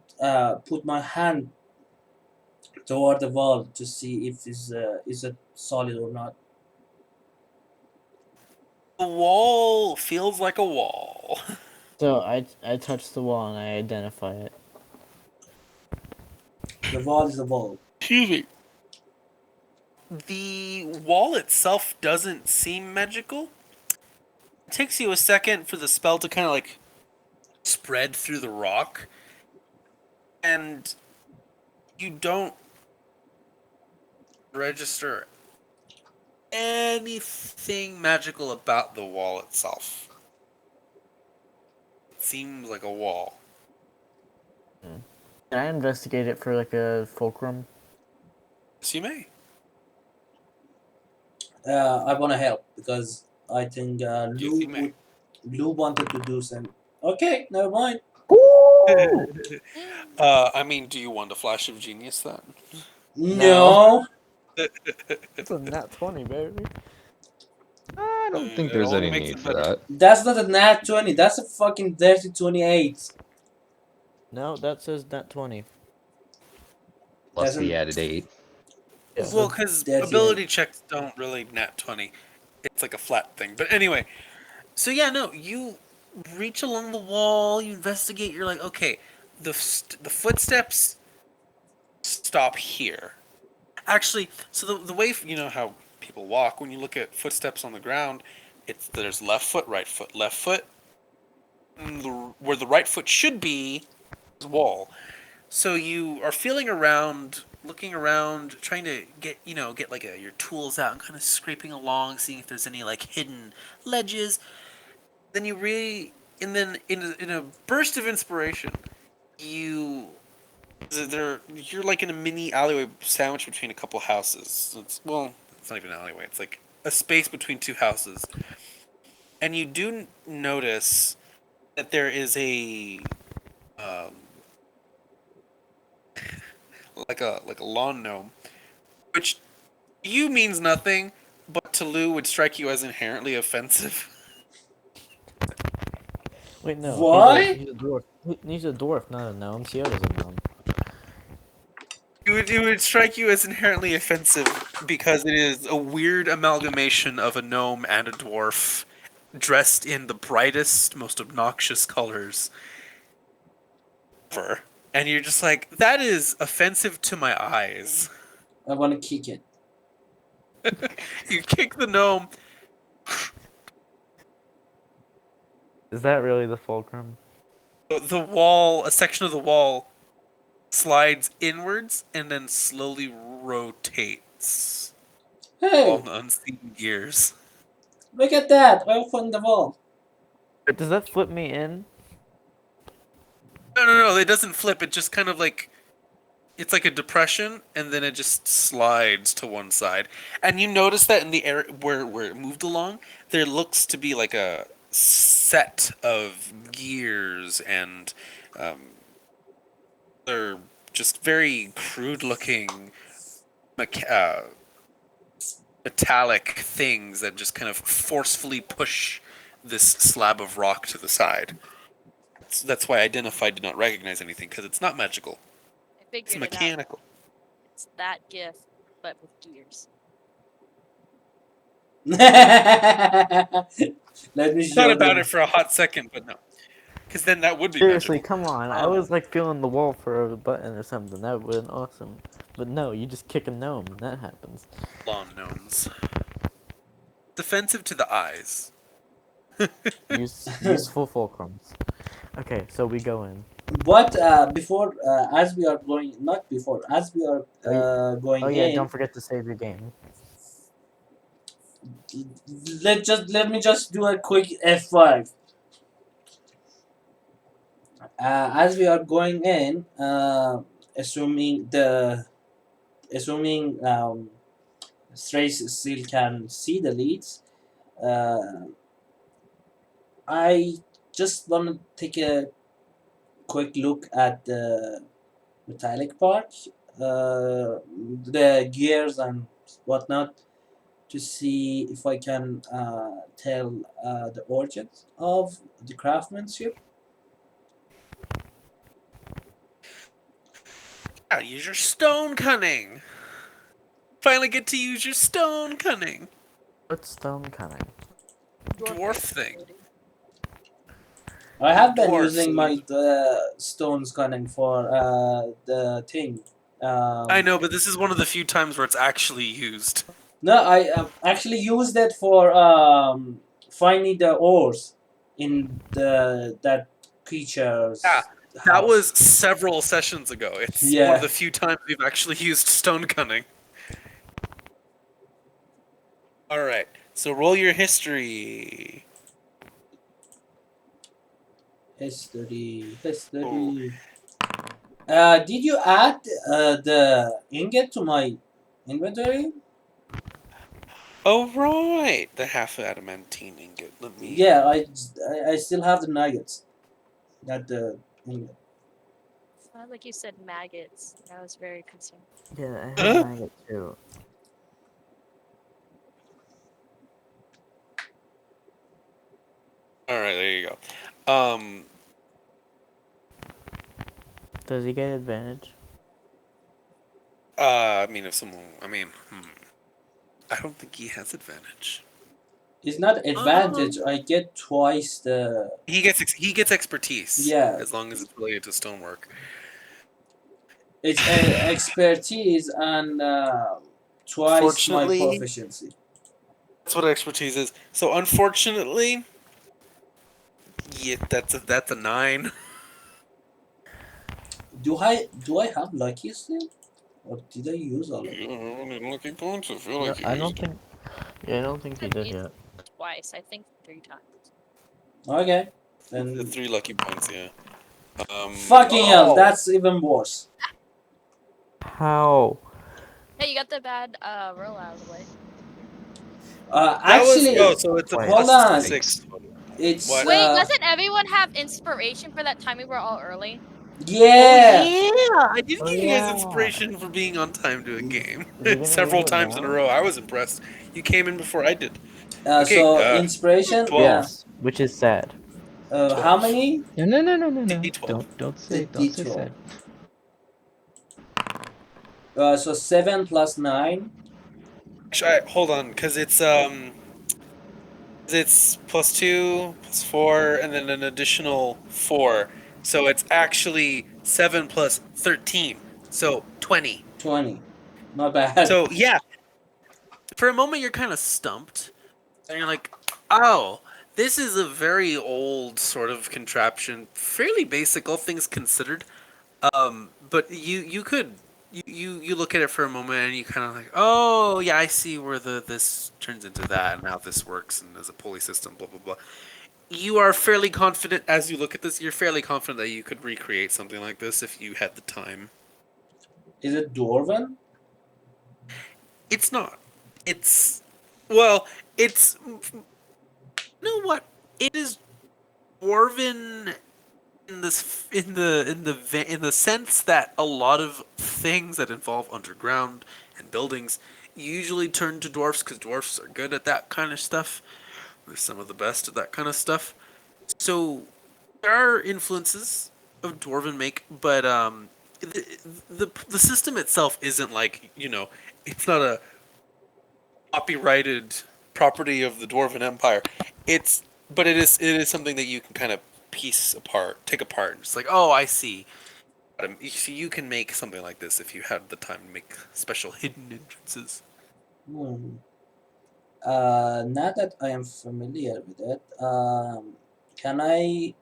put my hand toward the wall to see if is it solid or not? The wall feels like a wall. So I touch the wall and I identify it. The wall is the wall. Excuse me. The wall itself doesn't seem magical. It takes you a second for the spell to kind of like spread through the rock, and you don't register anything magical about the wall itself. It seems like a wall. Can I investigate it for like a fulcrum? Yes, you may. I want to help because I think Yes, you may. Lou wanted to do some. Okay, never mind. I mean, do you want a flash of genius then? No. It's a nat 20, baby. I don't think It there's only any makes need it for better. that. That's not a nat 20. That's a fucking dirty 28. No, that says nat 20. Plus the Doesn't. added 8. Yeah. Well, because Dirty ability checks don't really nat 20. It's like a flat thing. But anyway, So yeah, no, you reach along the wall, you investigate. You're like, okay, the footsteps stop here. Actually, so the way you know how people walk when you look at footsteps on the ground, it's there's left foot, right foot, left foot. And where the right foot should be is wall. So you are feeling around, looking around, trying to get like your tools out and kind of scraping along, seeing if there's any like hidden ledges. Then you really, and then in a burst of inspiration, you you're like in a mini alleyway sandwiched between a couple houses. It's not even an alleyway. It's like a space between two houses, and you do notice that there is a um, like a lawn gnome, which to you means nothing, but to Lou would strike you as inherently offensive. Wait, no, Why? he's a dwarf. He's a dwarf, not a gnome. Sierra's a gnome. It would strike you as inherently offensive because it is a weird amalgamation of a gnome and a dwarf dressed in the brightest, most obnoxious colors ever. And you're just like, that is offensive to my eyes. I want to kick it. You kick the gnome. Is that really the fulcrum? The wall, a section of the wall, slides inwards and then slowly rotates Hey, on unseen gears. look at that! I opened the wall. But does that flip me in? No, it doesn't flip. It just kind of like it's like a depression, and then it just slides to one side. And you notice that in the area where it moved along, there looks to be like a set of gears, and um, they're just very crude-looking metallic things that just kind of forcefully push this slab of rock to the side. That's why Identify did not recognize anything, because it's not magical. I It's figured it out. mechanical. It's that GIF, but with gears. Let me Thought show about them. it for a hot second, but no. Because then that would be Seriously, magical. come on. I was like feeling the wall for a button or something. That would have been awesome. But no, you just kick a gnome and that happens. Lawn gnomes. Defensive to the eyes. Useful fulcrums. Okay, so we go in. But before, as we are going, not before, as we are going Oh yeah, in, don't forget to save your game. let me just do a quick F5. As we are going in, assuming Strace still can see the leads, I just want to take a quick look at the metallic part, the gears and whatnot, to see if I can tell the origins of the craftsmanship. Yeah, use your stone cunning. Finally get to use your stone cunning. What's stone cunning? Dwarf thing. I have been Dwarfs. using my stones cunning for the thing. I know, but this is one of the few times where it's actually used. No, I actually used it for finding the ores in that creature's Yeah, house. that was several sessions ago. It's one Yeah. of the few times we've actually used stone cunning. Alright, so roll your history. History. Oh. Did you add the ingot to my inventory? Oh, right! The half adamantine ingot. Let me. Yeah, I still have the nuggets. Not the ingot. Sounded like you said maggots. I was very concerned. Yeah, I have maggot too. Alright, there you go. Does he get advantage? I mean, if someone. I mean, I don't think he has advantage. It's not advantage. I get twice the. He gets expertise. Yeah, As long as it's related to stonework. it's expertise and twice my Unfortunately, proficiency. that's what expertise is. So unfortunately, yeah, that's a 9. Do I have lucky still, or did I use all of it? You don't have any lucky points. I feel No, like you I used don't think. Yeah, I don't think you I've did used yet. it twice. I think 3 times. Okay, the then 3 lucky points. Yeah. fucking hell, Oh, that's even worse. How? Hey, you got the bad roll out of the way. that was Actually, so it's a Twice. hold plus on. 6. It's What? Wait, doesn't everyone have inspiration for that time we were all early? Oh yeah. yeah, I did Oh give you guys yeah. inspiration for being on time to a game You're gonna use several it times in a now? row. I was impressed. You came in before I did. Okay, So inspiration. 12. Yes, which is sad. How 12. many? No. D12. The Don't say D12. sad. So 7 plus 9. Actually, hold on, because it's plus 2, plus 4, and then an additional 4. So it's actually 7 plus 13. So 20. 20. Not bad. So yeah, for a moment you're kind of stumped. And you're like, oh, this is a very old sort of contraption. Fairly basic, all things considered. But you could you look at it for a moment and you kind of like, oh yeah, I see where this turns into that and how this works and as a pulley system, blah blah blah. You are fairly confident as you look at this. You're fairly confident that you could recreate something like this if you had the time. Is it Dwarven? It's not. It's well, it's you know what? It is dwarven in this in the sense that a lot of things that involve underground and buildings usually turn to dwarfs because dwarfs are good at that kind of stuff. They're some of the best at that kind of stuff. So there are influences of dwarven make, but the system itself isn't like it's not a copyrighted property of the dwarven empire. It's but it is something that you can kind of piece apart, take apart, and just like, oh, I see. So you can make something like this if you had the time to make special hidden entrances. Hmm. Now that I am familiar with it, can I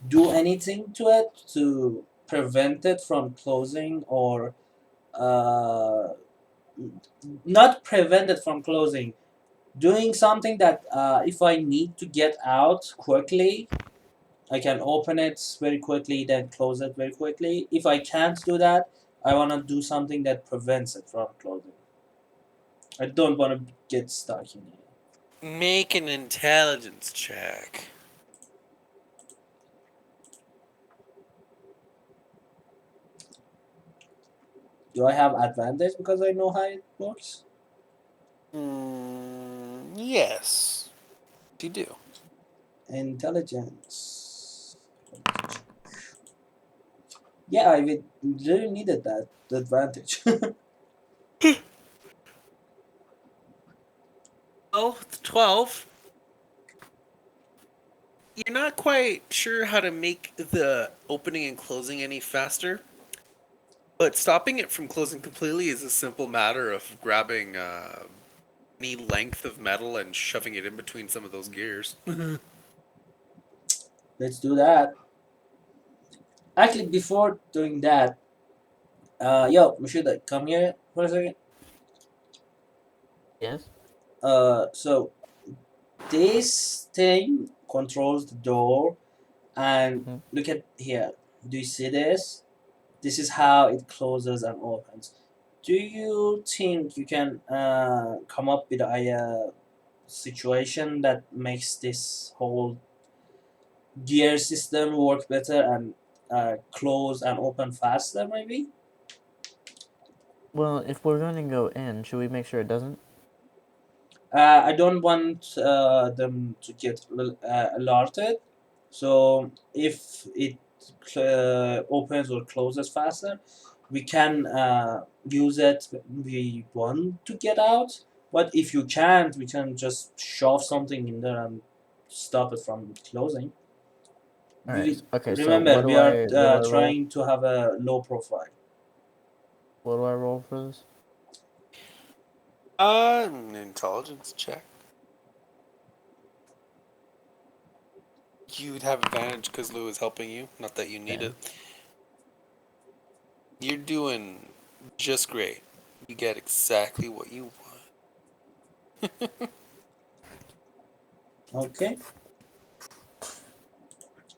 do anything to it to prevent it from closing, or uh, not prevent it from closing? Doing something that if I need to get out quickly, I can open it very quickly, then close it very quickly. If I can't do that, I want to do something that prevents it from closing. I don't want to get stuck in here. Make an intelligence check. Do I have advantage because I know how it works? Yes, you do. Intelligence. Yeah, I would really needed that advantage. Oh, 12. You're not quite sure how to make the opening and closing any faster, but stopping it from closing completely is a simple matter of grabbing any length of metal and shoving it in between some of those gears. Let's do that. Actually, before doing that, yo, Mashida, come here for a second. Yes. So this thing controls the door, and Hmm. look at here. Do you see this? This is how it closes and opens. Do you think you can come up with a situation that makes this whole gear system work better and close and open faster, maybe? Well, if we're gonna go in, should we make sure it doesn't? I don't want them to get alerted. So if it opens or closes faster, we can use it. We want to get out, But if you can't, we can just shove something in there and stop it from closing. Alright. Okay. So Remember, we are what do I roll? trying to have a low profile. What do I roll for this? An intelligence check. You'd have advantage because Lou is helping you. Not that you need Okay. it. You're doing just great. You get exactly what you want. Okay.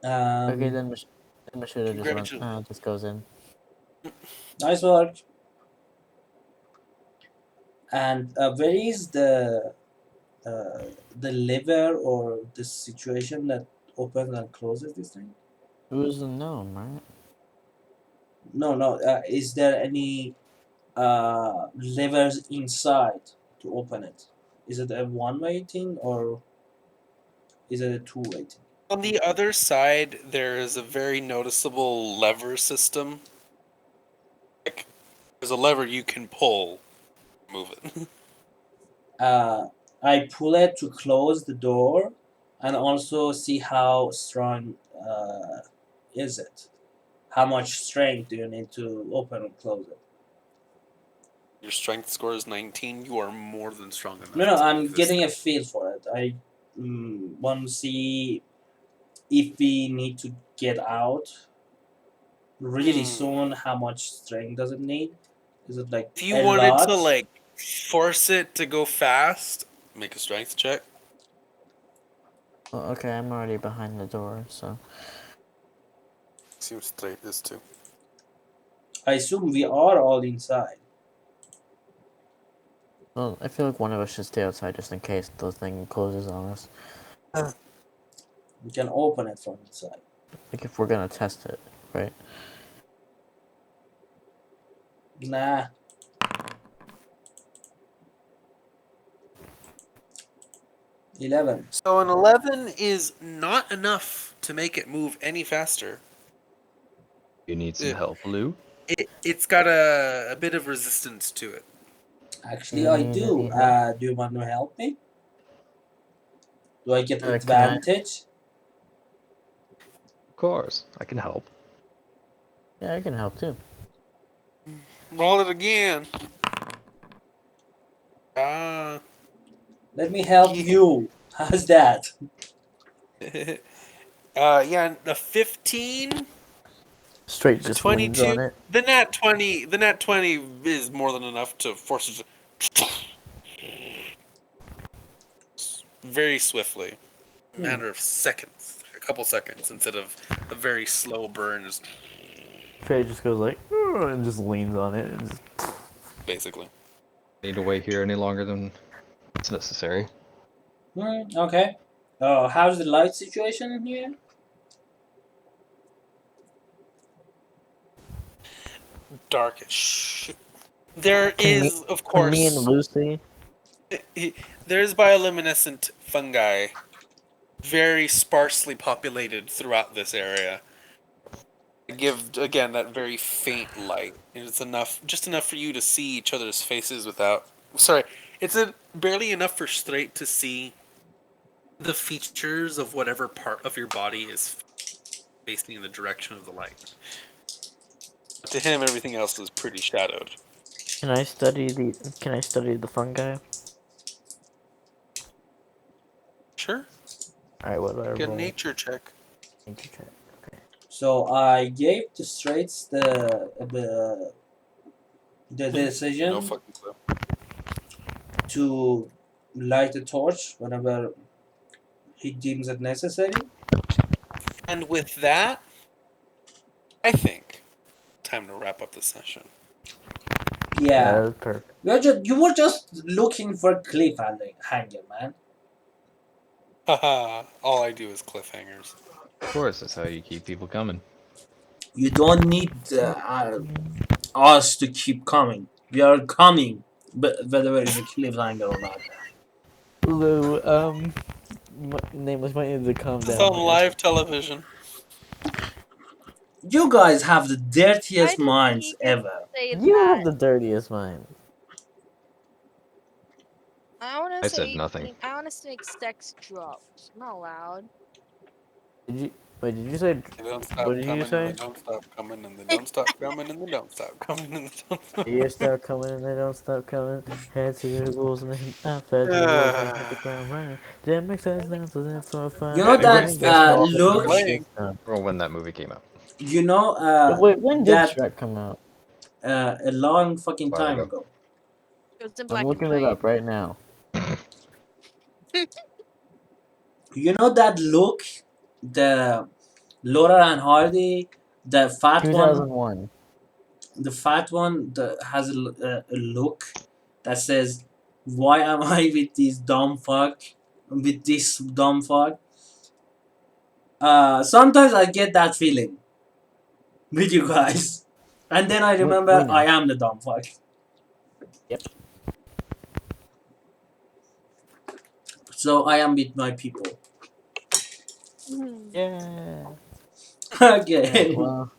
Okay, then we should have just run. Congratulations. Just goes in. Nice work. And where is the lever or the situation that opens and closes this thing? It was a gnome, right? No. Is there any levers inside to open it? Is it a one-way thing or is it a two-way thing? On the other side, there is a very noticeable lever system. Like, there's a lever you can pull, move it. I pull it to close the door and also see how strong is it. How much strength do you need to open and close it? Your strength score is 19. You are more than strong enough No, to I'm move this getting a thing. feel for it. I want to see if we need to get out really soon. How much strength does it need? Is it like If you a wanted to, lot? like, force it to go fast, make a strength check. Well, okay, I'm already behind the door, so. Seems straight is too. I assume we are all inside. Well, I feel like one of us should stay outside just in case the thing closes on us. We can open it from inside. Like if we're gonna test it, right? Nah. $11. So an 11 is not enough to make it move any faster. You need some It, help, Lou? it's got a bit of resistance to it. Actually, I Need do. any help? Do you want to help me? Do I get Can I? advantage? Of course, I can help. Yeah, I can help too. Roll it again. Ah. Let me help Yeah. you. How's that? Yeah, the 15, Straight the just leans on 22, it. the nat 20 is more than enough to force it to very swiftly. A matter of seconds, a couple seconds, instead of a very slow burn, just Straight just goes like, "Ugh," and just leans on it. And just... basically. Need to wait here any longer than it's necessary. Okay. How's the light situation in here? Dark as shit. There Can me, is, of can me and course, Lucy? there's bioluminescent fungi very sparsely populated throughout this area. Give again that very faint light. It's enough, just enough for you to see each other's faces without. Sorry, barely enough for Straight to see the features of whatever part of your body is facing in the direction of the light. But to him, everything else is pretty shadowed. Can I study the? Can I study the fungi? Sure, All right, what do I get a roll? nature check. Nature check. Okay. So I gave the straights the No decision fucking clue. to light a torch whenever he deems it necessary. And with that, I think time to wrap up the session. Yeah. That's perfect. You were just looking for cliffhanger, man. Haha, all I do is cliffhangers. Of course, that's how you keep people coming. You don't need us to keep coming. We are coming, but whether it's a cliffhanger or not. Lou, nameless might need to calm This is down on here. live television. You guys have the dirtiest Why does minds he get ever. to say You that? have the dirtiest mind. I said nothing. I want to make sex drugs. I'm not allowed. Did you? Wait, did you say? They don't What stop did you coming and they say? don't stop coming and they don't stop coming and they don't stop coming and they don't stop. Years start coming and they don't stop coming. Head to the rules and I fed the rules and hit the ground running. Didn't make sense now, so that's so fun. You know that Anyways, thanks for all the look. playing. Or when that movie came out. You know Wait, when did that Shrek come out? a long fucking A while time ago. ago. It was in I'm black and looking it white. up right now. You know that look, the Laura and Hardy, the fat one, 2001. the fat one that has a look that says, "Why am I with this dumb fuck? With this dumb fuck?" Sometimes I get that feeling with you guys, and then I We remember I know. am the dumb fuck. Yep. So I am with my people. Mhm. Yeah. Alright, Okay. well,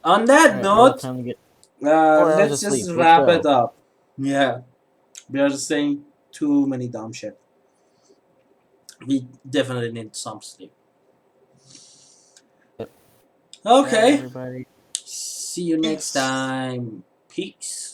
On that alright, well, note, time to get 4 hours of let's sleep. just Let's wrap it go. up. Yeah, we are just saying too many dumb shit. We definitely need some sleep. Yep. Bye, Okay. everybody. See you next Peace. time. Peace.